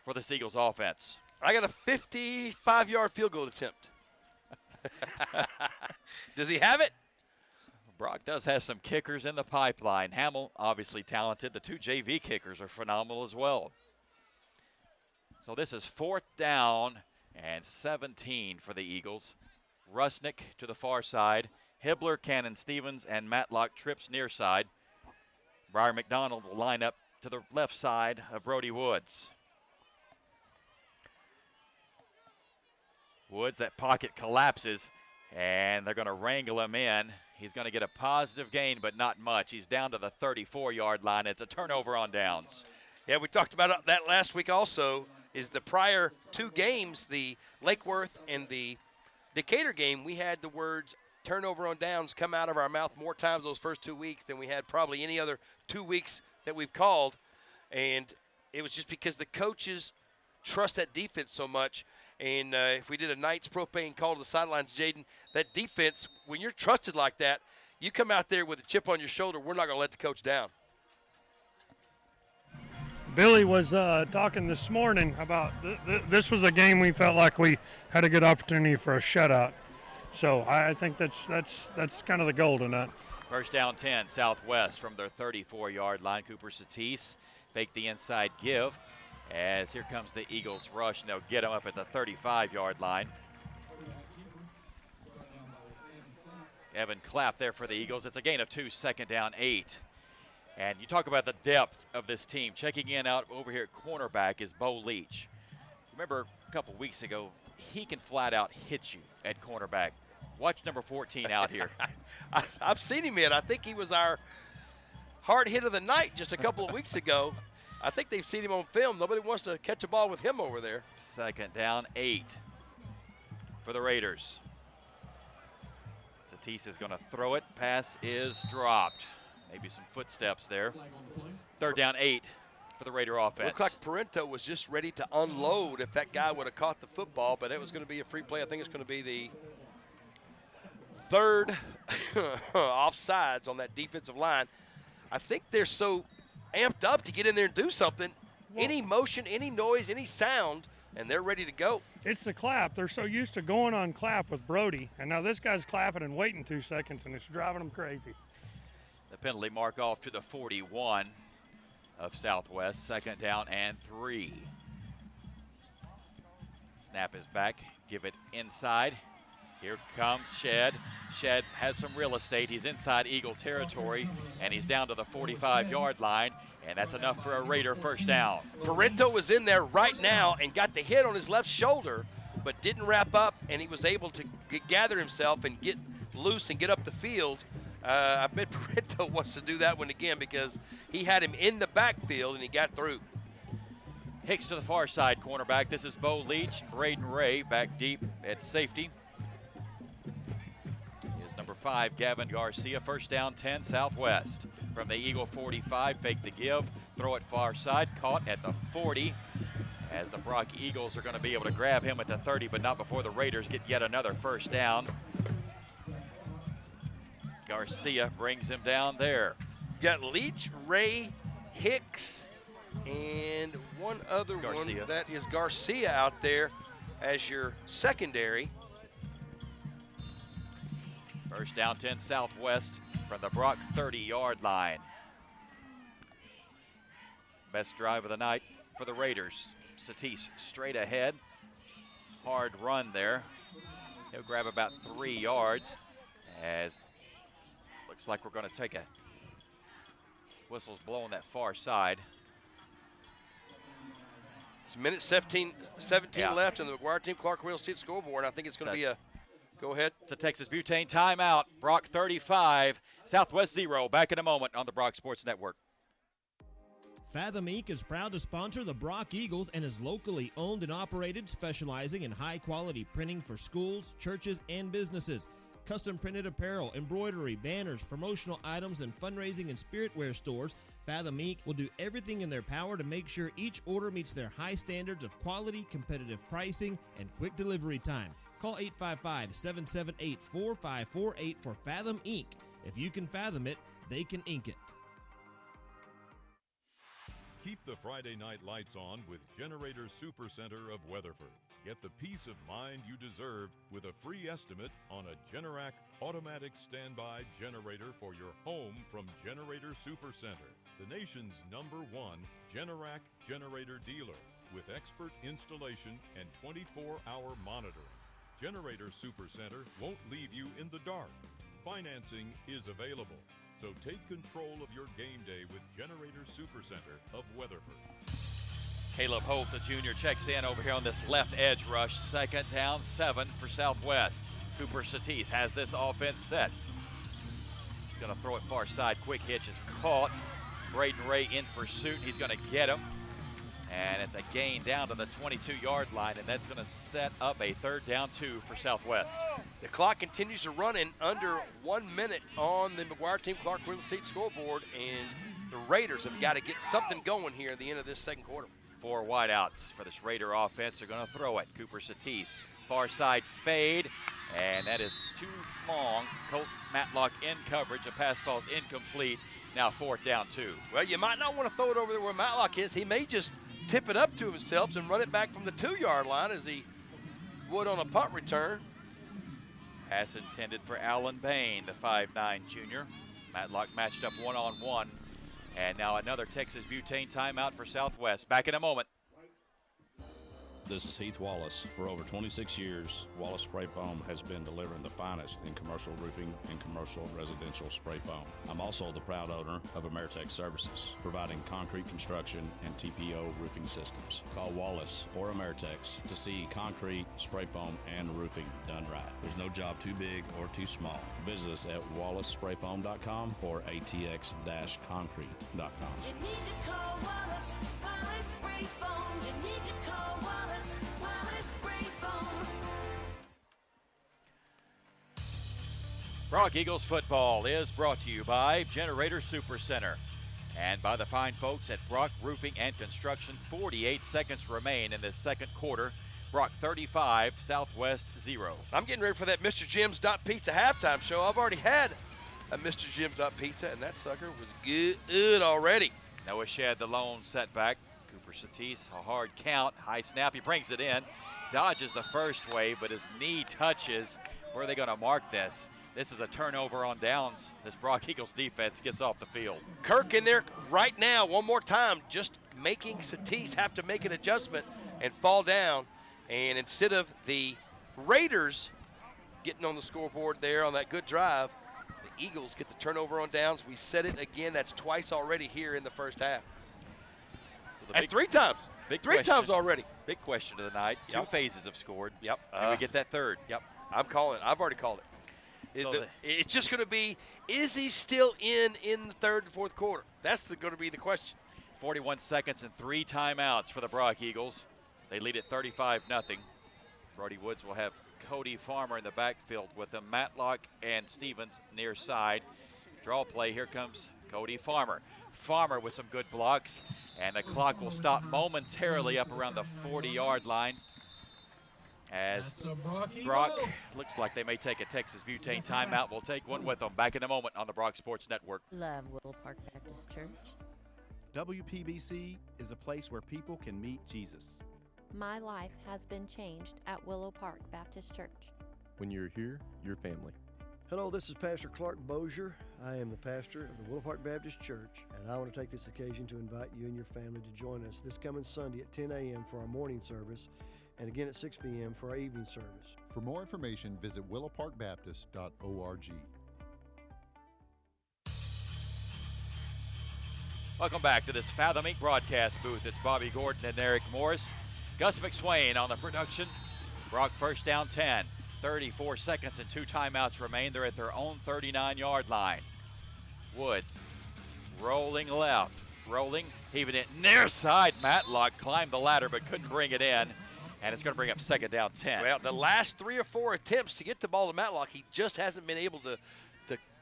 for the Eagles offense. I got a 55-yard field goal attempt. Does he have it? Brock does have some kickers in the pipeline. Hamill, obviously talented. The 2 JV kickers are phenomenal as well. So this is 4th down and 17 for the Eagles. Rusnick to the far side. Hibbler, Cannon Stevens, and Matlock trips near side. Briar McDonald will line up to the left side of Brody Woods. Woods, that pocket collapses, and they're going to wrangle him in. He's going to get a positive gain, but not much. He's down to the 34-yard line. It's a turnover on downs. Yeah, we talked about that last week also, is the prior 2 games, the Lake Worth and the Decatur game, we had the words turnover on downs come out of our mouth more times those first 2 weeks than we had probably any other 2 weeks that we've called. And it was just because the coaches trust that defense so much. And if we did a Knights propane call to the sidelines, Jaden, that defense, when you're trusted like that, you come out there with a chip on your shoulder, we're not going to let the coach down. Billy was talking this morning about this was a game we felt like we had a good opportunity for a shutout. So I think that's kind of the goal tonight. First down 10, Southwest from their 34-yard line. Cooper Satisse fake the inside give as here comes the Eagles rush, and they'll get them up at the 35-yard line. Evan Clapp there for the Eagles. It's a gain of 2, second down 8. And you talk about the depth of this team. Checking in out over here at cornerback is Bo Leach. Remember a couple weeks ago, he can flat out hit you at cornerback. Watch number 14 out here. I've seen him in. I think he was our hard hit of the night just a couple of weeks ago. I think they've seen him on film. Nobody wants to catch a ball with him over there. Second down 8 for the Raiders. Satisse is going to throw it. Pass is dropped. Maybe some footsteps there. Third down 8 for the Raider offense. Looked like Parento was just ready to unload if that guy would have caught the football, but it was going to be a free play. I think it's going to be the third offsides on that defensive line. I think they're so amped up to get in there and do something. Any motion, any noise, any sound, and they're ready to go. It's the clap. They're so used to going on clap with Brody, and now this guy's clapping and waiting 2 seconds, and it's driving them crazy. The penalty mark off to the 41 of Southwest. Second down and 3. Snap is back. Give it inside. Here comes Shed. Shed has some real estate. He's inside Eagle territory, and he's down to the 45-yard line, and that's enough for a Raider first down. Parento was in there right now and got the hit on his left shoulder, but didn't wrap up, and he was able to gather himself and get loose and get up the field. I bet Parento wants to do that one again because he had him in the backfield and he got through. Hicks to the far side cornerback. This is Bo Leach. Braden Ray back deep at safety. Is number 5, Gavin Garcia. First down 10, Southwest. From the Eagle 45, fake the give. Throw it far side. Caught at the 40. As the Brock Eagles are going to be able to grab him at the 30, but not before the Raiders get yet another first down. Garcia brings him down there. Got Leach, Ray, Hicks, and one other one. That is Garcia out there as your secondary. First down 10 Southwest from the Brock 30-yard line. Best drive of the night for the Raiders. Satisse straight ahead. Hard run there. He'll grab about 3 yards as looks like we're going to take a whistle's blowing that far side. It's a minute 17 left, and the McGuire team, Clark Wheel State scoreboard. I think it's going to be a go ahead. It's a Texas Butane timeout. Brock 35, Southwest 0. Back in a moment on the Brock Sports Network. Fathom Inc. is proud to sponsor the Brock Eagles and is locally owned and operated, specializing in high-quality printing for schools, churches, and businesses. Custom printed apparel, embroidery, banners, promotional items, and fundraising and spiritware stores, Fathom Inc. will do everything in their power to make sure each order meets their high standards of quality, competitive pricing, and quick delivery time. Call 855-778-4548 for Fathom Inc. If you can fathom it, they can ink it. Keep the Friday night lights on with Generator Supercenter of Weatherford. Get the peace of mind you deserve with a free estimate on a Generac automatic standby generator for your home from Generator Supercenter, the nation's #1 Generac generator dealer with expert installation and 24-hour monitoring. Generator Supercenter won't leave you in the dark. Financing is available. So take control of your game day with Generator Supercenter of Weatherford. Caleb Holt, the junior, checks in over here on this left edge rush. Second down 7 for Southwest. Cooper Satisse has this offense set. He's going to throw it far side. Quick hitch is caught. Braden Ray in pursuit. He's going to get him. And it's a gain down to the 22-yard line, and that's going to set up a third down 2 for Southwest. The clock continues to run in under 1 minute on the McGuire team Clark Real Estate scoreboard, and the Raiders have got to get something going here at the end of this second quarter. 4 wideouts for this Raider offense. They're going to throw it. Cooper Satis, far side fade, and that is too long. Colt Matlock in coverage. A pass falls incomplete. Now 4th down 2. Well, you might not want to throw it over there where Matlock is. He may just tip it up to himself and run it back from the 2-yard line as he would on a punt return. Pass intended for Alan Bain, the 5'9 junior. Matlock matched up one-on-one. And now another Texas Butane timeout for Southwest. Back in a moment. This is Heath Wallace. For over 26 years, Wallace Spray Foam has been delivering the finest in commercial roofing and commercial residential spray foam. I'm also the proud owner of Ameritech Services, providing concrete construction and TPO roofing systems. Call Wallace or Ameritech to see concrete, spray foam, and roofing done right. There's no job too big or too small. Visit us at wallacesprayfoam.com or atx-concrete.com. You need to call Wallace, Wallace Spray Foam. You need to call Wallace, Wallace Spray Foam. Brock Eagles football is brought to you by Generator Supercenter and by the fine folks at Brock Roofing and Construction. 48 seconds remain in this second quarter. Brock 35, Southwest 0. I'm getting ready for that Mr. Jim's Pizza halftime show. I've already had a Mr. Jim's Pizza, and that sucker was good already. Noah Shedd, the lone setback. Cooper Satis, a hard count. High snap, he brings it in. Dodges the first wave, but his knee touches. Where are they going to mark this? This is a turnover on downs. This Brock Eagles defense gets off the field. Kirk in there right now, one more time, just making Satis have to make an adjustment and fall down. And instead of the Raiders getting on the scoreboard there on that good drive, the Eagles get the turnover on downs. We said it again, that's twice already here in the first half. So and 3 times. Three times already. Big question of the night. Yep. 2 phases have scored. Yep. Can we get that third? Yep. I'm calling it. I've already called it. So It's just going to be, is he still in the third and fourth quarter? That's going to be the question. 41 seconds and 3 timeouts for the Brock Eagles. They lead at 35-0. Brody Woods will have Cody Farmer in the backfield with them. Matlock and Stevens near side. Draw play, here comes Cody Farmer. Farmer with some good blocks, and the clock will stop momentarily up around the 40-yard line. As Brock looks like they may take a Texas Butane timeout. We'll take one with them. Back in a moment on the Brock Sports Network. Love Willow Park Baptist Church. WPBC is a place where people can meet Jesus. My life has been changed at Willow Park Baptist Church. When you're here, you're family. Hello, this is Pastor Clark Bozier. I am the pastor of the Willow Park Baptist Church, and I want to take this occasion to invite you and your family to join us this coming Sunday at 10 a.m. for our morning service, and again at 6 p.m. for our evening service. For more information, visit willowparkbaptist.org. Welcome back to this Fathom Inc. broadcast booth. It's Bobby Gordon and Eric Morris. Gus McSwain on the production. Brock first down 10. 34 seconds and 2 timeouts remain. They're at their own 39-yard line. Woods rolling left. Rolling, heaving it near side. Matlock climbed the ladder but couldn't bring it in. And it's going to bring up second down 10. Well, the last 3 or 4 attempts to get the ball to Matlock, he just hasn't been able to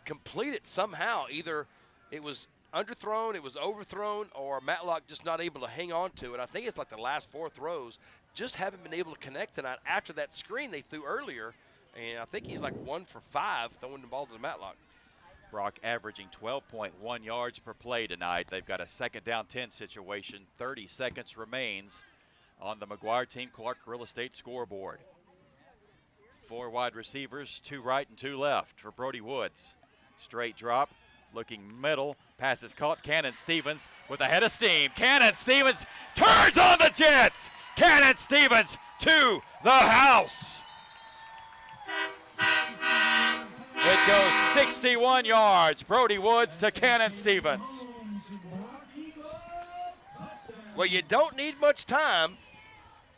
complete it somehow. Either it was underthrown, it was overthrown, or Matlock just not able to hang on to it. I think it's like the last 4 throws just haven't been able to connect tonight after that screen they threw earlier. And I think he's like 1 for 5 throwing the ball to Matlock. Brock averaging 12.1 yards per play tonight. They've got a second down 10 situation. 30 seconds remains on the McGuire Team Clark Real Estate scoreboard. 4 wide receivers, 2 right and 2 left for Brody Woods. Straight drop, looking middle. Pass is caught. Cannon Stevens with a head of steam. Cannon Stevens turns on the Jets. Cannon Stevens to the house. It goes 61 yards. Brody Woods to Cannon Stevens. Well, you don't need much time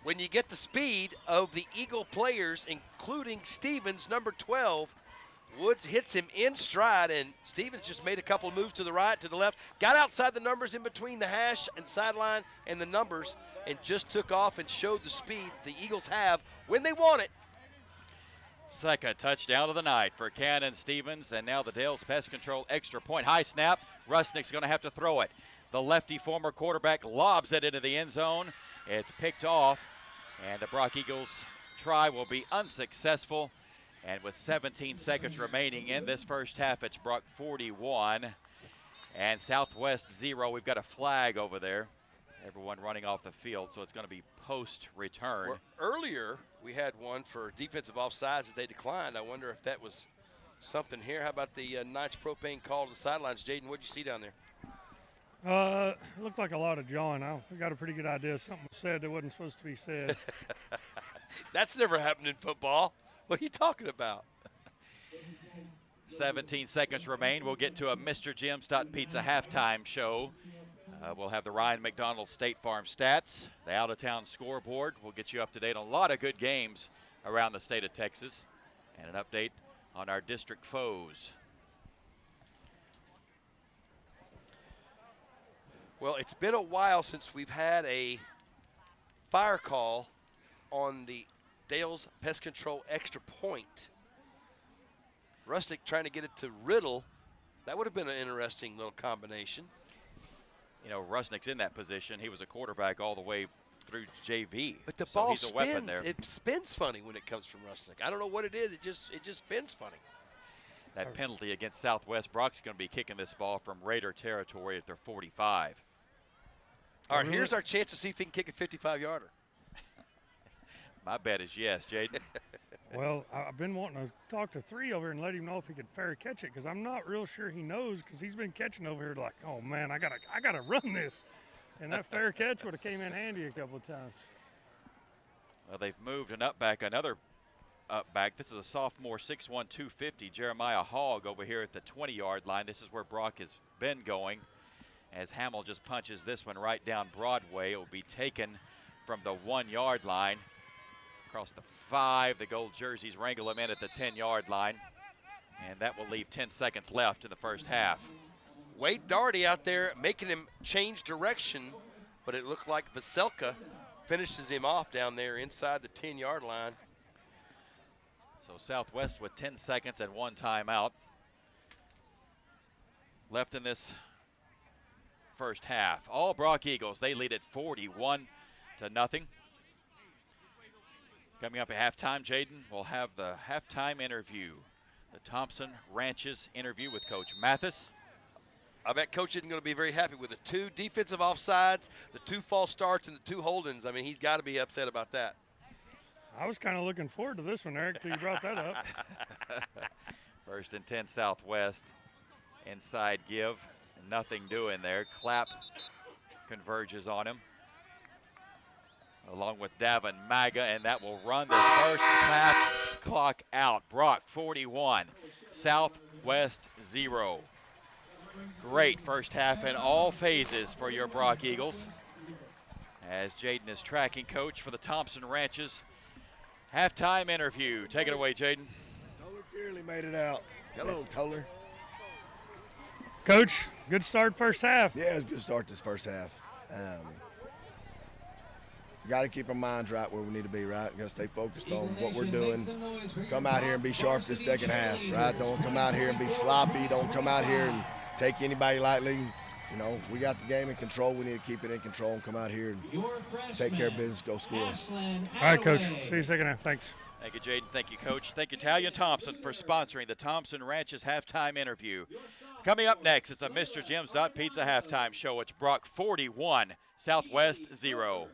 when you get the speed of the Eagle players, including Stevens, number 12. Woods hits him in stride, and Stevens just made a couple of moves to the right, to the left, got outside the numbers in between the hash and sideline and the numbers, and just took off and showed the speed the Eagles have when they want it. Second touchdown of the night for Cannon Stevens, and now the Dales Pest Control extra point. High snap. Rusnick's going to have to throw it. The lefty former quarterback lobs it into the end zone. It's picked off, and the Brock Eagles try will be unsuccessful. And with 17 seconds remaining in this first half, it's Brock 41 and Southwest 0. We've got a flag over there. Everyone running off the field, so it's going to be post-return. Well, earlier, we had one for defensive offsides that they declined. I wonder if that was something here. How about the Knights propane call to the sidelines? Jaden, what did you see down there? It looked like a lot of jawing. I got a pretty good idea. Something was said that wasn't supposed to be said. That's never happened in football. What are you talking about? 17 seconds remain. We'll get to a Mr. Jim's Pizza halftime show. We'll have the Ryan McDonald State Farm stats, the out-of-town scoreboard. We'll get you up to date on a lot of good games around the state of Texas, and an update on our district foes. Well, it's been a while since we've had a fire call on the Dales Pest Control extra point. Rustic trying to get it to Riddle. That would have been an interesting little combination. You know, Rusnick's in that position. He was a quarterback all the way through JV. But the so ball he's a weapon spins. there. It spins funny when it comes from Rusnick. I don't know what it is. It just spins funny. That penalty against Southwest. Brock's going to be kicking this ball from Raider territory at their 45. All right, here's our chance to see if he can kick a 55-yarder. My bet is yes, Jaden. Well, I've been wanting to talk to 3 over here and let him know if he could fair catch it, because I'm not real sure he knows, because he's been catching over here like, oh man, I gotta run this, and that fair catch would have came in handy a couple of times. Well, they've moved an up back, another up back. This is a sophomore, 6'1", 250, Jeremiah Hogg over here at the 20-yard line. This is where Brock has been going, as Hamill just punches this one right down Broadway. It will be taken from the 1-yard line. Across the 5, the gold jerseys wrangle him in at the 10-yard line. And that will leave 10 seconds left in the first half. Wade Doherty out there making him change direction, but it looked like Veselka finishes him off down there inside the 10-yard line. So Southwest with 10 seconds and 1 timeout left in this first half. All Brock Eagles, they lead at 41-0. Coming up at halftime, Jaden, we'll have the halftime interview. The Thompson Ranches interview with Coach Mathis. I bet Coach isn't going to be very happy with the 2 defensive offsides, the 2 false starts, and the 2 holdings. I mean, he's got to be upset about that. I was kind of looking forward to this one, Eric, till you brought that up. First and 10 Southwest. Inside give. Nothing doing there. Clapp converges on him, along with Davin Maga, and that will run the first half clock out. Brock 41, Southwest 0. Great first half in all phases for your Brock Eagles. As Jaden is tracking coach for the Thompson Ranches halftime interview. Take it away, Jaden. Toller Kearley made it out. Hello, Toller. Coach, good start first half. Yeah, it was a good start this first half. Got to keep our minds right where we need to be, right? Got to stay focused on what we're doing. Come out here and be sharp this second half, right? Don't come out here and be sloppy. Don't come out here and take anybody lightly. You know, we got the game in control. We need to keep it in control and come out here and take care of business, go score. All right, Coach. See you second half. Thanks. Thank you, Jaden. Thank you, Coach. Thank you, Talia Thompson, for sponsoring the Thompson Ranches halftime interview. Coming up next, it's a Mr. Jim's Pizza halftime show. It's Brock 41, Southwest 0.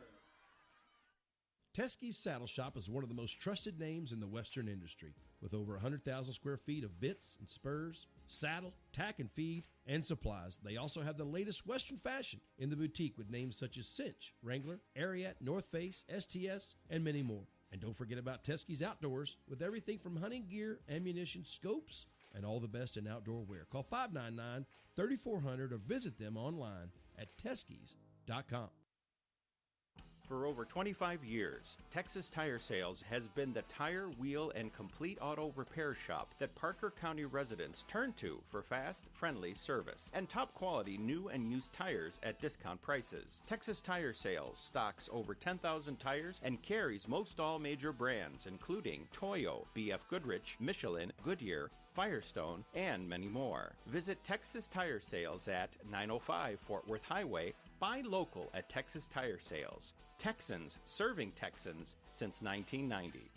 Teskey's Saddle Shop is one of the most trusted names in the Western industry. With over 100,000 square feet of bits and spurs, saddle, tack and feed, and supplies, they also have the latest Western fashion in the boutique with names such as Cinch, Wrangler, Ariat, North Face, STS, and many more. And don't forget about Teskey's Outdoors with everything from hunting gear, ammunition, scopes, and all the best in outdoor wear. Call 599-3400 or visit them online at teskeys.com. For over 25 years, Texas Tire Sales has been the tire, wheel, and complete auto repair shop that Parker County residents turn to for fast, friendly service and top quality new and used tires at discount prices. Texas Tire Sales stocks over 10,000 tires and carries most all major brands, including Toyo, BF Goodrich, Michelin, Goodyear, Firestone, and many more. Visit Texas Tire Sales at 905 Fort Worth Highway. Buy local at Texas Tire Sales. Texans serving Texans since 1990.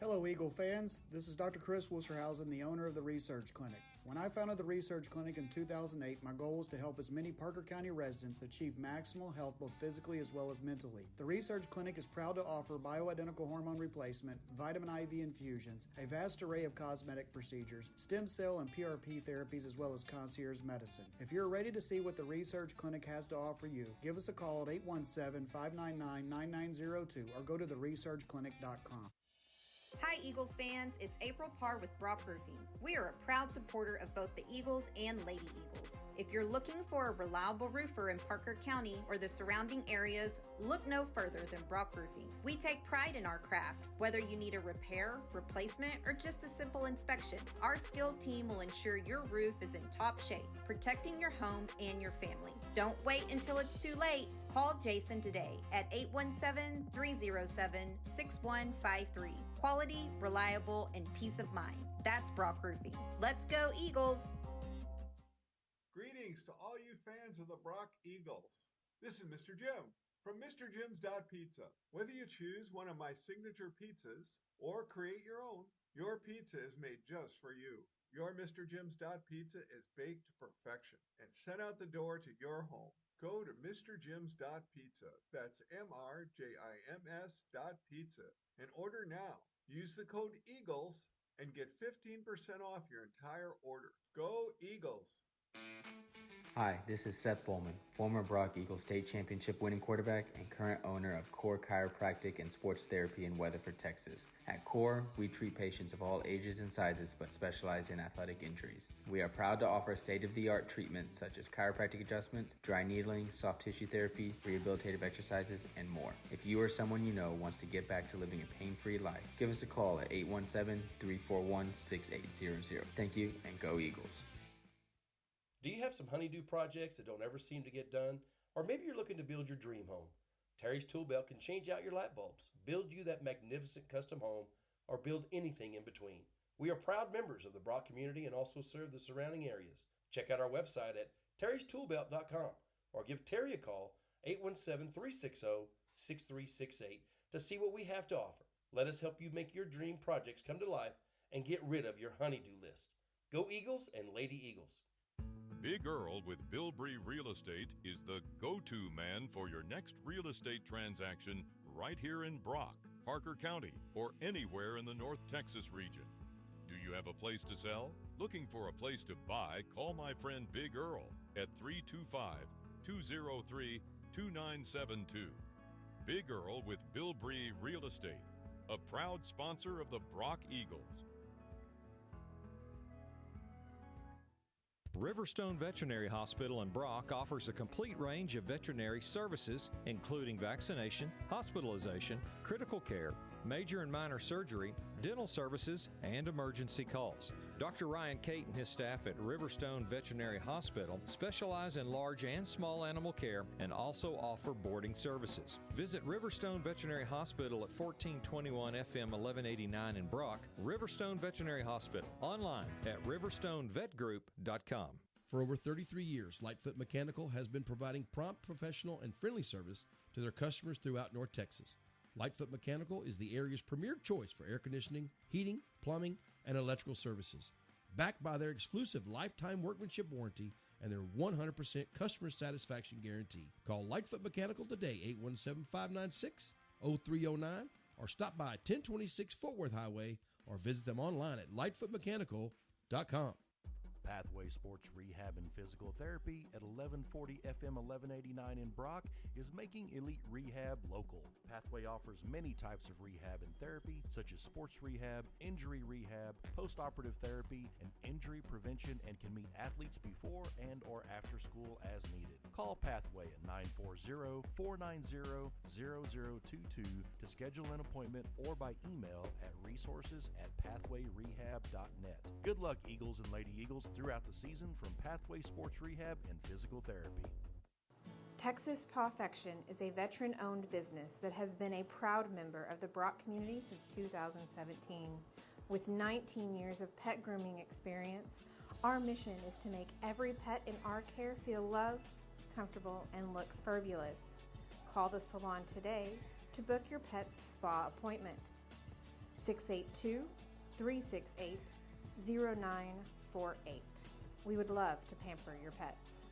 Hello, Eagle fans. This is Dr. Chris Wusterhausen, the owner of the Research Clinic. When I founded the Research Clinic in 2008, my goal was to help as many Parker County residents achieve maximal health both physically as well as mentally. The Research Clinic is proud to offer bioidentical hormone replacement, vitamin IV infusions, a vast array of cosmetic procedures, stem cell and PRP therapies, as well as concierge medicine. If you're ready to see what the Research Clinic has to offer you, give us a call at 817-599-9902 or go to theresearchclinic.com. Hi Eagles fans, it's April Parr with Brock Roofing. We are a proud supporter of both the Eagles and Lady Eagles. If you're looking for a reliable roofer in Parker County or the surrounding areas, look no further than Brock Roofing. We take pride in our craft. Whether you need a repair, replacement, or just a simple inspection, our skilled team will ensure your roof is in top shape, protecting your home and your family. Don't wait until it's too late. Call Jason today at 817-307-6153. Quality, reliable, and peace of mind. That's Brock Roofing. Let's go, Eagles! Greetings to all you fans of the Brock Eagles. This is Mr. Jim from MrJims.Pizza. Whether you choose one of my signature pizzas or create your own, your pizza is made just for you. Your Mr. Jims.Pizza is baked to perfection and sent out the door to your home. Go to MrJims.Pizza. That's MrJims.Pizza and order now. Use the code EAGLES and get 15% off your entire order. Go Eagles! Hi, this is Seth Bowman, former Brock Eagles state championship winning quarterback and current owner of Core Chiropractic and Sports Therapy in Weatherford, Texas. At Core, we treat patients of all ages and sizes but specialize in athletic injuries. We are proud to offer state-of-the-art treatments such as chiropractic adjustments, dry needling, soft tissue therapy, rehabilitative exercises, and more. If you or someone you know wants to get back to living a pain-free life, give us a call at 817-341-6800. Thank you, and go Eagles. Do you have some honeydew projects that don't ever seem to get done? Or maybe you're looking to build your dream home. Terry's Tool Belt can change out your light bulbs, build you that magnificent custom home, or build anything in between. We are proud members of the Brock community and also serve the surrounding areas. Check out our website at terrystoolbelt.com or give Terry a call, 817-360-6368, to see what we have to offer. Let us help you make your dream projects come to life and get rid of your honeydew list. Go Eagles and Lady Eagles. Big Earl with Bilbrey Real Estate is the go-to man for your next real estate transaction right here in Brock, Parker County, or anywhere in the North Texas region. Do you have a place to sell? Looking for a place to buy? Call my friend Big Earl at 325-203-2972. Big Earl with Bilbrey Real Estate, a proud sponsor of the Brock Eagles. Riverstone Veterinary Hospital in Brock offers a complete range of veterinary services, including vaccination, hospitalization, critical care, major and minor surgery, dental services, and emergency calls. Dr. Ryan Cate and his staff at Riverstone Veterinary Hospital specialize in large and small animal care and also offer boarding services. Visit Riverstone Veterinary Hospital at 1421 FM 1189 in Brock. Riverstone Veterinary Hospital, online at riverstonevetgroup.com. For over 33 years, Lightfoot Mechanical has been providing prompt, professional, and friendly service to their customers throughout North Texas. Lightfoot Mechanical is the area's premier choice for air conditioning, heating, plumbing, and electrical services. Backed by their exclusive lifetime workmanship warranty and their 100% customer satisfaction guarantee. Call Lightfoot Mechanical today, 817-596-0309, or stop by 1026 Fort Worth Highway, or visit them online at lightfootmechanical.com. Pathway Sports Rehab and Physical Therapy at 1140 FM 1189 in Brock is making elite rehab local. Pathway offers many types of rehab and therapy, such as sports rehab, injury rehab, post-operative therapy, and injury prevention, and can meet athletes before and or after school as needed. Call Pathway at 940-490-0022 to schedule an appointment or by email at resources@pathwayrehab.net. Good luck, Eagles and Lady Eagles, throughout the season from Pathway Sports Rehab and Physical Therapy. Texas Pawfection is a veteran-owned business that has been a proud member of the Brock community since 2017. With 19 years of pet grooming experience, our mission is to make every pet in our care feel loved, comfortable, and look fabulous. Call the salon today to book your pet's spa appointment. 682-368-0948. We would love to pamper your pets.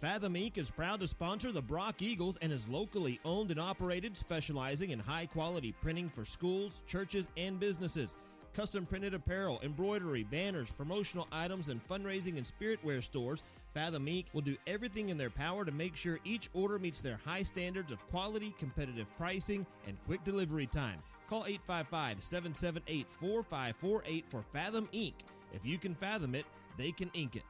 Fathom Inc. is proud to sponsor the Brock Eagles and is locally owned and operated, specializing in high-quality printing for schools, churches, and businesses. Custom printed apparel, embroidery, banners, promotional items, and fundraising and spiritware stores. Fathom Inc. will do everything in their power to make sure each order meets their high standards of quality, competitive pricing, and quick delivery time. Call 855-778-4548 for Fathom Inc. If you can fathom it, they can ink it.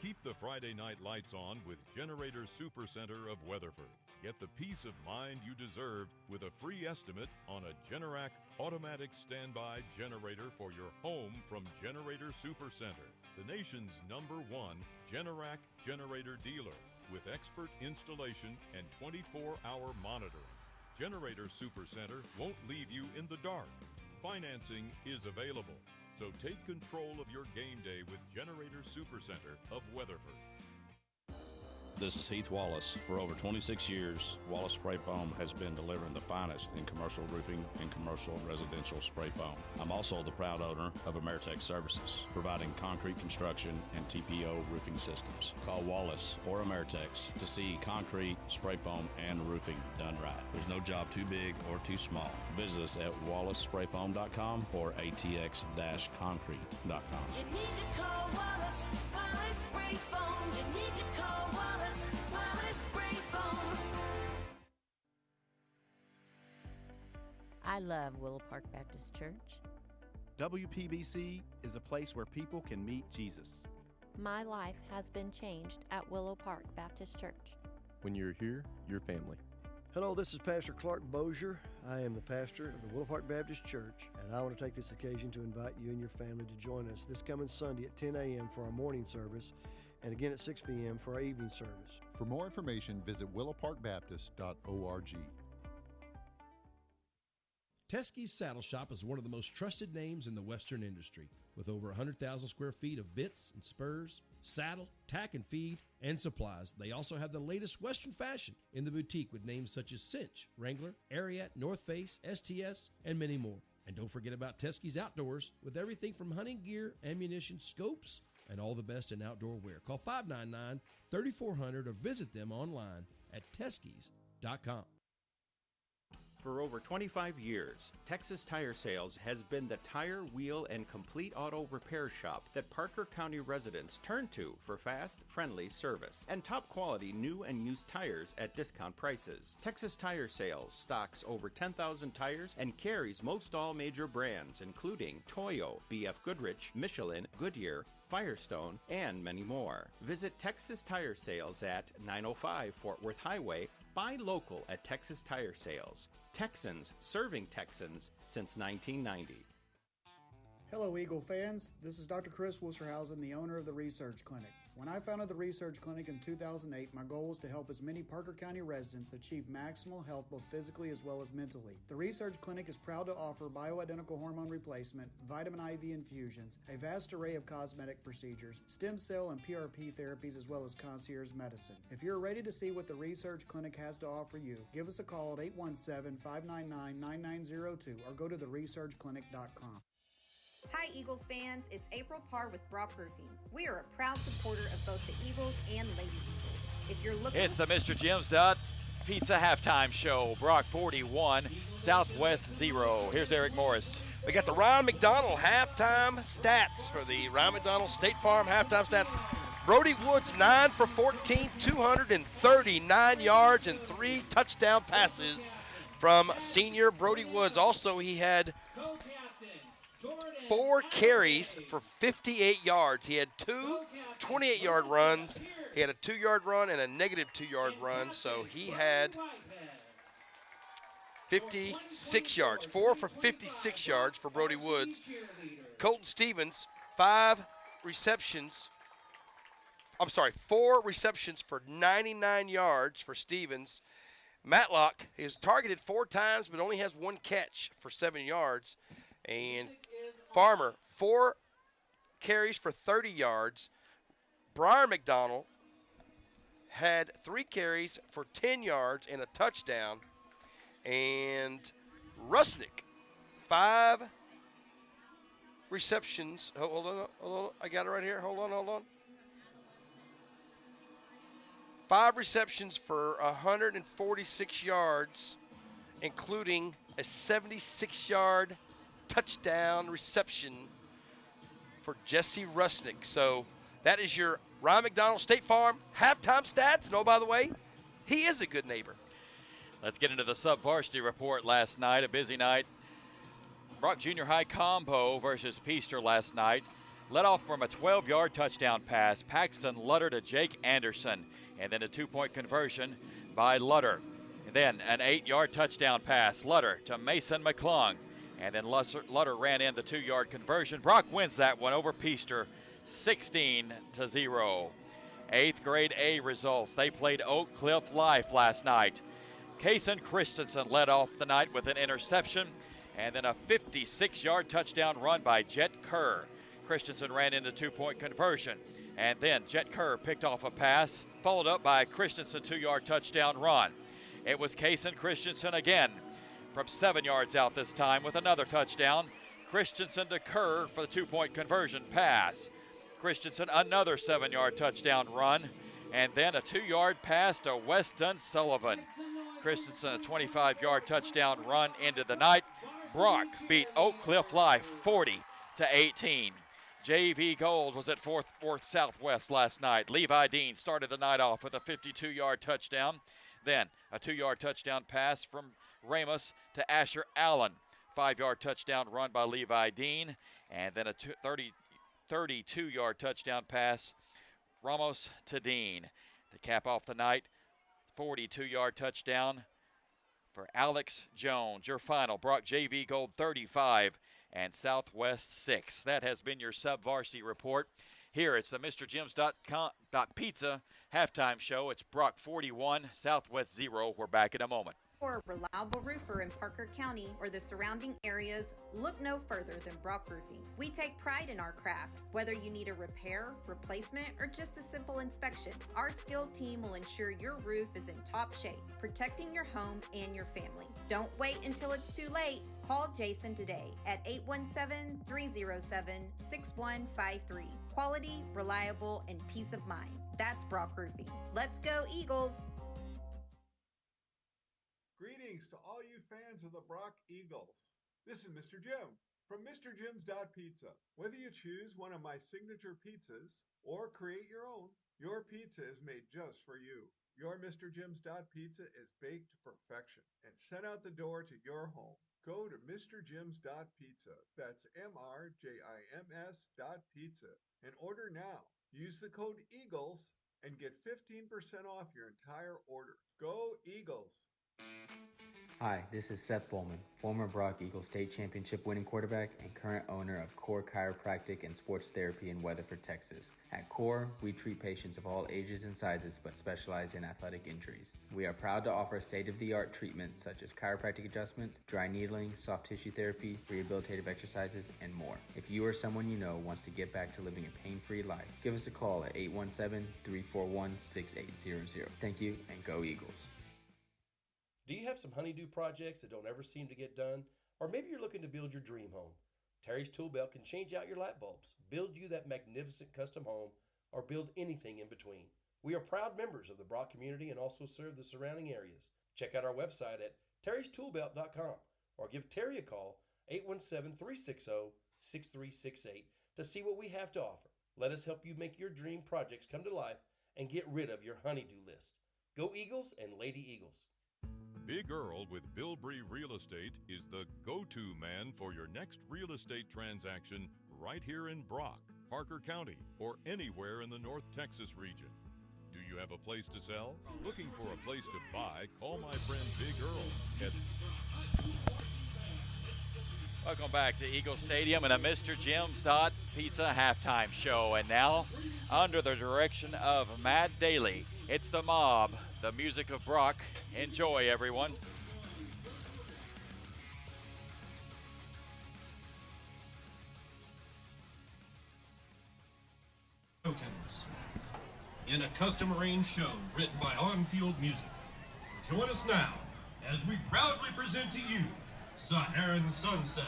Keep the Friday night lights on with Generator Supercenter of Weatherford. Get the peace of mind you deserve with a free estimate on a Generac automatic standby generator for your home from Generator Supercenter, the nation's #1 Generac generator dealer with expert installation and 24-hour monitoring. Generator Supercenter won't leave you in the dark. Financing is available. So take control of your game day with Generator Supercenter of Weatherford. This is Heath Wallace. For over 26 years, Wallace Spray Foam has been delivering the finest in commercial roofing and commercial residential spray foam. I'm also the proud owner of Ameritech Services, providing concrete construction and TPO roofing systems. Call Wallace or Ameritech to see concrete, spray foam, and roofing done right. There's no job too big or too small. Visit us at wallacesprayfoam.com or atx-concrete.com. You need to call Wallace Spray Foam. You need to call Wallace Spray Foam. I love Willow Park Baptist Church. WPBC is a place where people can meet Jesus. My life has been changed at Willow Park Baptist Church. When you're here, you're family. Hello, this is Pastor Clark Bozier. I am the pastor of the Willow Park Baptist Church, and I want to take this occasion to invite you and your family to join us this coming Sunday at 10 a.m. for our morning service, and again at 6 p.m. for our evening service. For more information, visit willowparkbaptist.org. Teskey's Saddle Shop is one of the most trusted names in the Western industry, with over 100,000 square feet of bits and spurs, saddle, tack and feed, and supplies. They also have the latest Western fashion in the boutique with names such as Cinch, Wrangler, Ariat, North Face, STS, and many more. And don't forget about Teskey's Outdoors with everything from hunting gear, ammunition, scopes, and all the best in outdoor wear. Call 599-3400 or visit them online at teskeys.com. For over 25 years, Texas Tire Sales has been the tire, wheel, and complete auto repair shop that Parker County residents turn to for fast, friendly service and top quality new and used tires at discount prices. Texas Tire Sales stocks over 10,000 tires and carries most all major brands, including Toyo, BF Goodrich, Michelin, Goodyear, Firestone, and many more. Visit Texas Tire Sales at 905 Fort Worth Highway. Buy local at Texas Tire Sales. Texans serving Texans since 1990. Hello, Eagle fans. This is Dr. Chris Wusterhausen, the owner of the Research Clinic. When I founded the Research Clinic in 2008, my goal was to help as many Parker County residents achieve maximal health both physically as well as mentally. The Research Clinic is proud to offer bioidentical hormone replacement, vitamin IV infusions, a vast array of cosmetic procedures, stem cell and PRP therapies, as well as concierge medicine. If you're ready to see what the Research Clinic has to offer you, give us a call at 817-599-9902 or go to theresearchclinic.com. Hi Eagles fans, it's April Parr with Brock Roofing. We are a proud supporter of both the Eagles and Lady Eagles. If you're looking, it's the Mr. Jim's Pizza halftime show. Brock 41, Southwest 0. Here's Eric Morris. We got the Ron McDonald halftime stats for the Ron McDonald State Farm halftime stats. Brody Woods 9 for 14, 239 yards and 3 touchdown passes from senior Brody Woods. Also, he had 4 carries for 58 yards. He had 2 28-yard runs. He had a 2-yard run and a negative 2-yard run, so he had 56 yards. 4 for 56 yards for Brody Woods. Colton Stevens, 4 receptions for 99 yards for Stevens. Matlock is targeted 4 times but only has 1 catch for 7 yards. And Farmer, 4 carries for 30 yards. Brian McDonald had 3 carries for 10 yards and a touchdown. And Rusnick, 5 receptions. Hold on. I got it right here. Hold on. 5 receptions for 146 yards, including a 76-yard touchdown reception for Jesse Rusnick. So that is your Ryan McDonald State Farm halftime stats. And oh, by the way, he is a good neighbor. Let's get into the sub-varsity report last night. A busy night. Brock Junior High combo versus Peaster last night. Led off from a 12-yard touchdown pass. Paxton Lutter to Jake Anderson. And then a 2-point conversion by Lutter. And then an 8-yard touchdown pass. Lutter to Mason McClung. And then Lutter ran in the 2-yard conversion. Brock wins that one over Peaster 16-0. 8th grade A results. They played Oak Cliff Life last night. Kason Christensen led off the night with an interception. And then a 56-yard touchdown run by Jet Kerr. Christensen ran in the 2-point conversion. And then Jet Kerr picked off a pass, followed up by a Christensen 2-yard touchdown run. It was Kason Christensen again from 7 yards out this time with another touchdown. Christensen to Kerr for the 2-point conversion pass. Christensen another 7-yard touchdown run. And then a 2-yard pass to Weston Sullivan. Christensen a 25-yard touchdown run into the night. Brock beat Oak Cliff Life 40-18. JV Gold was at Fort Worth Southwest last night. Levi Dean started the night off with a 52-yard touchdown. Then a 2-yard touchdown pass from Ramos to Asher Allen. 5-yard touchdown run by Levi Dean. And then a 32-yard touchdown pass, Ramos to Dean. To cap off the night, 42-yard touchdown for Alex Jones. Your final, Brock JV Gold 35 and Southwest 6. That has been your sub-varsity report. Here it's the MrJims.Pizza halftime show. It's Brock 41, Southwest 0. We're back in a moment. For a reliable roofer in Parker County or the surrounding areas, look no further than Brock Roofing. We take pride in our craft. Whether you need a repair, replacement, or just a simple inspection, our skilled team will ensure your roof is in top shape, protecting your home and your family. Don't wait until it's too late. Call Jason today at 817-307-6153. Quality, reliable, and peace of mind. That's Brock Roofing. Let's go, Eagles! Greetings to all you fans of the Brock Eagles. This is Mr. Jim from MrJims.Pizza. Whether you choose one of my signature pizzas or create your own, your pizza is made just for you. Your MrJims.Pizza is baked to perfection and sent out the door to your home. Go to MrJims.Pizza. That's MrJims.Pizza and order now. Use the code EAGLES and get 15% off your entire order. Go Eagles! Hi, this is Seth Bowman, former Brock Eagles state championship winning quarterback and current owner of Core Chiropractic and Sports Therapy in Weatherford, Texas. At Core, we treat patients of all ages and sizes but specialize in athletic injuries. We are proud to offer state-of-the-art treatments such as chiropractic adjustments, dry needling, soft tissue therapy, rehabilitative exercises, and more. If you or someone you know wants to get back to living a pain-free life, give us a call at 817-341-6800. Thank you, and go Eagles. Do you have some honeydew projects that don't ever seem to get done? Or maybe you're looking to build your dream home. Terry's Tool Belt can change out your light bulbs, build you that magnificent custom home, or build anything in between. We are proud members of the Brock community and also serve the surrounding areas. Check out our website at terrystoolbelt.com or give Terry a call, 817-360-6368, to see what we have to offer. Let us help you make your dream projects come to life and get rid of your honeydew list. Go Eagles and Lady Eagles. Big Earl with Bilbrey Real Estate is the go-to man for your next real estate transaction right here in Brock, Parker County, or anywhere in the North Texas region. Do you have a place to sell? Looking for a place to buy? Call my friend Big Earl at... Welcome back to Eagle Stadium and a Mr. Jim's Pizza halftime show. And now, under the direction of Matt Daly, it's the Mob, the music of Brock. Enjoy, everyone. In a custom arranged show written by On-Field Music. Join us now as we proudly present to you Saharan Sunset.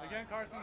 Again, Carson.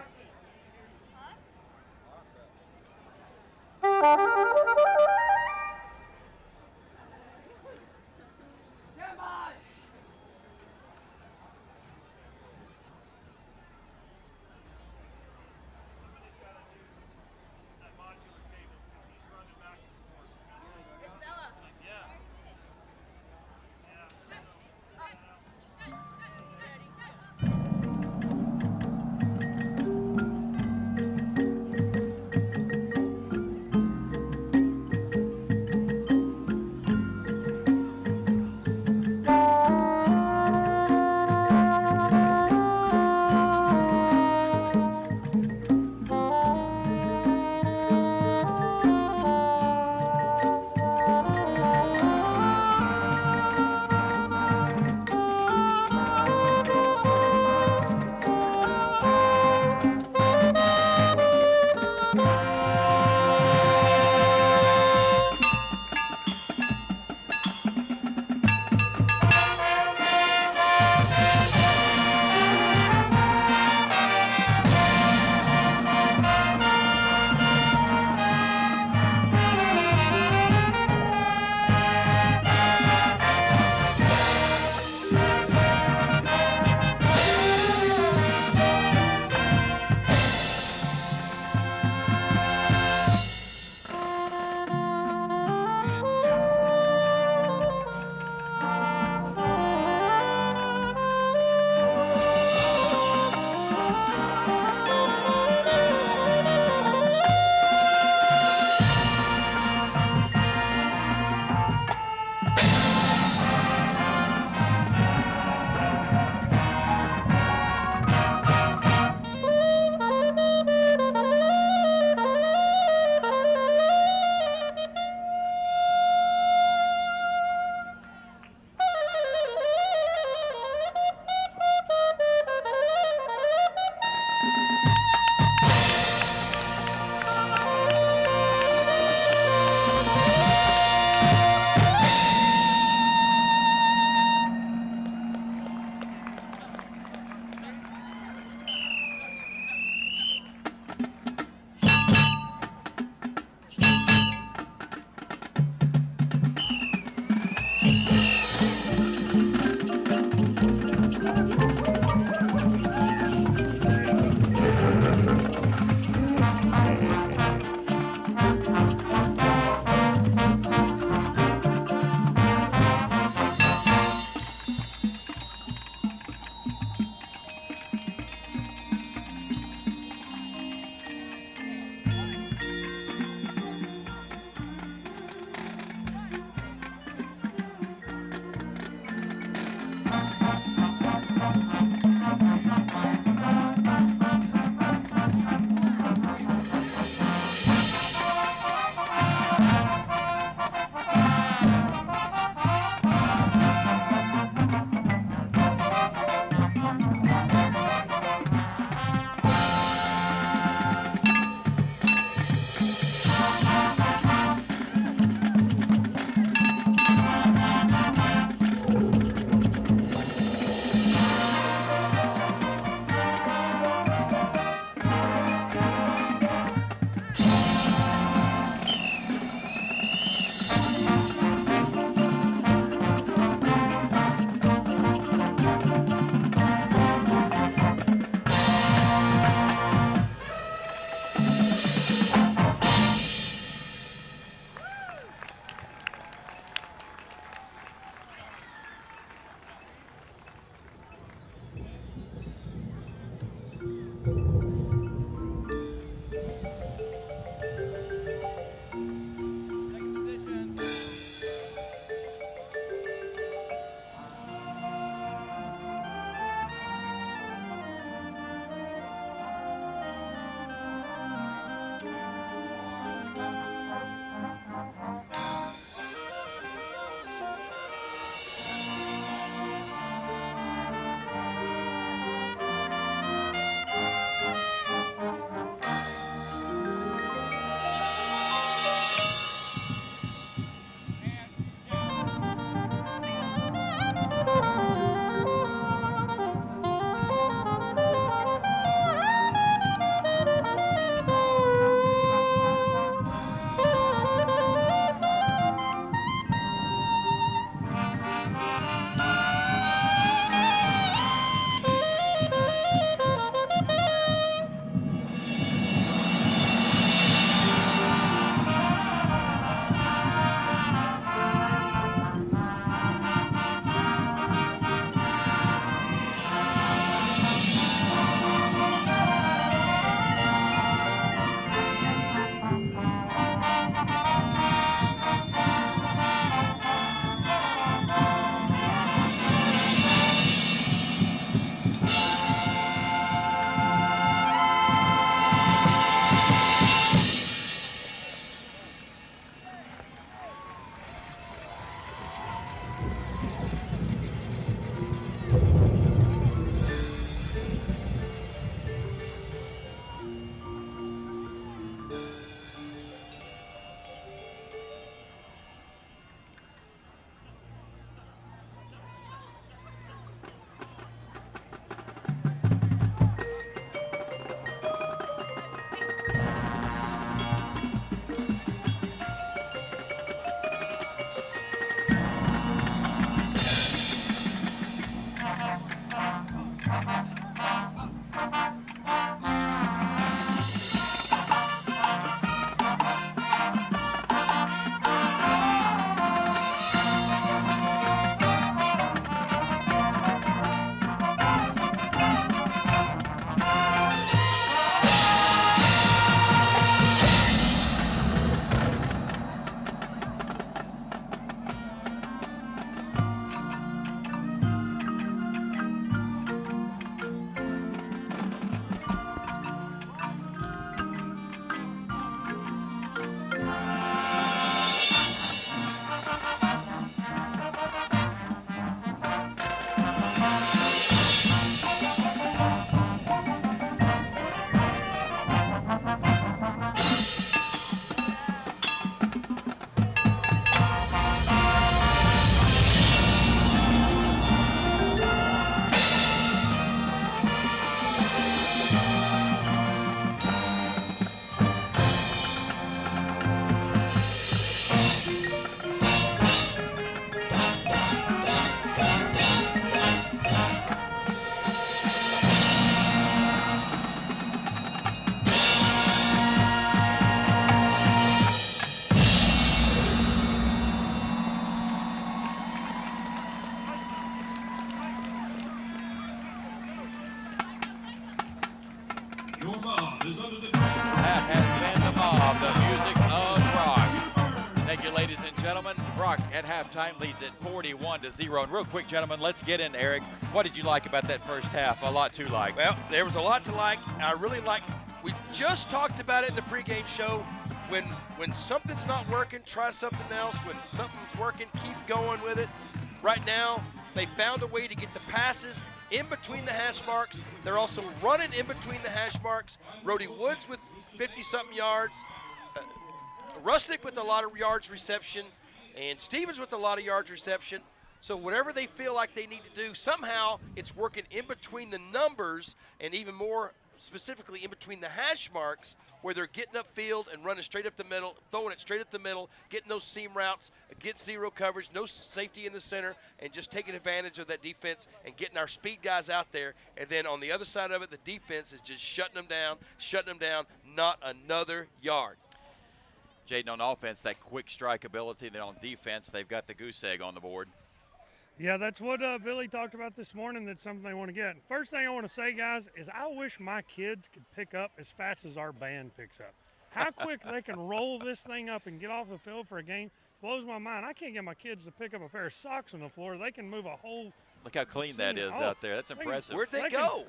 gentlemen, Brock at halftime leads it 41-0. And real quick, gentlemen, let's get in, Eric. What did you like about that first half? A lot to like. Well, there was a lot to like. I really like. We just talked about it in the pregame show. When something's not working, try something else. When something's working, keep going with it. Right now, they found a way to get the passes in between the hash marks. They're also running in between the hash marks. Brody Woods with 50-something yards. Rusnick with a lot of yards reception. And Stevens with a lot of yards reception. So whatever they feel like they need to do, somehow it's working in between the numbers and even more specifically in between the hash marks where they're getting upfield and running straight up the middle, throwing it straight up the middle, getting those seam routes, against zero coverage, no safety in the center, and just taking advantage of that defense and getting our speed guys out there. And then on the other side of it, the defense is just shutting them down, not another yard. Jaden, on offense, that quick strike ability. Then on defense, they've got the goose egg on the board. Yeah, that's what Billy talked about this morning. That's something they want to get. First thing I want to say, guys, is I wish my kids could pick up as fast as our band picks up. How quick they can roll this thing up and get off the field for a game blows my mind. I can't get my kids to pick up a pair of socks on the floor. They can move a whole. Look how clean that is out there. That's impressive. Where'd they go?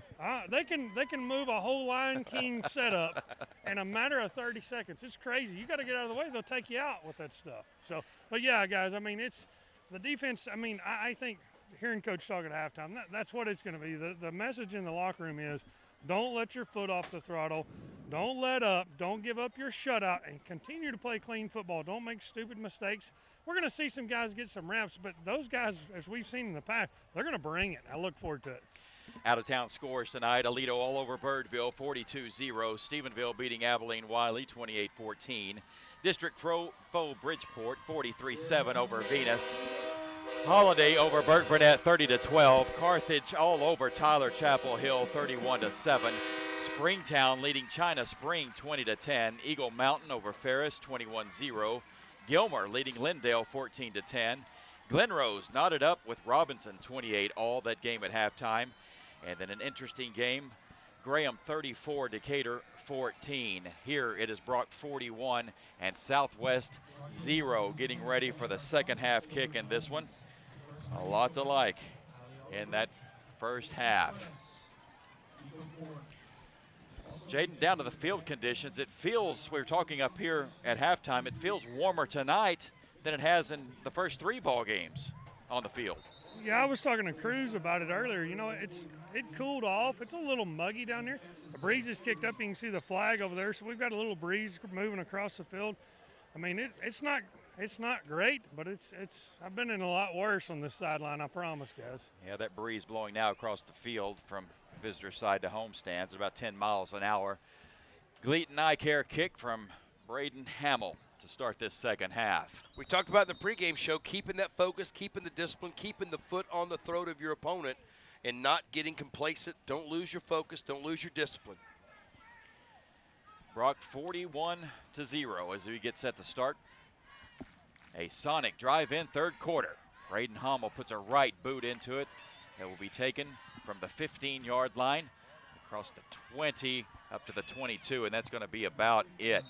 They can move a whole Lion King setup in a matter of 30 seconds. It's crazy. You got to get out of the way. They'll take you out with that stuff. So, but yeah, guys, I mean, it's the defense. I mean, I think hearing Coach talk at halftime, that's what it's going to be. The message in the locker room is don't let your foot off the throttle. Don't let up. Don't give up your shutout and continue to play clean football. Don't make stupid mistakes. We're going to see some guys get some reps, but those guys, as we've seen in the past, they're going to bring it. I look forward to it. Out-of-town scores tonight. Aledo all over Birdville, 42-0. Stephenville beating Abilene Wiley, 28-14. District foe Bridgeport, 43-7 over Venus. Holiday over Burke Burnett, 30-12. Carthage all over Tyler Chapel Hill, 31-7. Springtown leading China Spring, 20-10. Eagle Mountain over Ferris, 21-0. Gilmer leading Lindale, 14-10. Glenrose knotted up with Robinson, 28 all. That game at halftime. And then an interesting game, Graham 34, Decatur 14. Here it is Brock 41 and Southwest 0, getting ready for the second half kick in this one. A lot to like in that first half. Jaden, down to the field conditions. It feels, we were talking up here at halftime, it feels warmer tonight than it has in the first 3 ball games on the field. Yeah, I was talking to Cruz about it earlier. You know, it cooled off. It's a little muggy down there. The breeze is kicked up. You can see the flag over there. So we've got a little breeze moving across the field. I mean, it's not great, but it's. I've been in a lot worse on this sideline, I promise, guys. Yeah, that breeze blowing now across the field from visitor side to home stands, about 10 miles an hour. Gleaton Eye Care kick from Braden Hamill to start this second half. We talked about in the pregame show, keeping that focus, keeping the discipline, keeping the foot on the throat of your opponent, and not getting complacent. Don't lose your focus. Don't lose your discipline. Brock 41-0 as we get set to start. A sonic drive-in third quarter. Braden Hamill puts a right boot into it. That will be taken from the 15-yard line across the 20 up to the 22, and that's going to be about it.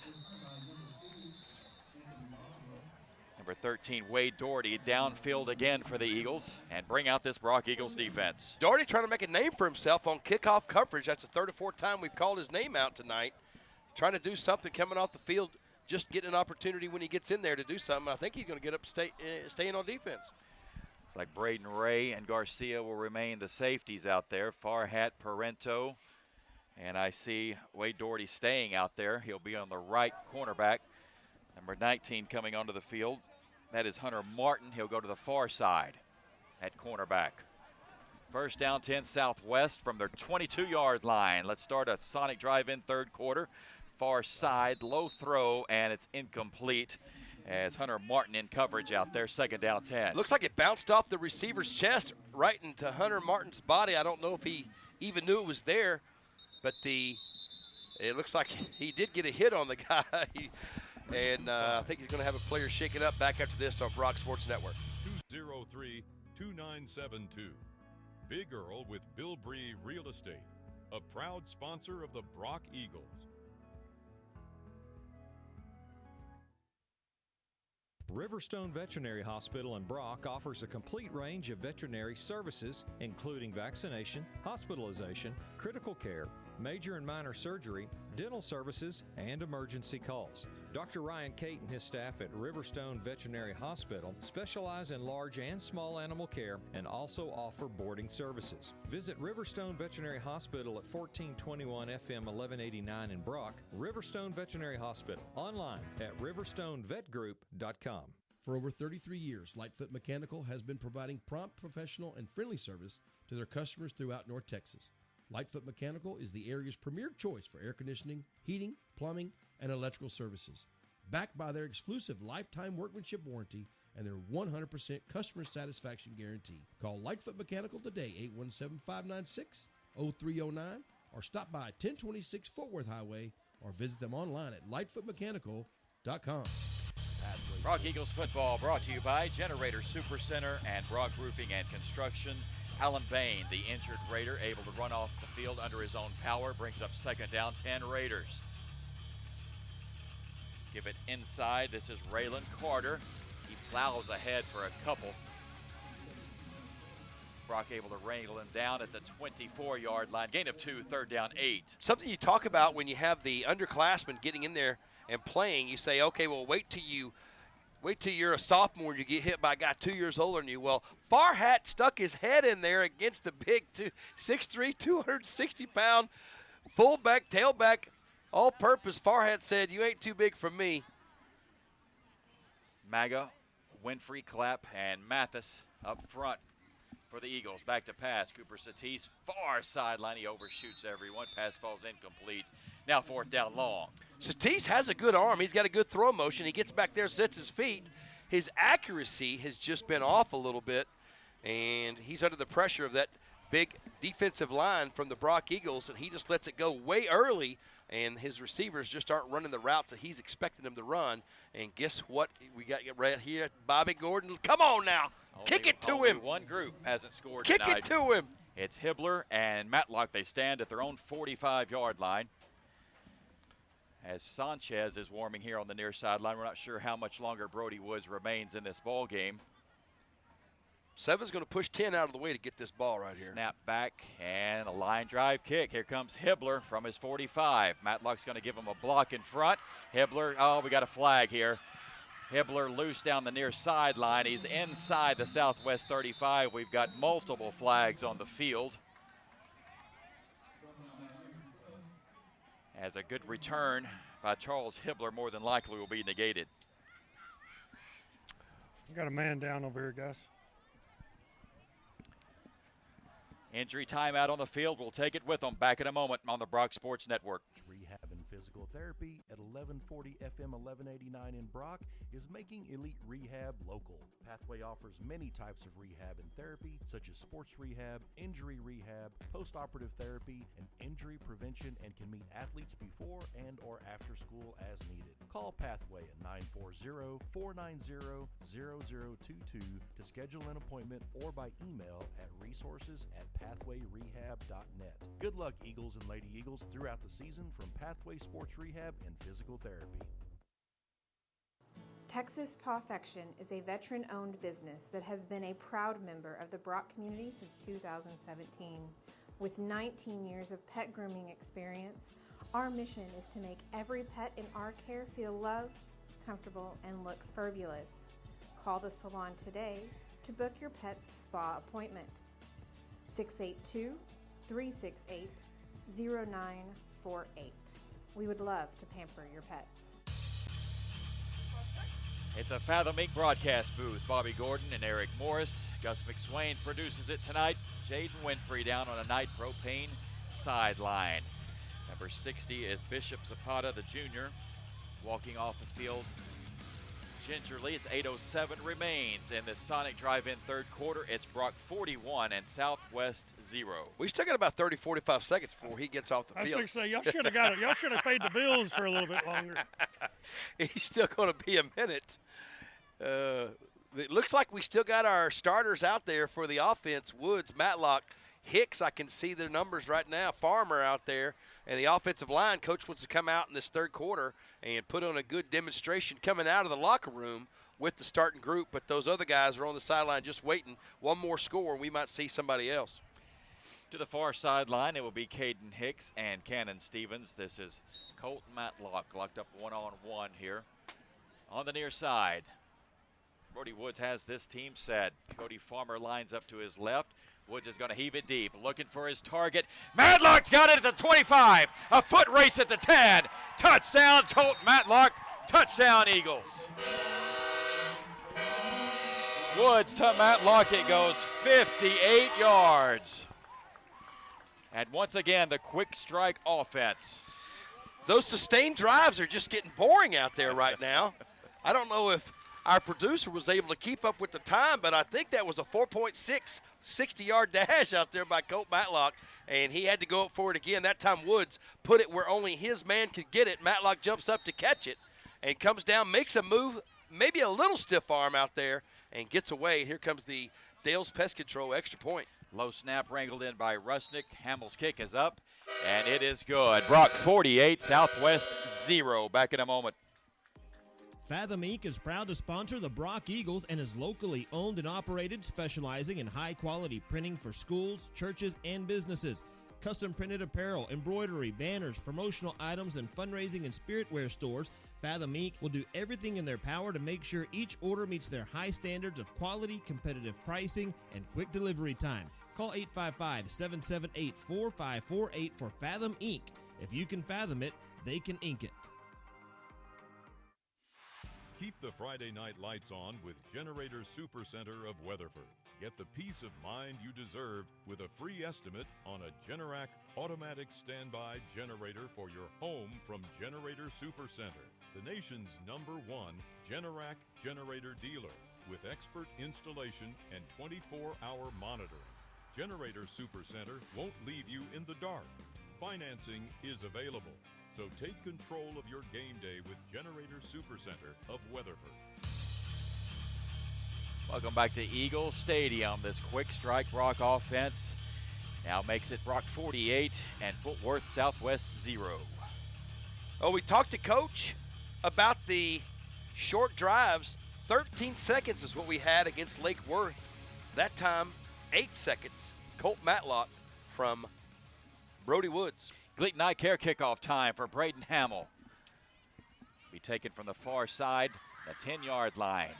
Number 13, Wade Doherty, downfield again for the Eagles and bring out this Brock Eagles defense. Doherty trying to make a name for himself on kickoff coverage. That's the third or fourth time we've called his name out tonight. Trying to do something coming off the field, just getting an opportunity when he gets in there to do something. I think he's going to get up staying on defense. It's like Braden Ray and Garcia will remain the safeties out there. Farhat, Parento, and I see Wade Doherty staying out there. He'll be on the right cornerback. Number 19 coming onto the field. That is Hunter Martin. He'll go to the far side at cornerback. First down 10 Southwest from their 22-yard line. Let's start a sonic drive-in third quarter. Far side, low throw, and it's incomplete as Hunter Martin in coverage out there, second down 10. Looks like it bounced off the receiver's chest right into Hunter Martin's body. I don't know if he even knew it was there, but it looks like he did get a hit on the guy. And I think he's going to have a player shake it up back after this on Brock Sports Network. 203-2972. Big Earl with Bill Bree Real Estate, a proud sponsor of the Brock Eagles. Riverstone Veterinary Hospital in Brock offers a complete range of veterinary services, including vaccination, hospitalization, critical care, major and minor surgery, dental services, and emergency calls. Dr. Ryan Cate and his staff at Riverstone Veterinary Hospital specialize in large and small animal care and also offer boarding services. Visit Riverstone Veterinary Hospital at 1421 FM 1189 in Brock, Riverstone Veterinary Hospital, online at riverstonevetgroup.com. For over 33 years, Lightfoot Mechanical has been providing prompt, professional, and friendly service to their customers throughout North Texas. Lightfoot Mechanical is the area's premier choice for air conditioning, heating, plumbing, and electrical services. Backed by their exclusive lifetime workmanship warranty and their 100% customer satisfaction guarantee. Call Lightfoot Mechanical today, 817-596-0309, or stop by 1026 Fort Worth Highway, or visit them online at lightfootmechanical.com. Brock Eagles football brought to you by Generator Supercenter and Brock Roofing and Construction. Alan Bain, the injured Raider, able to run off the field under his own power, brings up second down, 10 Raiders. Give it inside. This is Raylan Carter. He plows ahead for a couple. Brock able to wrangle him down at the 24-yard line. Gain of 2, third down, 8. Something you talk about when you have the underclassmen getting in there and playing, you say, okay, well, wait till you're a sophomore and you get hit by a guy 2 years older than you. Well, Farhat stuck his head in there against the big 6'3", 260-pound fullback, tailback, all-purpose. Farhat said, you ain't too big for me. Maga, Winfrey, Clapp, and Mathis up front for the Eagles. Back to pass. Cooper Satis, far sideline. He overshoots everyone. Pass falls incomplete. Now fourth down long. Satis has a good arm. He's got a good throw motion. He gets back there, sets his feet. His accuracy has just been off a little bit, and he's under the pressure of that big defensive line from the Brock Eagles, and he just lets it go way early, and his receivers just aren't running the routes that he's expecting them to run. And guess what? We got right here, Bobby Gordon. Come on now. Kick it to him. One group hasn't scored Kick tonight. it to him. It's Hibbler and Matlock. They stand at their own 45-yard line. As Sanchez is warming here on the near sideline, we're not sure how much longer Brody Woods remains in this ball game. 7's going to push 10 out of the way to get this ball right here. Snap back and a line drive kick. Here comes Hibbler from his 45. Matlock's going to give him a block in front. Hibbler, oh, we got a flag here. Hibbler loose down the near sideline. He's inside the Southwest 35. We've got multiple flags on the field. As a good return by Charles Hibbler more than likely will be negated. We got a man down over here, guys. Injury timeout on the field. We'll take it with them. Back in a moment on the Brock Sports Network. Rehab and Physical Therapy at 1140 FM 1189 in Brock is making Elite Rehab local. Pathway offers many types of rehab and therapy, such as sports rehab, injury rehab, post-operative therapy, and injury prevention, and can meet athletes before and or after school as needed. Call Pathway at 940-490-0022 to schedule an appointment or by email at resources@pathwayrehab.net. Good luck, Eagles and Lady Eagles, throughout the season from Pathway Sports Rehab and Physical Therapy. Texas Pawfection is a veteran-owned business that has been a proud member of the Brock community since 2017. With 19 years of pet grooming experience, our mission is to make every pet in our care feel loved, comfortable, and look fabulous. Call the salon today to book your pet's spa appointment. 682-368-0948. We would love to pamper your pets. It's a Fathom Inc. broadcast booth. Bobby Gordon and Eric Morris. Gus McSwain produces it tonight. Jaden Winfrey down on a night propane sideline. Number 60 is Bishop Zapata, the junior, walking off the field gingerly. It's 8:07 remains in the Sonic Drive-In third quarter. It's Brock 41 and Southwest 0. We still got about 30, 45 seconds before he gets off the field. I was going to say, y'all should have got it. Y'all should have paid the bills for a little bit longer. He's still going to be a minute. It looks like we still got our starters out there for the offense. Woods, Matlock, Hicks, I can see their numbers right now. Farmer out there. And the offensive line, coach wants to come out in this third quarter and put on a good demonstration coming out of the locker room. with the starting group, but those other guys are on the sideline just waiting. One more score, and we might see somebody else. To the far sideline, it will be Caden Hicks and Cannon Stevens. This is Colton Matlock locked up one-on-one here. On the near side, Brody Woods has this team set. Cody Farmer lines up to his left. Woods is going to heave it deep, looking for his target. Matlock's got it at the 25. A foot race at the 10. Touchdown, Colton Matlock. Touchdown, Eagles. Woods to Matlock. It goes 58 yards. And once again, the quick strike offense. Those sustained drives are just getting boring out there right now. I don't know if our producer was able to keep up with the time, but I think that was a 4.6 60-yard dash out there by Colt Matlock, and he had to go up for it again. That time Woods put it where only his man could get it. Matlock jumps up to catch it and comes down, makes a move, maybe a little stiff arm out there, and gets away. And here comes the Dale's Pest Control extra point. Low snap wrangled in by Rusnick. Hamill's kick is up, and it is good. Brock 48, Southwest 0. Back in a moment. Fathom Inc. is proud to sponsor the Brock Eagles and is locally owned and operated, specializing in high-quality printing for schools, churches, and businesses. Custom printed apparel, embroidery, banners, promotional items, and fundraising and spiritware stores. Fathom Inc. will do everything in their power to make sure each order meets their high standards of quality, competitive pricing, and quick delivery time. Call 855-778-4548 for Fathom Inc. If you can fathom it, they can ink it. Keep the Friday night lights on with Generator Supercenter of Weatherford. Get the peace of mind you deserve with a free estimate on a Generac automatic standby generator for your home from Generator Supercenter, the nation's #1 Generac generator dealer with expert installation and 24-hour monitoring. Generator Supercenter won't leave you in the dark. Financing is available. So take control of your game day with Generator Supercenter of Weatherford. Welcome back to Eagle Stadium. This quick strike Brock offense now makes it Brock 48 and Fort Worth Southwest 0. Oh, we talked to Coach about the short drives. 13 seconds is what we had against Lake Worth. That time, 8 seconds. Colt Matlock from Brody Woods. Gleaton Eye Care kickoff time for Braden Hamill. Be taken from the far side, the 10-yard line.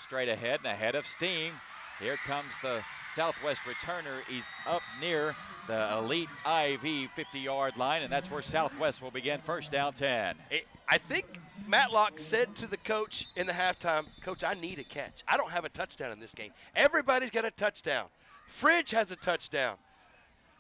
Straight ahead and ahead of steam. Here comes the Southwest returner. He's up near the Elite IV 50-yard line, and that's where Southwest will begin first down 10. I think Matlock said to the coach in the halftime, Coach, I need a catch. I don't have a touchdown in this game. Everybody's got a touchdown. Fridge has a touchdown.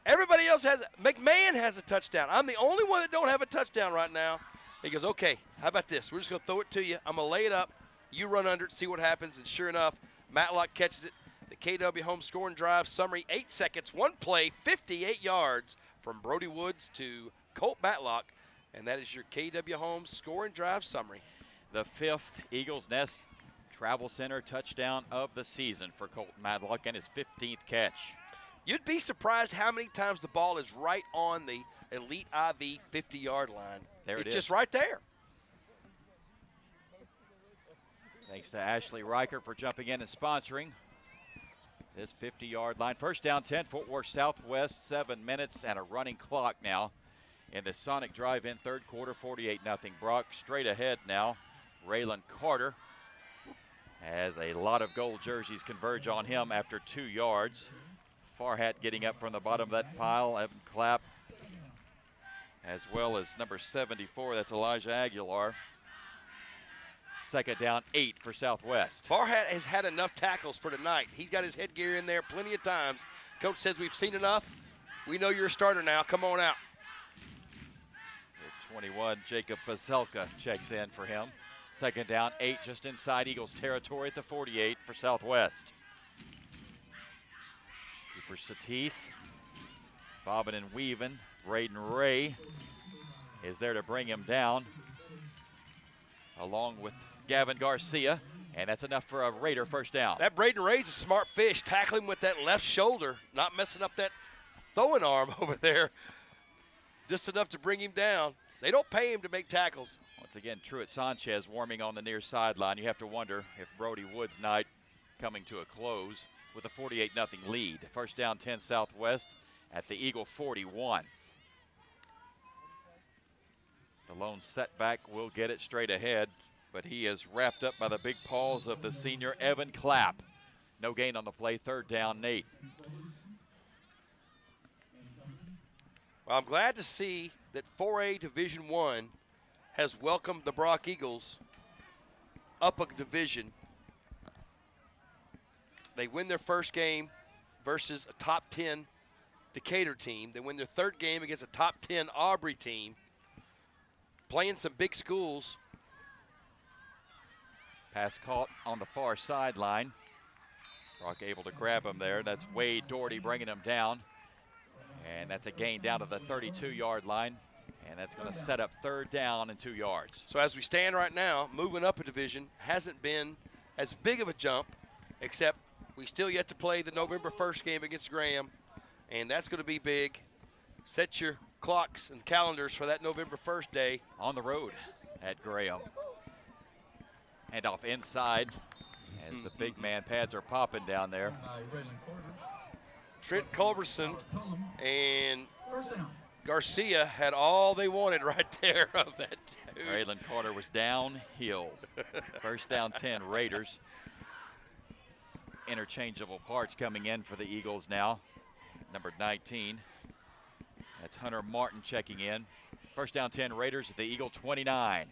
Everybody else has – McMahon has a touchdown. I'm the only one that don't have a touchdown right now. He goes, okay, how about this? We're just going to throw it to you. I'm going to lay it up. You run under it, see what happens. And sure enough, Matlock catches it. The KW home scoring drive summary, 8 seconds, one play, 58 yards from Brody Woods to Colt Matlock. And that is your KW home scoring drive summary. The 5th Eagles Nest Travel Center touchdown of the season for Colt Matlock and his 15th catch. You'd be surprised how many times the ball is right on the Elite IV 50-yard line. There it is. It's just right there. Thanks to Ashley Riker for jumping in and sponsoring this 50-yard line. First down 10, Fort Worth Southwest, 7 minutes and a running clock now in the Sonic Drive-In third quarter, 48-0. Brock straight ahead now. Raylan Carter has a lot of gold jerseys converge on him after 2 yards. Farhat getting up from the bottom of that pile, Evan Clapp, as well as number 74, that's Elijah Aguilar. Second down, 8 for Southwest. Farhat has had enough tackles for tonight. He's got his headgear in there plenty of times. Coach says we've seen enough. We know you're a starter now. Come on out. The 21, Jacob Vaselka checks in for him. Second down, 8 just inside Eagles territory at the 48 for Southwest. Cooper Satis, bobbing and weaving. Braden Ray is there to bring him down, along with Gavin Garcia, and that's enough for a Raider first down. That Braden Ray's a smart fish. Tackle him with that left shoulder, not messing up that throwing arm over there. Just enough to bring him down. They don't pay him to make tackles. Well, Once again, Truett Sanchez warming on the near sideline. You have to wonder if Brody Wood's night coming to a close with a 48-0 lead. First down 10 Southwest at the Eagle 41. The lone setback will get it straight ahead, but he is wrapped up by the big paws of the senior Evan Clapp. No gain on the play, third down, Nate. Well, I'm glad to see that 4A Division I has welcomed the Brock Eagles up a division. They win their first game versus a top 10 Decatur team. They win their third game against a top 10 Aubrey team. Playing some big schools. Pass caught on the far sideline. Brock able to grab him there. That's Wade Doherty bringing him down. And that's a gain down to the 32-yard line. And that's going to set up third down and 2 yards. So as we stand right now, moving up a division hasn't been as big of a jump, except we still yet to play the November 1st game against Graham, and that's going to be big. Set your clocks and calendars for that November 1st day. On the road at Graham. Hand off inside as the big man pads are popping down there. Trent Culberson and Garcia had all they wanted right there of that dude. Raylan Carter was downhill. First down 10 Raiders. Interchangeable parts coming in for the Eagles now. Number 19. That's Hunter Martin checking in. First down 10 Raiders at the Eagle 29.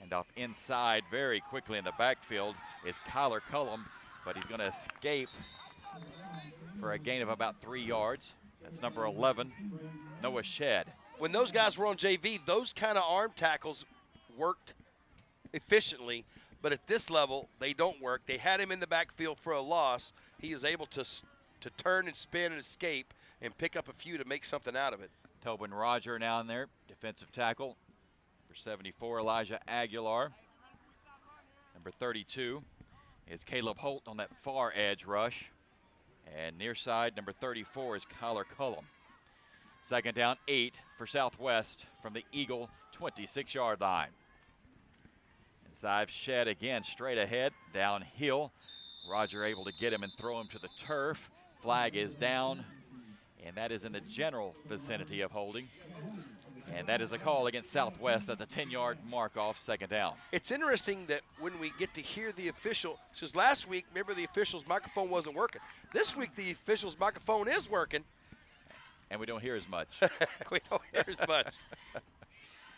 And off inside very quickly in the backfield is Kyler Cullum, but he's going to escape for a gain of about 3 yards. That's number 11, Noah Shedd. When those guys were on JV, those kind of arm tackles worked efficiently, but at this level, they don't work. They had him in the backfield for a loss. He was able to turn and spin and escape and pick up a few to make something out of it. Tobin Roger now in there, defensive tackle. Number 74, Elijah Aguilar. Number 32 is Caleb Holt on that far edge rush. And near side, number 34 is Kyler Cullum. Second down, 8 for Southwest from the Eagle 26-yard line. Inside, Shedd again, straight ahead, downhill. Roger able to get him and throw him to the turf. Flag is down, and that is in the general vicinity of holding. And that is a call against Southwest. That's a 10-yard mark off second down. It's interesting that when we get to hear the official, because last week, remember, the official's microphone wasn't working. This week, the official's microphone is working. And we don't hear as much. We don't hear as much.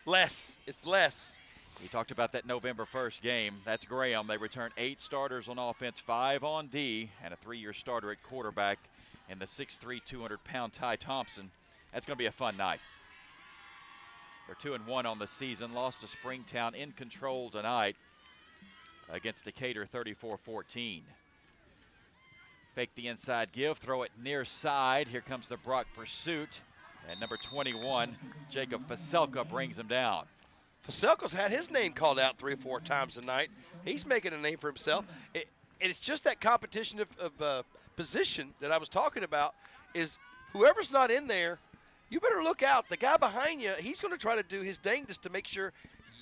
Less. It's less. We talked about that November 1st game. That's Graham. They return 8 starters on offense, 5 on D, and a 3-year starter at quarterback in the 6'3", 200-pound Ty Thompson. That's going to be a fun night. They're 2-1 on the season. Lost to Springtown in control tonight against Decatur 34-14. Fake the inside give, throw it near side. Here comes the Brock pursuit. And number 21, Jacob Faselka brings him down. Faselka's had his name called out 3 or 4 times tonight. He's making a name for himself. And it's just that competition of position that I was talking about is whoever's not in there, you better look out. The guy behind you, he's going to try to do his dangest to make sure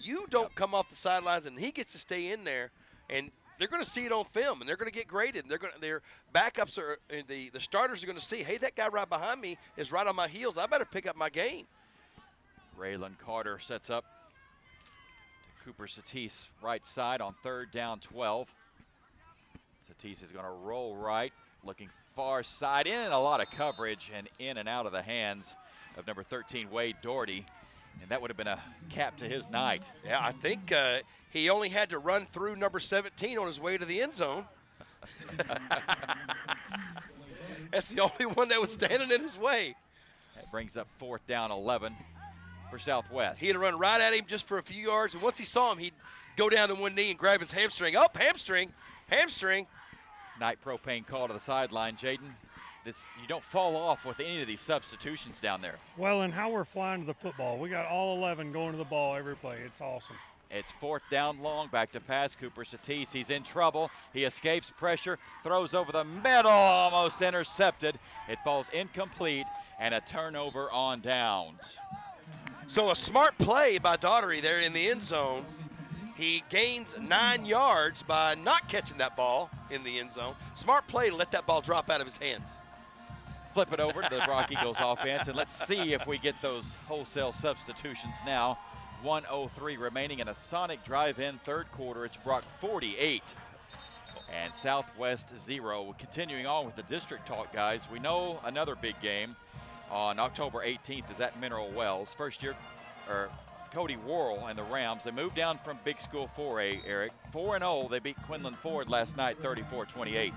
you don't come off the sidelines and he gets to stay in there. And they're going to see it on film, and they're going to get graded. Their backups are the starters are going to see, hey, that guy right behind me is right on my heels. I better pick up my game. Raylan Carter sets up to Cooper Satis right side on third down 12. Satis is going to roll right, looking far side, in a lot of coverage and in and out of the hands of number 13, Wade Doherty. And that would have been a cap to his night. Yeah, I think he only had to run through number 17 on his way to the end zone. That's the only one that was standing in his way. That brings up fourth down 11 for Southwest. He had to run right at him just for a few yards, and once he saw him, he'd go down to one knee and grab his hamstring. Oh, hamstring. Night propane call to the sideline. Jaden, you don't fall off with any of these substitutions down there. Well, and how we're flying to the football. We got all 11 going to the ball every play. It's awesome. It's fourth down long, back to pass. Cooper Satis, he's in trouble. He escapes pressure, throws over the middle, almost intercepted. It falls incomplete, and a turnover on downs. So a smart play by Daugherty there in the end zone. He gains 9 yards by not catching that ball in the end zone. Smart play to let that ball drop out of his hands. Flip it over to the Brock Eagles offense, and let's see if we get those wholesale substitutions now. 1:03 remaining in a Sonic drive-in third quarter. It's Brock 48 and Southwest 0. Continuing on with the district talk, guys. We know another big game on October 18th is at Mineral Wells. First year, Cody Worrell and the Rams. They moved down from Big School 4A, Eric. 4-0. They beat Quinlan Ford last night, 34-28.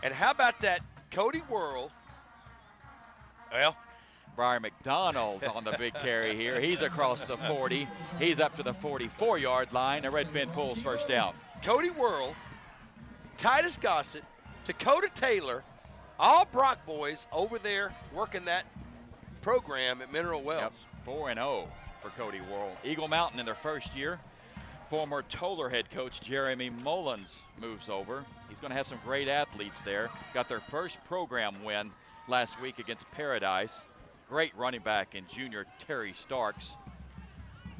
And how about that Cody Worrell? Well, Briar McDonald on the big carry here. He's across the 40. He's up to the 44-yard line. A Redfin pulls first down. Cody Worrell, Titus Gossett, Dakota Taylor, all Brock boys over there working that program at Mineral Wells. Yep, 4-0 for Cody Worrell. Eagle Mountain in their first year. Former Toller head coach Jeremy Mullins moves over. He's going to have some great athletes there. Got their first program win last week against Paradise. Great running back in junior Terry Starks.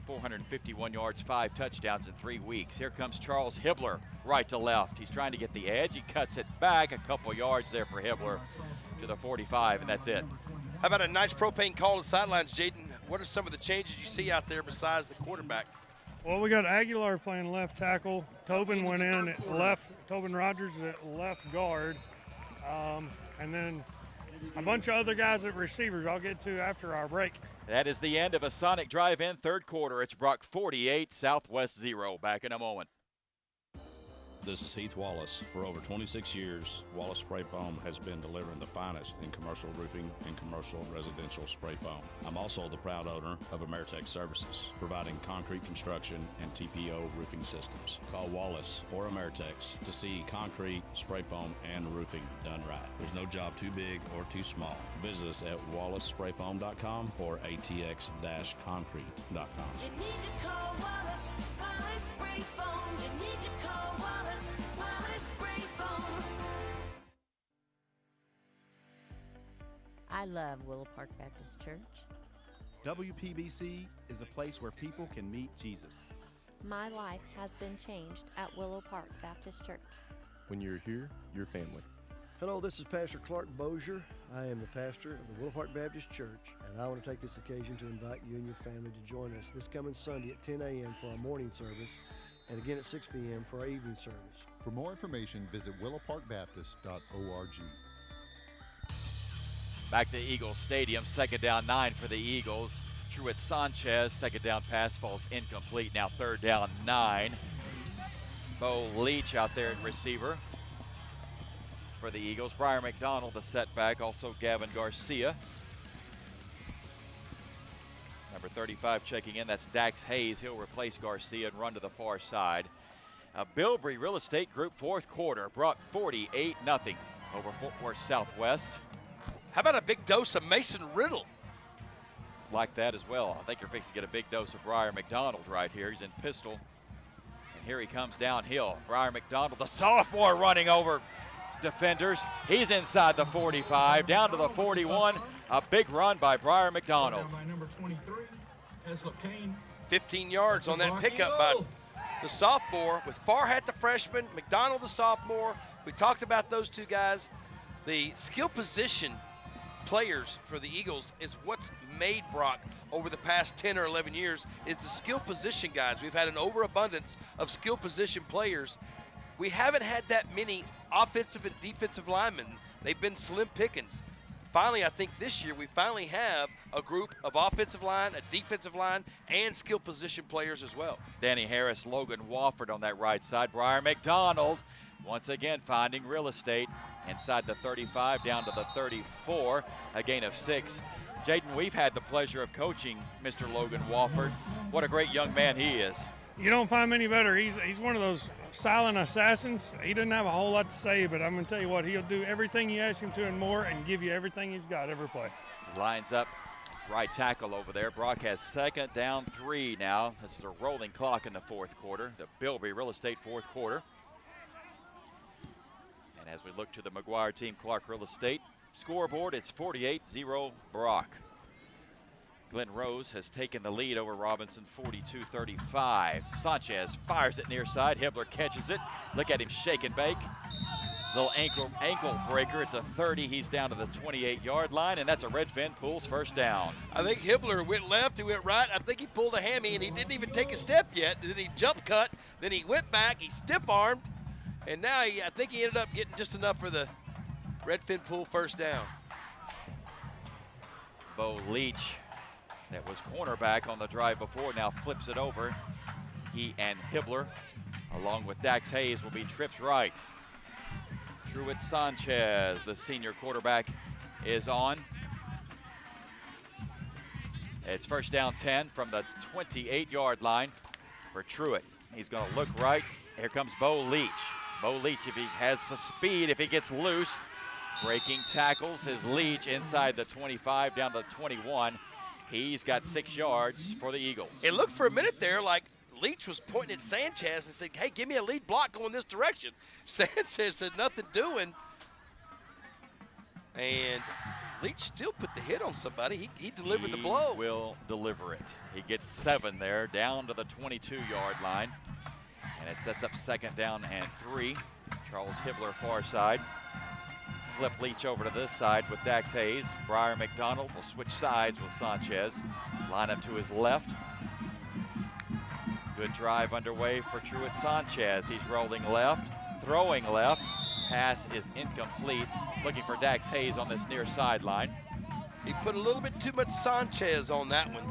451 yards, 5 touchdowns in 3 weeks. Here comes Charles Hibbler, right to left. He's trying to get the edge. He cuts it back a couple yards there for Hibbler to the 45, and that's it. How about a nice propane call to the sidelines, Jaden? What are some of the changes you see out there besides the quarterback? Well, we got Aguilar playing left tackle. Tobin went in at left. Tobin Rogers is at left guard. And then a bunch of other guys at receivers I'll get to after our break. That is the end of a Sonic drive-in third quarter. It's Brock 48, Southwest 0. Back in a moment. This is Heath Wallace. For over 26 years, Wallace Spray Foam has been delivering the finest in commercial roofing and commercial residential spray foam. I'm also the proud owner of Ameritech Services, providing concrete construction and TPO roofing systems. Call Wallace or Ameritech to see concrete, spray foam, and roofing done right. There's no job too big or too small. Visit us at wallacesprayfoam.com or atx-concrete.com. You need to call Wallace, Wallace Spray Foam. You need to call Wallace, Wallace Spray Foam. I love Willow Park Baptist Church. WPBC is a place where people can meet Jesus. My life has been changed at Willow Park Baptist Church. When you're here, you're family. Hello, this is Pastor Clark Bozier. I am the pastor of the Willow Park Baptist Church, and I want to take this occasion to invite you and your family to join us this coming Sunday at 10 a.m. for our morning service, and again at 6 p.m. for our evening service. For more information, visit willowparkbaptist.org. Back to Eagles Stadium, second down 9 for the Eagles. Truett Sanchez, second down pass falls incomplete. Now third down 9. Bo Leach out there at receiver for the Eagles. Briar McDonald, the setback. Also Gavin Garcia. Number 35 checking in. That's Dax Hayes. He'll replace Garcia and run to the far side. Bilbrey Real Estate Group fourth quarter. Brock 48-0 over Fort Worth Southwest. How about a big dose of Mason Riddle? Like that as well. I think you're fixing to get a big dose of Briar McDonald right here. He's in pistol. And here he comes downhill. Briar McDonald, the sophomore, running over defenders. He's inside the 45, down to the 41. A big run by Briar McDonald. By number 23, Heslop Kane. 15 yards on that pickup by the sophomore with Farhat the freshman, McDonald the sophomore. We talked about those two guys. The skill position players for the Eagles is what's made Brock over the past 10 or 11 years is the skill position guys. We've had an overabundance of skill position players. We haven't had that many offensive and defensive linemen. They've been slim pickings. Finally, I think this year we finally have a group of offensive line, a defensive line, and skill position players as well. Danny Harris, Logan Wofford on that right side. Briar McDonald once again finding real estate inside the 35 down to the 34, a gain of 6. Jaden, we've had the pleasure of coaching Mr. Logan Wofford. What a great young man he is. You don't find many better. He's one of those silent assassins. He doesn't have a whole lot to say, but I'm going to tell you what, he'll do everything you ask him to and more and give you everything he's got every play. He lines up right tackle over there. Brock has second down 3 now. This is a rolling clock in the fourth quarter, the Bilbrey Real Estate fourth quarter. And as we look to the McGuire team, Clark Real Estate scoreboard, it's 48-0 Brock. Glenn Rose has taken the lead over Robinson 42-35. Sanchez fires it near side. Hibbler catches it. Look at him shake and bake. Little ankle breaker at the 30. He's down to the 28-yard line, and that's a Redfin Pools first down. I think Hibbler went left, he went right. I think he pulled a hammy, and he didn't even take a step yet. Then he jump cut, then he went back, he stiff-armed, and now I think he ended up getting just enough for the Redfin Pool first down. Bo Leach, that was cornerback on the drive before, now flips it over. He and Hibbler, along with Dax Hayes, will be trips right. Truett Sanchez, the senior quarterback, is on. It's first down 10 from the 28-yard line for Truett. He's going to look right. Here comes Bo Leach. Bo Leach, if he has the speed, if he gets loose, breaking tackles is Leach inside the 25 down to the 21. He's got 6 yards for the Eagles. It looked for a minute there like Leach was pointing at Sanchez and said, hey, give me a lead block going this direction. Sanchez said nothing doing. And Leach still put the hit on somebody. He delivered the blow. He will deliver it. He gets 7 there, down to the 22-yard line. And it sets up second down and 3. Charles Hibbler far side. Flip Leach over to this side with Dax Hayes. Briar McDonald will switch sides with Sanchez. Line up to his left. Good drive underway for Truett Sanchez. He's rolling left, throwing left. Pass is incomplete. Looking for Dax Hayes on this near sideline. He put a little bit too much Sanchez on that one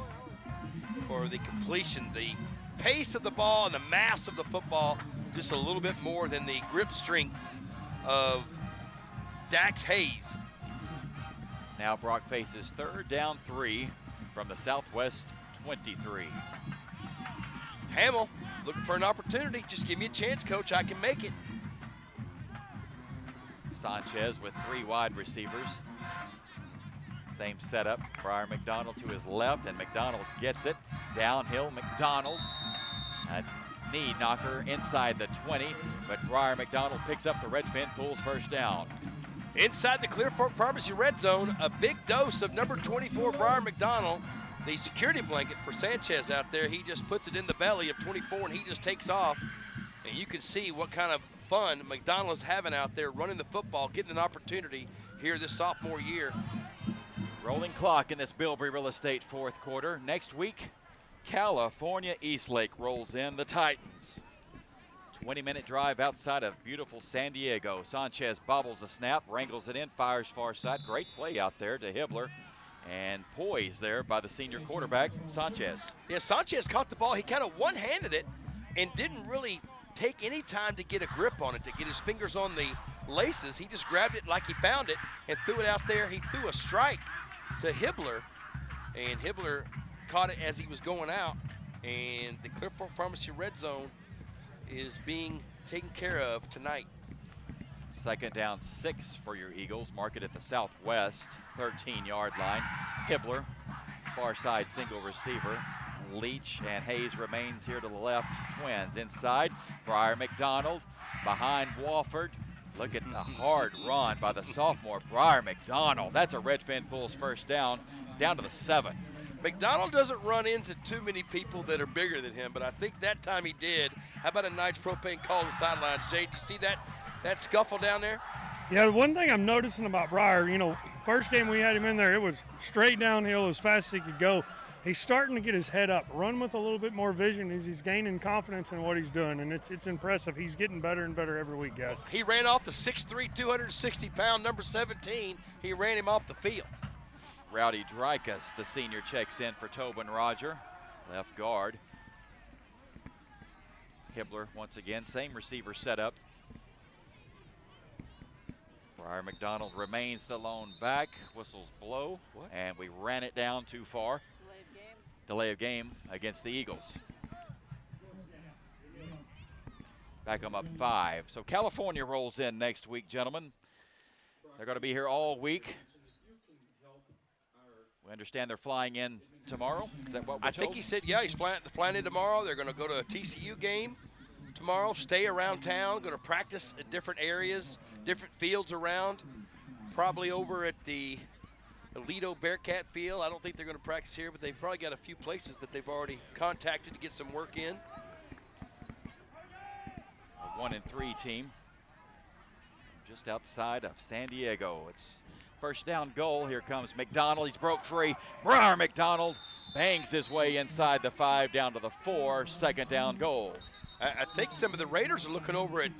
for the completion. The pace of the ball and the mass of the football just a little bit more than the grip strength of Dax Hayes. Now Brock faces third down 3 from the Southwest 23. Hamill looking for an opportunity. Just give me a chance, coach. I can make it. Sanchez with 3 wide receivers. Same setup. Briar McDonald to his left, and McDonald gets it. Downhill, McDonald. A knee knocker inside the 20, but Briar McDonald picks up the Redfin Pools first down. Inside the Clear Fork Pharmacy red zone, a big dose of number 24, Briar McDonald. The security blanket for Sanchez out there, he just puts it in the belly of 24 and he just takes off. And you can see what kind of fun McDonald is having out there running the football, getting an opportunity here this sophomore year. Rolling clock in this Bilbrey Real Estate fourth quarter. Next week, California Eastlake rolls in the Titans. 20-minute drive outside of beautiful San Diego. Sanchez bobbles the snap, wrangles it in, fires far side. Great play out there to Hibbler. And poised there by the senior quarterback, Sanchez. Yeah, Sanchez caught the ball. He kind of one-handed it and didn't really take any time to get a grip on it, to get his fingers on the laces. He just grabbed it like he found it and threw it out there. He threw a strike to Hibbler, and Hibbler caught it as he was going out. And the Clear Fork Pharmacy red zone is being taken care of tonight. Second down 6 for your Eagles. Mark it at the Southwest 13-yard line. Hibbler, far side single receiver. Leach and Hayes remains here to the left. Twins inside. Briar McDonald behind Wofford. Look at the hard run by the sophomore Briar McDonald. That's a Redfin Pools first down to the 7. McDonald doesn't run into too many people that are bigger than him, but I think that time he did. How about a nice propane call to the sidelines? Jay, did you see that scuffle down there? Yeah, the one thing I'm noticing about Briar, first game we had him in there, it was straight downhill as fast as he could go. He's starting to get his head up, run with a little bit more vision as he's gaining confidence in what he's doing, and it's impressive. He's getting better and better every week, guys. He ran off the 6'3", 260-pound number 17. He ran him off the field. Rowdy Drykus, the senior, checks in for Tobin Roger, left guard. Hibbler once again, same receiver setup. Briar McDonald remains the lone back. Whistles blow, and we ran it down too far. Delay of game against the Eagles. Back them up 5. So California rolls in next week, gentlemen. They're going to be here all week. We understand they're flying in tomorrow. Is that what we're I think he said, yeah, he's flying in tomorrow. They're going to go to a TCU game tomorrow, stay around town, going to practice at different areas, different fields around, probably over at the Lido Bearcat Field. I don't think they're going to practice here, but they've probably got a few places that they've already contacted to get some work in. A 1-3 team just outside of San Diego. It's first down goal. Here comes McDonald. He's broke free. Brar McDonald bangs his way inside the 5 down to the 4. Second down goal. I think some of the Raiders are looking over at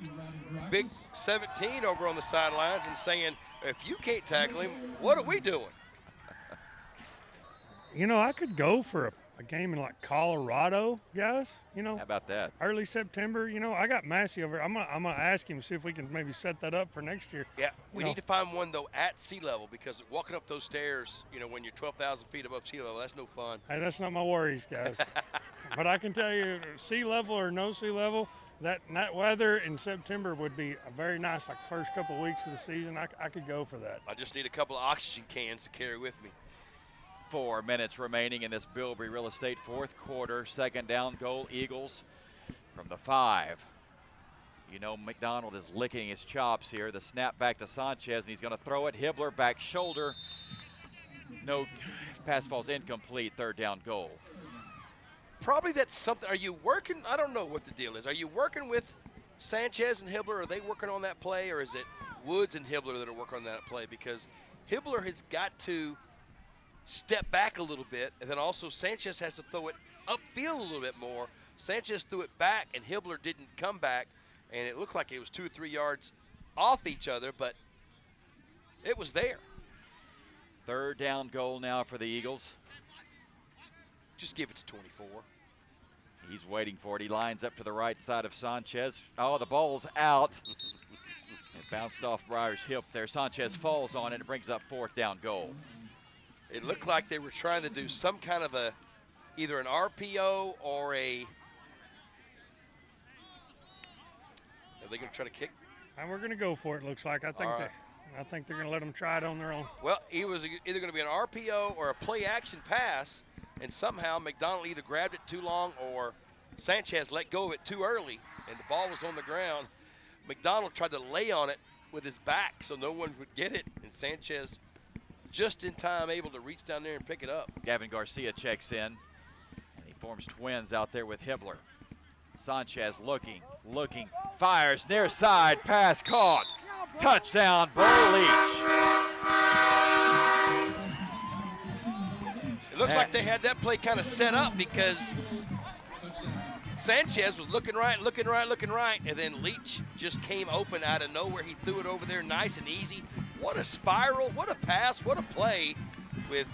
Big 17 over on the sidelines and saying, if you can't tackle him, what are we doing? You know, I could go for a game in like Colorado, guys. You know, how about that? Early September. You know, I got Massey over. I'm gonna ask him, see if we can maybe set that up for next year. Yeah, we need to find one though at sea level, because walking up those stairs, you know, when you're 12,000 feet above sea level, that's no fun. Hey, that's not my worries, guys. But I can tell you, sea level or no sea level, that weather in September would be a very nice, like first couple of weeks of the season. I could go for that. I just need a couple of oxygen cans to carry with me. 4 minutes remaining in this Bilbrey Real Estate fourth quarter. Second down goal, Eagles from the 5. You know McDonald is licking his chops here. The snap back to Sanchez, and he's going to throw it. Hibbler back shoulder. No, pass falls incomplete. Third down goal. Probably that's something. Are you working? I don't know what the deal is. Are you working with Sanchez and Hibbler? Are they working on that play, or is it Woods and Hibbler that are working on that play? Because Hibbler has got to step back a little bit, and then also Sanchez has to throw it upfield a little bit more. Sanchez threw it back, and Hibbler didn't come back, and it looked like it was 2 or 3 yards off each other, but it was there. Third down goal now for the Eagles. Just give it to 24. He's waiting for it. He lines up to the right side of Sanchez. Oh, the ball's out. It bounced off Breyer's hip there. Sanchez falls on it. It brings up fourth down goal. It looked like they were trying to do some kind of either an RPO or a. Are they going to try to kick? And we're going to go for it. Looks like I think they're going to let them try it on their own. Well, it was either going to be an RPO or a play action pass, and somehow McDonald either grabbed it too long or Sanchez let go of it too early, and the ball was on the ground. McDonald tried to lay on it with his back so no one would get it, and Sanchez just in time able to reach down there and pick it up. Gavin Garcia checks in, and he forms twins out there with Hibbler. Sanchez looking, fires near side, pass caught. Touchdown, Bo Leach. It looks like they had that play kind of set up because Sanchez was looking right, and then Leach just came open out of nowhere. He threw it over there nice and easy. What a spiral, what a pass, what a play with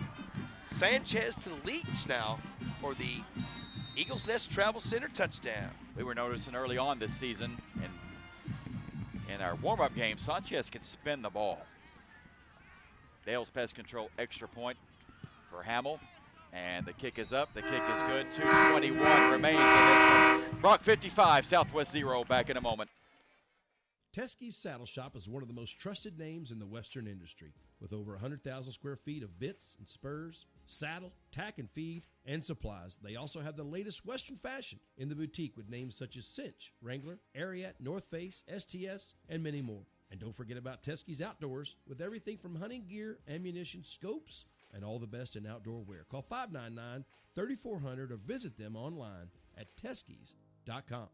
Sanchez to Leach now for the Eagles Nest Travel Center touchdown. We were noticing early on this season in our warm-up game, Sanchez can spin the ball. Dale's Pest Control extra point for Hamill. And the kick is up. The kick is good. 2:21 remains in this one. Brock 55, Southwest 0. Back in a moment. Teskey's Saddle Shop is one of the most trusted names in the Western industry. With over 100,000 square feet of bits and spurs, saddle, tack and feed, and supplies, they also have the latest Western fashion in the boutique with names such as Cinch, Wrangler, Ariat, North Face, STS, and many more. And don't forget about Teskey's Outdoors with everything from hunting gear, ammunition, scopes, and all the best in outdoor wear. Call 599-3400 or visit them online at Teskeys.com.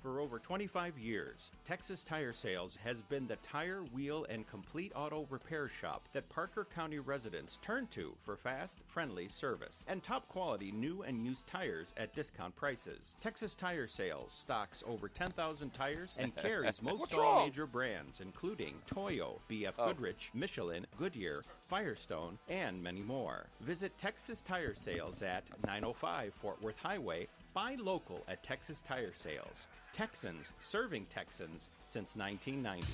For over 25 years, Texas Tire Sales has been the tire, wheel, and complete auto repair shop that Parker County residents turn to for fast, friendly service and top quality new and used tires at discount prices. Texas Tire Sales stocks over 10,000 tires and carries most all major brands, including Toyo, BF Goodrich, Michelin, Goodyear, Firestone, and many more. Visit Texas Tire Sales at 905 Fort Worth Highway. Buy local at Texas Tire Sales. Texans serving Texans since 1990.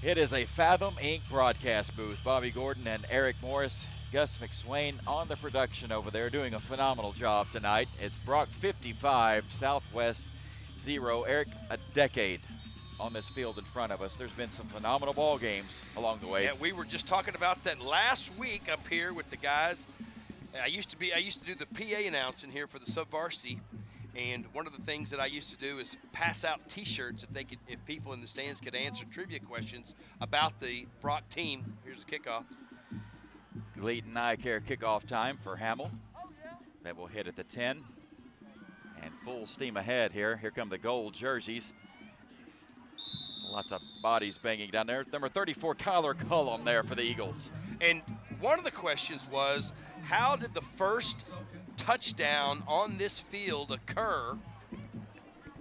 It is a Fathom Inc. broadcast booth. Bobby Gordon and Eric Morris, Gus McSwain on the production over there doing a phenomenal job tonight. It's Brock 55, Southwest 0. Eric, a decade on this field in front of us. There's been some phenomenal ball games along the way. Yeah, we were just talking about that last week up here with the guys. I used to do the PA announcing here for the sub-varsity, And one of the things that I used to do is pass out T-shirts if people in the stands could answer trivia questions about the Brock team. Here's the kickoff. Gleaton Eye Care kickoff time for Hamill. That will hit at the 10. And full steam ahead here. Here come the gold jerseys. Lots of bodies banging down there. Number 34, Kyler Cullum there for the Eagles. And one of the questions was, how did the first touchdown on this field occur?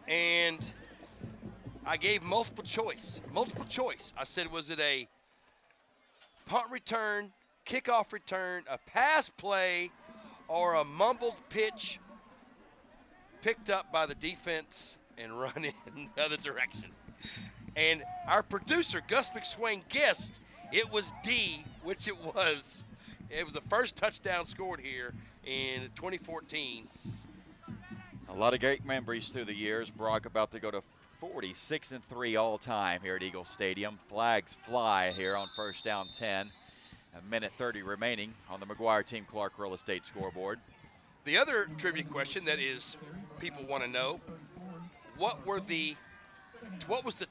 And I gave multiple choice. I said, was it a punt return, kickoff return, a pass play, or a mumbled pitch picked up by the defense and run in the other direction? And our producer, Gus McSwain, guessed it was D, which it was. It was the first touchdown scored here in 2014. A lot of great memories through the years. Brock about to go to 46-3 all time here at Eagle Stadium. Flags fly here on first down 10. A minute 30 remaining on the McGuire Team Clark Real Estate scoreboard. The other trivia question that is people want to know, what was the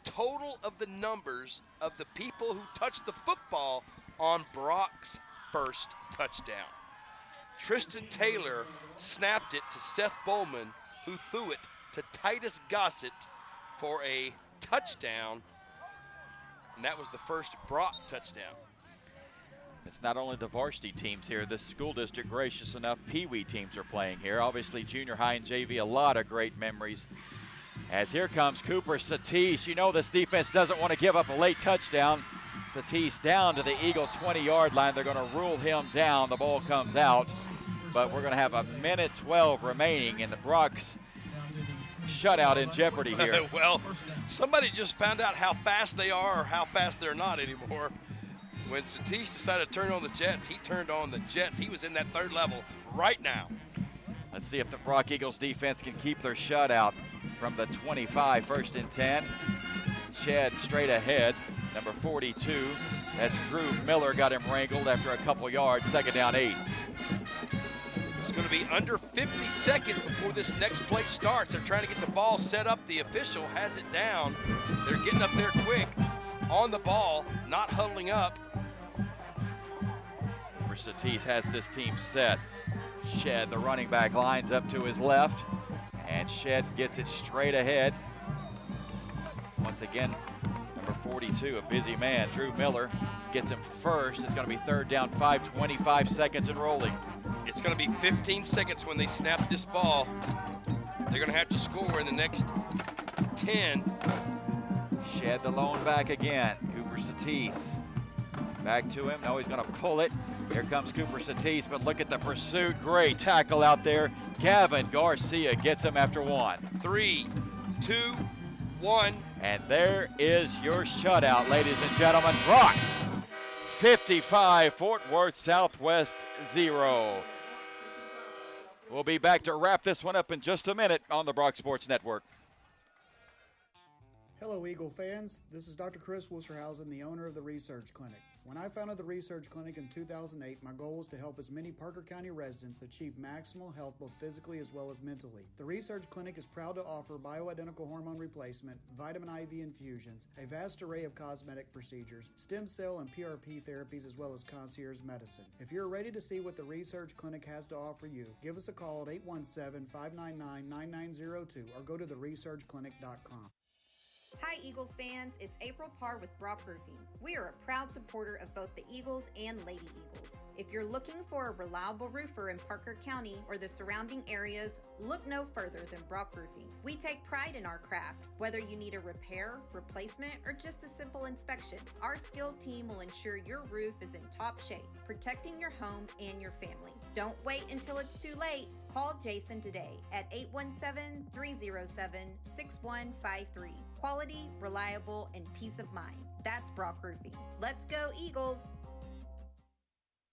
total of the numbers of the people who touched the football on Brock's first touchdown? Tristan Taylor snapped it to Seth Bowman, who threw it to Titus Gossett for a touchdown, and that was the first Brock touchdown. It's not only the varsity teams here. This school district, gracious enough, Pee-wee teams are playing here. Obviously, junior high and JV, a lot of great memories. As here comes Cooper Satis. You know this defense doesn't want to give up a late touchdown. Satis down to the Eagle 20-yard line. They're going to rule him down. The ball comes out, but we're going to have a minute 12 remaining, and the Brock's shutout in jeopardy here. Well, somebody just found out how fast they are or how fast they're not anymore. When Satis decided to turn on the Jets, he turned on the Jets. He was in that third level right now. Let's see if the Brock Eagles defense can keep their shutout from the 25, first and 10. Shed straight ahead, number 42. That's Drew Miller, got him wrangled after a couple yards, second down 8. It's going to be under 50 seconds before this next play starts. They're trying to get the ball set up. The official has it down. They're getting up there quick on the ball, not huddling up. Satis has this team set. Shed, the running back, lines up to his left, and Shed gets it straight ahead. Once again, number 42, a busy man. Drew Miller gets him first. It's going to be third down 5, 25 seconds and rolling. It's going to be 15 seconds when they snap this ball. They're going to have to score in the next 10. Shed the lone back again. Cooper Satis back to him. No, he's going to pull it. Here comes Cooper Satis, but look at the pursuit. Great tackle out there. Gavin Garcia gets him after 1. 3, 2, 1. And there is your shutout, ladies and gentlemen. Brock, 55, Fort Worth Southwest 0. We'll be back to wrap this one up in just a minute on the Brock Sports Network. Hello, Eagle fans. This is Dr. Chris Wusterhausen, the owner of the Research Clinic. When I founded the Research Clinic in 2008, my goal was to help as many Parker County residents achieve maximal health both physically as well as mentally. The Research Clinic is proud to offer bioidentical hormone replacement, vitamin IV infusions, a vast array of cosmetic procedures, stem cell and PRP therapies, as well as concierge medicine. If you're ready to see what the Research Clinic has to offer you, give us a call at 817-599-9902 or go to theresearchclinic.com. Hi Eagles fans, it's April Parr with Brock Roofing. We are a proud supporter of both the Eagles and Lady Eagles. If you're looking for a reliable roofer in Parker County or the surrounding areas, look no further than Brock Roofing. We take pride in our craft. Whether you need a repair, replacement, or just a simple inspection, our skilled team will ensure your roof is in top shape, protecting your home and your family. Don't wait until it's too late. Call Jason today at 817-307-6153. Quality, reliable, and peace of mind. That's Brock Roofing. Let's go, Eagles!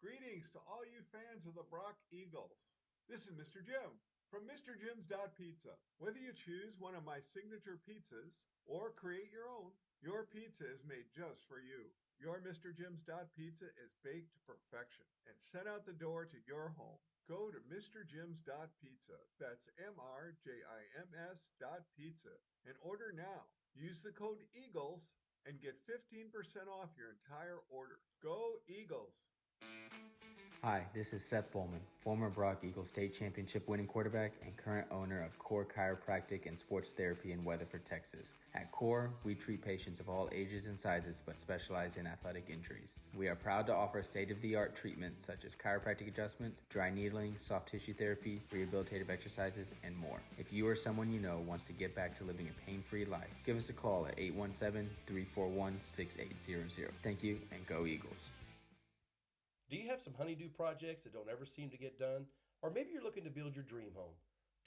Greetings to all you fans of the Brock Eagles. This is Mr. Jim from MrJim's.Pizza. Whether you choose one of my signature pizzas or create your own, your pizza is made just for you. Your Mr. Jim's.Pizza is baked to perfection and sent out the door to your home. Go to MrJims.pizza. That's MRJIMS.pizza and order now. Use the code EAGLES and get 15% off your entire order. Go Eagles! Hi, this is Seth Bowman, former Brock Eagles state championship winning quarterback and current owner of Core Chiropractic and Sports Therapy in Weatherford, Texas. At Core, we treat patients of all ages and sizes but specialize in athletic injuries. We are proud to offer state-of-the-art treatments such as chiropractic adjustments, dry needling, soft tissue therapy, rehabilitative exercises, and more. If you or someone you know wants to get back to living a pain-free life, give us a call at 817-341-6800. Thank you, and go Eagles. Do you have some honeydew projects that don't ever seem to get done? Or maybe you're looking to build your dream home.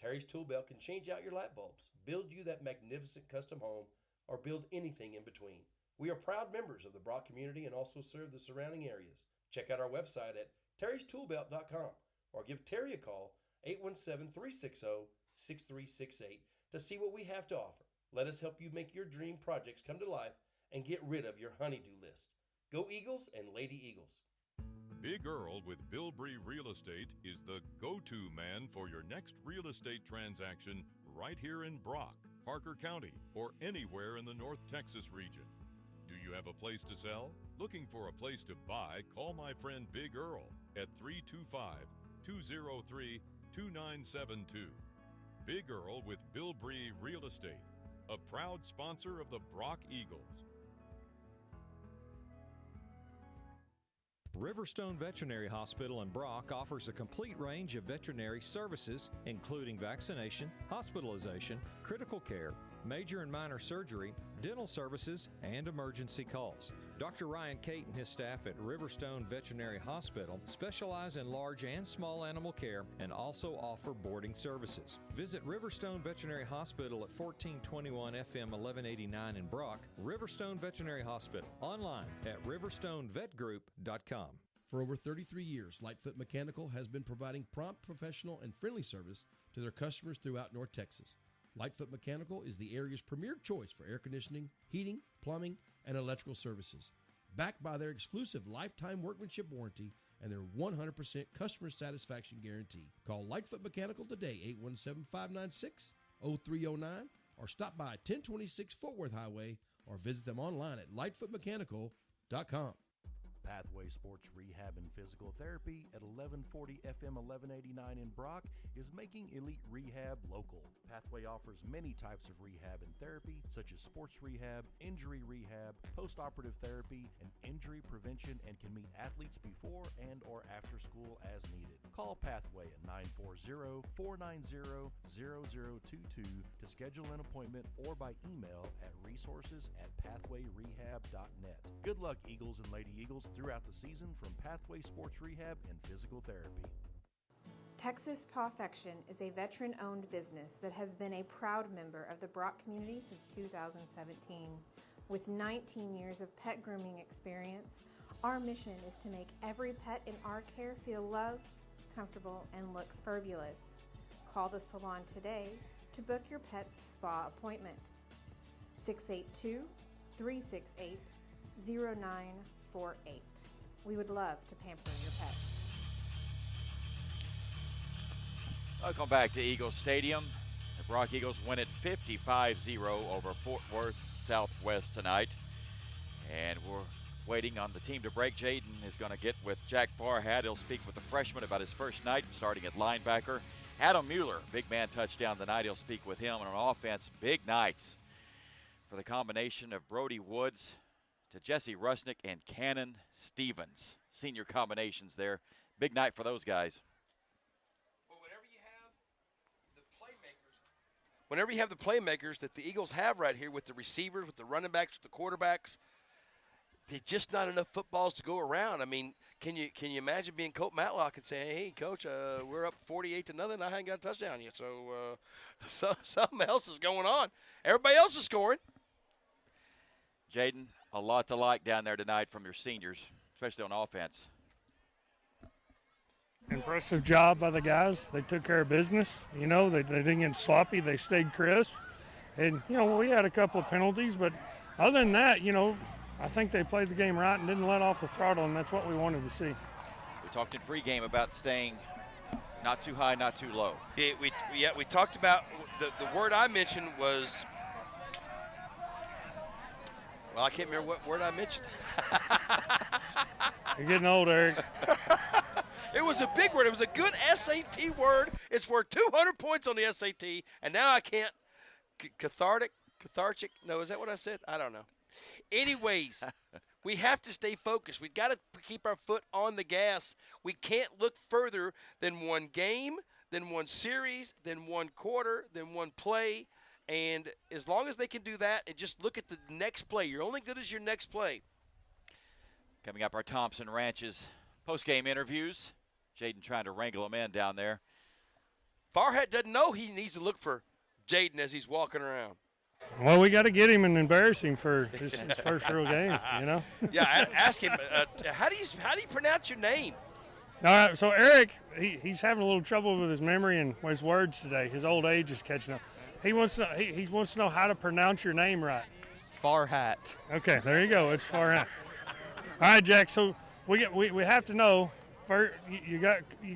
Terry's Tool Belt can change out your light bulbs, build you that magnificent custom home, or build anything in between. We are proud members of the Brock community and also serve the surrounding areas. Check out our website at terrystoolbelt.com or give Terry a call, 817-360-6368, to see what we have to offer. Let us help you make your dream projects come to life and get rid of your honeydew list. Go Eagles and Lady Eagles. Big Earl with Bilbrey Real Estate is the go-to man for your next real estate transaction right here in Brock, Parker County, or anywhere in the North Texas region. Do you have a place to sell? Looking for a place to buy? Call my friend Big Earl at 325-203-2972. Big Earl with Bilbrey Real Estate, a proud sponsor of the Brock Eagles. Riverstone Veterinary Hospital in Brock offers a complete range of veterinary services, including vaccination, hospitalization, critical care, major and minor surgery, dental services, and emergency calls. Dr. Ryan Cate and his staff at Riverstone Veterinary Hospital specialize in large and small animal care and also offer boarding services. Visit Riverstone Veterinary Hospital at 1421 FM 1189 in Brock. Riverstone Veterinary Hospital, online at riverstonevetgroup.com. For over 33 years, Lightfoot Mechanical has been providing prompt, professional, and friendly service to their customers throughout North Texas. Lightfoot Mechanical is the area's premier choice for air conditioning, heating, plumbing, and electrical services. Backed by their exclusive lifetime workmanship warranty and their 100% customer satisfaction guarantee. Call Lightfoot Mechanical today, 817-596-0309, or stop by 1026 Fort Worth Highway, or visit them online at lightfootmechanical.com. Pathway Sports Rehab and Physical Therapy at 1140 FM 1189 in Brock is making elite rehab local. Pathway offers many types of rehab and therapy, such as sports rehab, injury rehab, post-operative therapy, and injury prevention, and can meet athletes before and or after school as needed. Call Pathway at 940-490-0022 to schedule an appointment, or by email at resources@pathwayrehab.net. Good luck, Eagles and Lady Eagles, throughout the season from Pathway Sports Rehab and Physical Therapy. Texas Pawfection is a veteran-owned business that has been a proud member of the Brock community since 2017. With 19 years of pet grooming experience, our mission is to make every pet in our care feel loved, comfortable, and look fabulous. Call the salon today to book your pet's spa appointment. 682-368-0948. We would love to pamper your pets. Welcome back to Eagles Stadium. The Brock Eagles win it 55-0 over Fort Worth Southwest tonight. And we're waiting on the team to break. Jaden is going to get with Jack Farhat. He'll speak with the freshman about his first night, starting at linebacker. Adam Mueller, big man touchdown tonight. He'll speak with him. And on offense, big nights for the combination of Brody Woods to Jesse Rusnick and Cannon Stevens. Senior combinations there. Big night for those guys. Whenever you have the playmakers that the Eagles have right here with the receivers, with the running backs, with the quarterbacks, there's just not enough footballs to go around. I mean, can you imagine being Coach Matlock and saying, hey, Coach, we're up 48-0, I haven't got a touchdown yet. So something else is going on. Everybody else is scoring. Jaden, a lot to like down there tonight from your seniors, especially on offense. Impressive job by the guys. They took care of business. You know, they didn't get sloppy. They stayed crisp. And, you know, we had a couple of penalties, but other than that, you know, I think they played the game right and didn't let off the throttle, and that's what we wanted to see. We talked in pregame about staying Not too high, not too low. We talked about the word I mentioned was. Well, I can't remember what word I mentioned. You're getting old, Eric. It was a big word. It was a good SAT word. It's worth 200 points on the SAT, and now I can't. Cathartic? No, is that what I said? I don't know. Anyways, we have to stay focused. We've got to keep our foot on the gas. We can't look further than one game, then one series, then one quarter, then one play. And as long as they can do that and just look at the next play, you're only good as your next play. Coming up, our Thompson Ranches post-game interviews. Jaden trying to wrangle him in down there. Farhat doesn't know he needs to look for Jaden as he's walking around. Well, we got to get him and embarrass him for his first real game, you know? Yeah, ask him, how do you pronounce your name? All right, so Eric, he's having a little trouble with his memory and his words today. His old age is catching up. He wants to know how to pronounce your name right. Farhat. Okay, there you go. It's Farhat. All right, Jack. So we have to know. You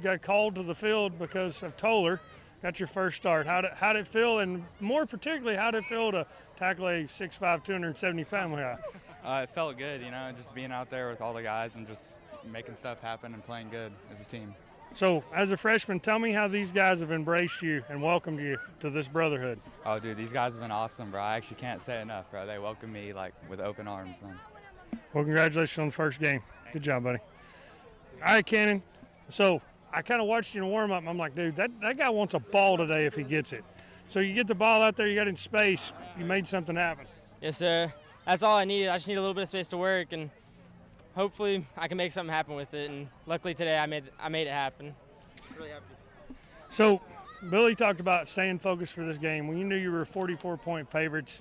got called to the field because of Toller. Got your first start. How did it feel, and more particularly, how did it feel to tackle a 6'5", 270-pound guy? It felt good, just being out there with all the guys and just making stuff happen and playing good as a team. So, as a freshman, tell me how these guys have embraced you and welcomed you to this brotherhood. Oh, dude, these guys have been awesome, bro. I actually can't say enough, bro. They welcomed me, with open arms, man. Well, congratulations on the first game. Good job, buddy. All right, Cannon. So, I kind of watched you in warm-up, and I'm like, dude, that guy wants a ball today if he gets it. So, you get the ball out there, you got in space, you made something happen. Yes, sir. That's all I needed. I just need a little bit of space to work, and hopefully I can make something happen with it. And luckily today I made it happen. Really happy. So, Billy talked about staying focused for this game. When you knew you were 44-point favorites,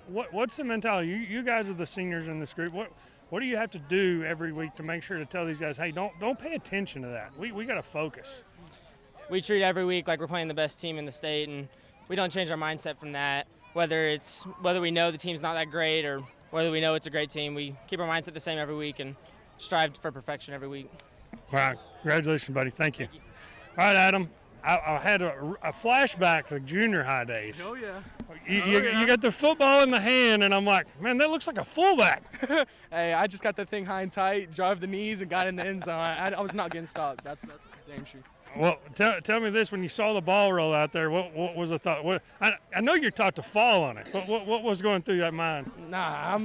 what's the mentality? You guys are the seniors in this group. What do you have to do every week to make sure to tell these guys, hey, don't pay attention to that. We got to focus. We treat every week like we're playing the best team in the state, and we don't change our mindset from that. Whether we know the team's not that great or whether we know it's a great team, we keep our mindset the same every week and strive for perfection every week. All right. Congratulations, buddy. Thank you. All right, Adam. I had a flashback to junior high days. Oh, yeah. You got the football in the hand, and I'm like, man, that looks like a fullback. Hey, I just got that thing high and tight, drove the knees, and got in the end zone. I was not getting stopped. That's damn sure. Well, tell me this: when you saw the ball roll out there, what was the thought? I know you're taught to fall on it. What was going through that mind? Nah,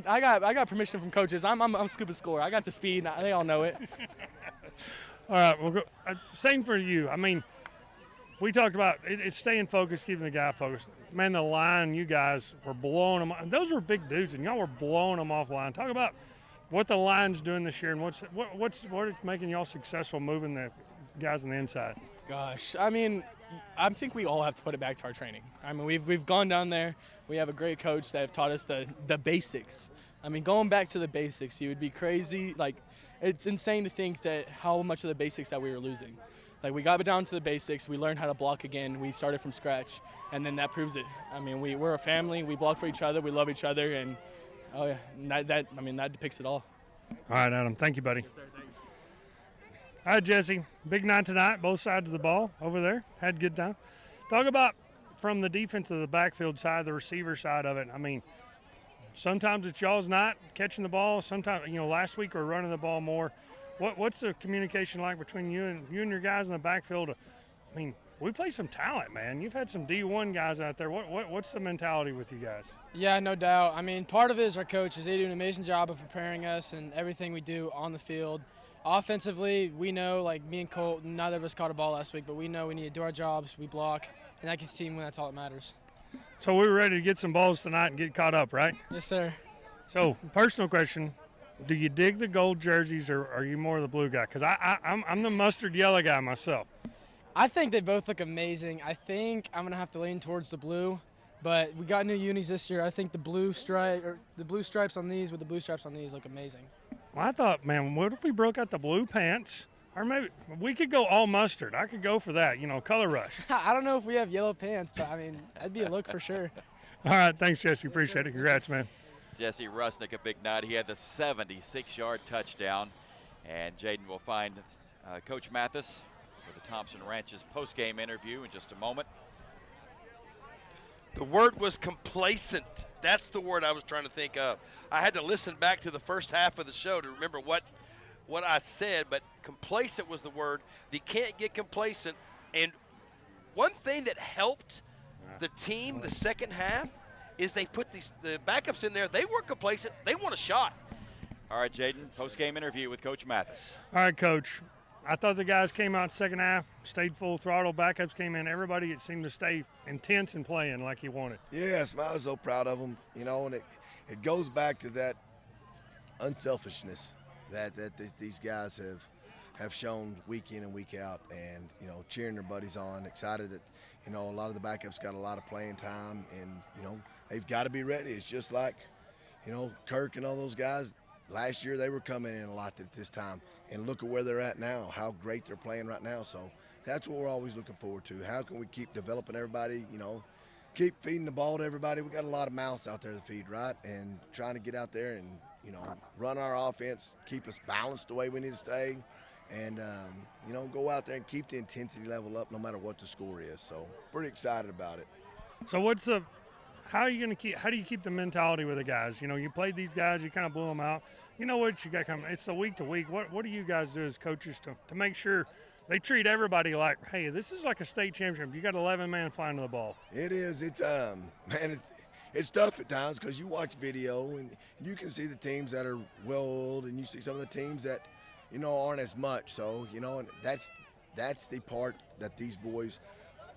I got permission from coaches. I'm a scuba scorer. I got the speed. They all know it. All right, well, same for you. I mean, we talked about it's staying focused, keeping the guy focused. Man, the line, you guys were blowing them off. Those were big dudes, and y'all were blowing them off line. Talk about what the line's doing this year, and what's making y'all successful moving the guys on the inside. Gosh, I mean, I think we all have to put it back to our training. I mean, we've gone down there. We have a great coach that have taught us the basics. I mean, going back to the basics, you would be crazy. Like, it's insane to think that how much of the basics that we were losing. Like, we got down to the basics. We learned how to block again. We started from scratch, and then that proves it. I mean, we're a family. We block for each other. We love each other, and oh yeah, that depicts it all. All right, Adam. Thank you, buddy. Yes, sir. Thanks. All right, Jesse. Big night tonight, both sides of the ball over there. Had a good time. Talk about from the defense of the backfield side, the receiver side of it. I mean, sometimes it's y'all's night catching the ball. Sometimes, last week we're running the ball more. What's the communication like between you and your guys in the backfield? I mean, we play some talent, man. You've had some D1 guys out there. What's the mentality with you guys? Yeah, no doubt. I mean, part of it is our coaches. They do an amazing job of preparing us and everything we do on the field. Offensively, we know, like me and Colt, neither of us caught a ball last week, but we know we need to do our jobs, we block, and that gets team win. That's all that matters. So we're ready to get some balls tonight and get caught up, right? Yes, sir. So, personal question, do you dig the gold jerseys or are you more the blue guy? Because I'm the mustard yellow guy myself. I think they both look amazing. I think I'm going to have to lean towards the blue, but we got new unis this year. I think the blue stripes on these with the blue stripes on these look amazing. Well, I thought, man, what if we broke out the blue pants? Or maybe we could go all mustard. I could go for that, color rush. I don't know if we have yellow pants, but, I mean, that'd be a look for sure. All right, thanks, Jesse. Appreciate it. Congrats, man. Jesse Rusnick, a big night. He had the 76-yard touchdown. And Jaden will find Coach Mathis for the the Thompson Ranches post-game interview in just a moment. The word was complacent. That's the word I was trying to think of. I had to listen back to the first half of the show to remember what I said, but complacent was the word. You can't get complacent. And one thing that helped the team the second half is they put the backups in there. They weren't complacent. They want a shot. All right, Jaden, post-game interview with Coach Mathis. All right, Coach. I thought the guys came out second half, stayed full throttle, backups came in. Everybody seemed to stay intense and playing like he wanted. Yes, I was so proud of them, you know, and it goes back to that unselfishness that these guys have shown week in and week out, and, you know, cheering their buddies on, excited that, you know, a lot of the backups got a lot of playing time, and, you know, they've got to be ready. It's just like, you know, Kirk and all those guys. Last year they were coming in a lot at this time, and look at where they're at now, how great they're playing right now. So that's what we're always looking forward to. How can we keep developing everybody, you know, keep feeding the ball to everybody. We got a lot of mouths out there to feed, right? And trying to get out there and, you know, run our offense, keep us balanced the way we need to stay, and, you know, go out there and keep the intensity level up no matter what the score is. So pretty excited about it. So how do you keep the mentality with the guys? You know, you played these guys, you kind of blew them out. You know what you got coming? It's the week to week. What do you guys do as coaches to make sure they treat everybody like, hey, this is like a state championship. You got 11 men flying to the ball. It is. It's man, it's tough at times because you watch video and you can see the teams that are well oiled, and you see some of the teams that, you know, aren't as much. So, you know, and that's the part that these boys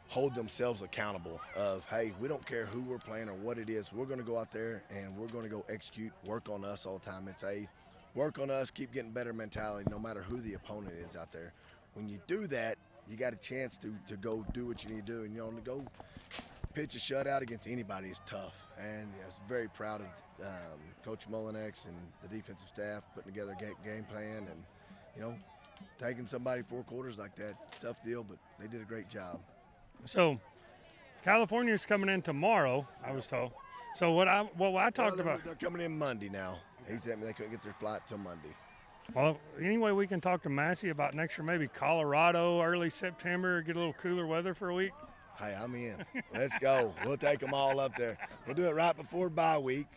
hold themselves accountable of, hey, we don't care who we're playing or what it is. We're going to go out there and we're going to go execute, work on us all the time. It's a work on us, keep getting better mentality no matter who the opponent is out there. When you do that, you got a chance to go do what you need to do. And, you know, to go pitch a shutout against anybody is tough. And I was very proud of Coach Mullinex and the defensive staff putting together a game plan, and, you know, taking somebody 4 quarters like that, it's a tough deal, but they did a great job. So California's coming in tomorrow, I was told. So what I talked about. They're coming in Monday now. He said they couldn't get their flight till Monday. Well, anyway, we can talk to Massey about next year, maybe Colorado, early September, get a little cooler weather for a week. Hey, I'm in. Let's go. We'll take them all up there. We'll do it right before bye week.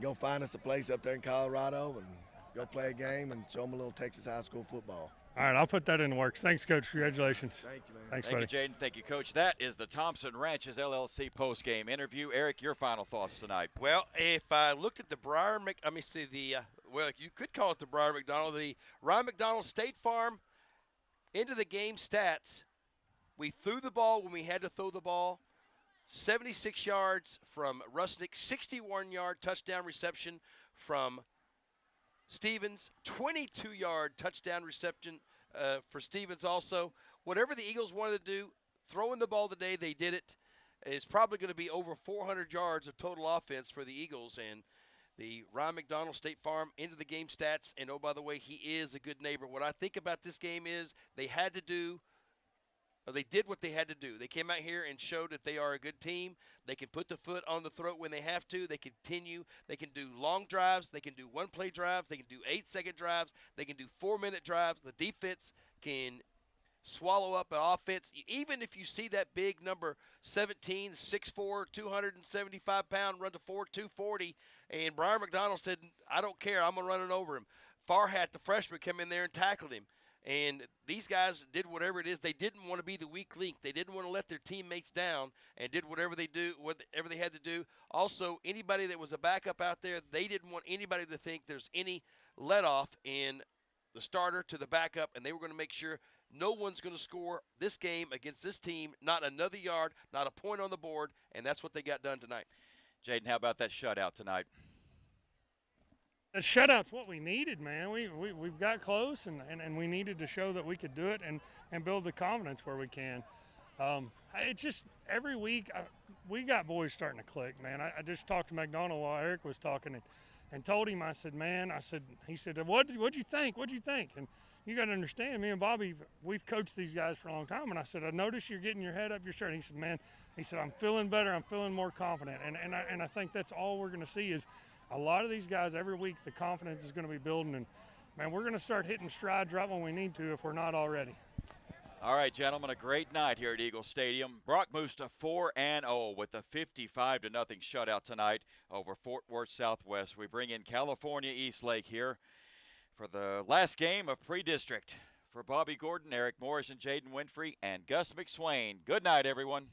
Go find us a place up there in Colorado and go play a game and show them a little Texas high school football. All right, I'll put that in the works. Thanks, Coach. Congratulations. Thank you, man. Thanks, Thank buddy. you, Jaden. Thank you, Coach. That is the Thompson Ranches LLC post-game interview. Eric, your final thoughts tonight. Well, if I looked at the you could call it the Briar McDonald, the Ryan McDonald State Farm into the game stats. We threw the ball when we had to throw the ball. 76 yards from Rusnick, 61-yard touchdown reception from Stevens, 22-yard touchdown reception for Stevens also. Whatever the Eagles wanted to do, throwing the ball today, they did it. It's probably going to be over 400 yards of total offense for the Eagles. And the Ryan McDonald State Farm into the game stats. And, oh, by the way, he is a good neighbor. What I think about this game is they did what they had to do. They came out here and showed that they are a good team. They can put the foot on the throat when they have to. They continue. They can do long drives. They can do one-play drives. They can do 8-second drives. They can do 4-minute drives. The defense can swallow up an offense. Even if you see that big number 17, 6'4", 275-pound, run to 4.240, and Brian McDonald said, I don't care. I'm going to run it over him. Farhat, the freshman, came in there and tackled him. And these guys did whatever it is. They didn't want to be the weak link. They didn't want to let their teammates down, and did whatever they had to do. Also, anybody that was a backup out there, they didn't want anybody to think there's any let-off in the starter to the backup, and they were going to make sure no one's going to score this game against this team, not another yard, not a point on the board, and that's what they got done tonight. Jaden, how about that shutout tonight? The shutout's what we needed, man. We've got close, and we needed to show that we could do it and build the confidence where we can. It's just every week we got boys starting to click, man. I just talked to McDonald while Eric was talking and told him, I said, he said, what'd you think? What'd you think? And you got to understand, me and Bobby, we've coached these guys for a long time. And I said, I noticed you're getting your head up your shirt. And he said, man, I'm feeling better. I'm feeling more confident. And I think that's all we're going to see is a lot of these guys every week, the confidence is going to be building. And, man, we're going to start hitting strides right when we need to if we're not already. All right, gentlemen, a great night here at Eagle Stadium. Brock moves to 4-0 with a 55-0 shutout tonight over Fort Worth Southwest. We bring in California Eastlake here for the last game of pre-district. For Bobby Gordon, Eric Morris, and Jaden Winfrey, and Gus McSwain, good night, everyone.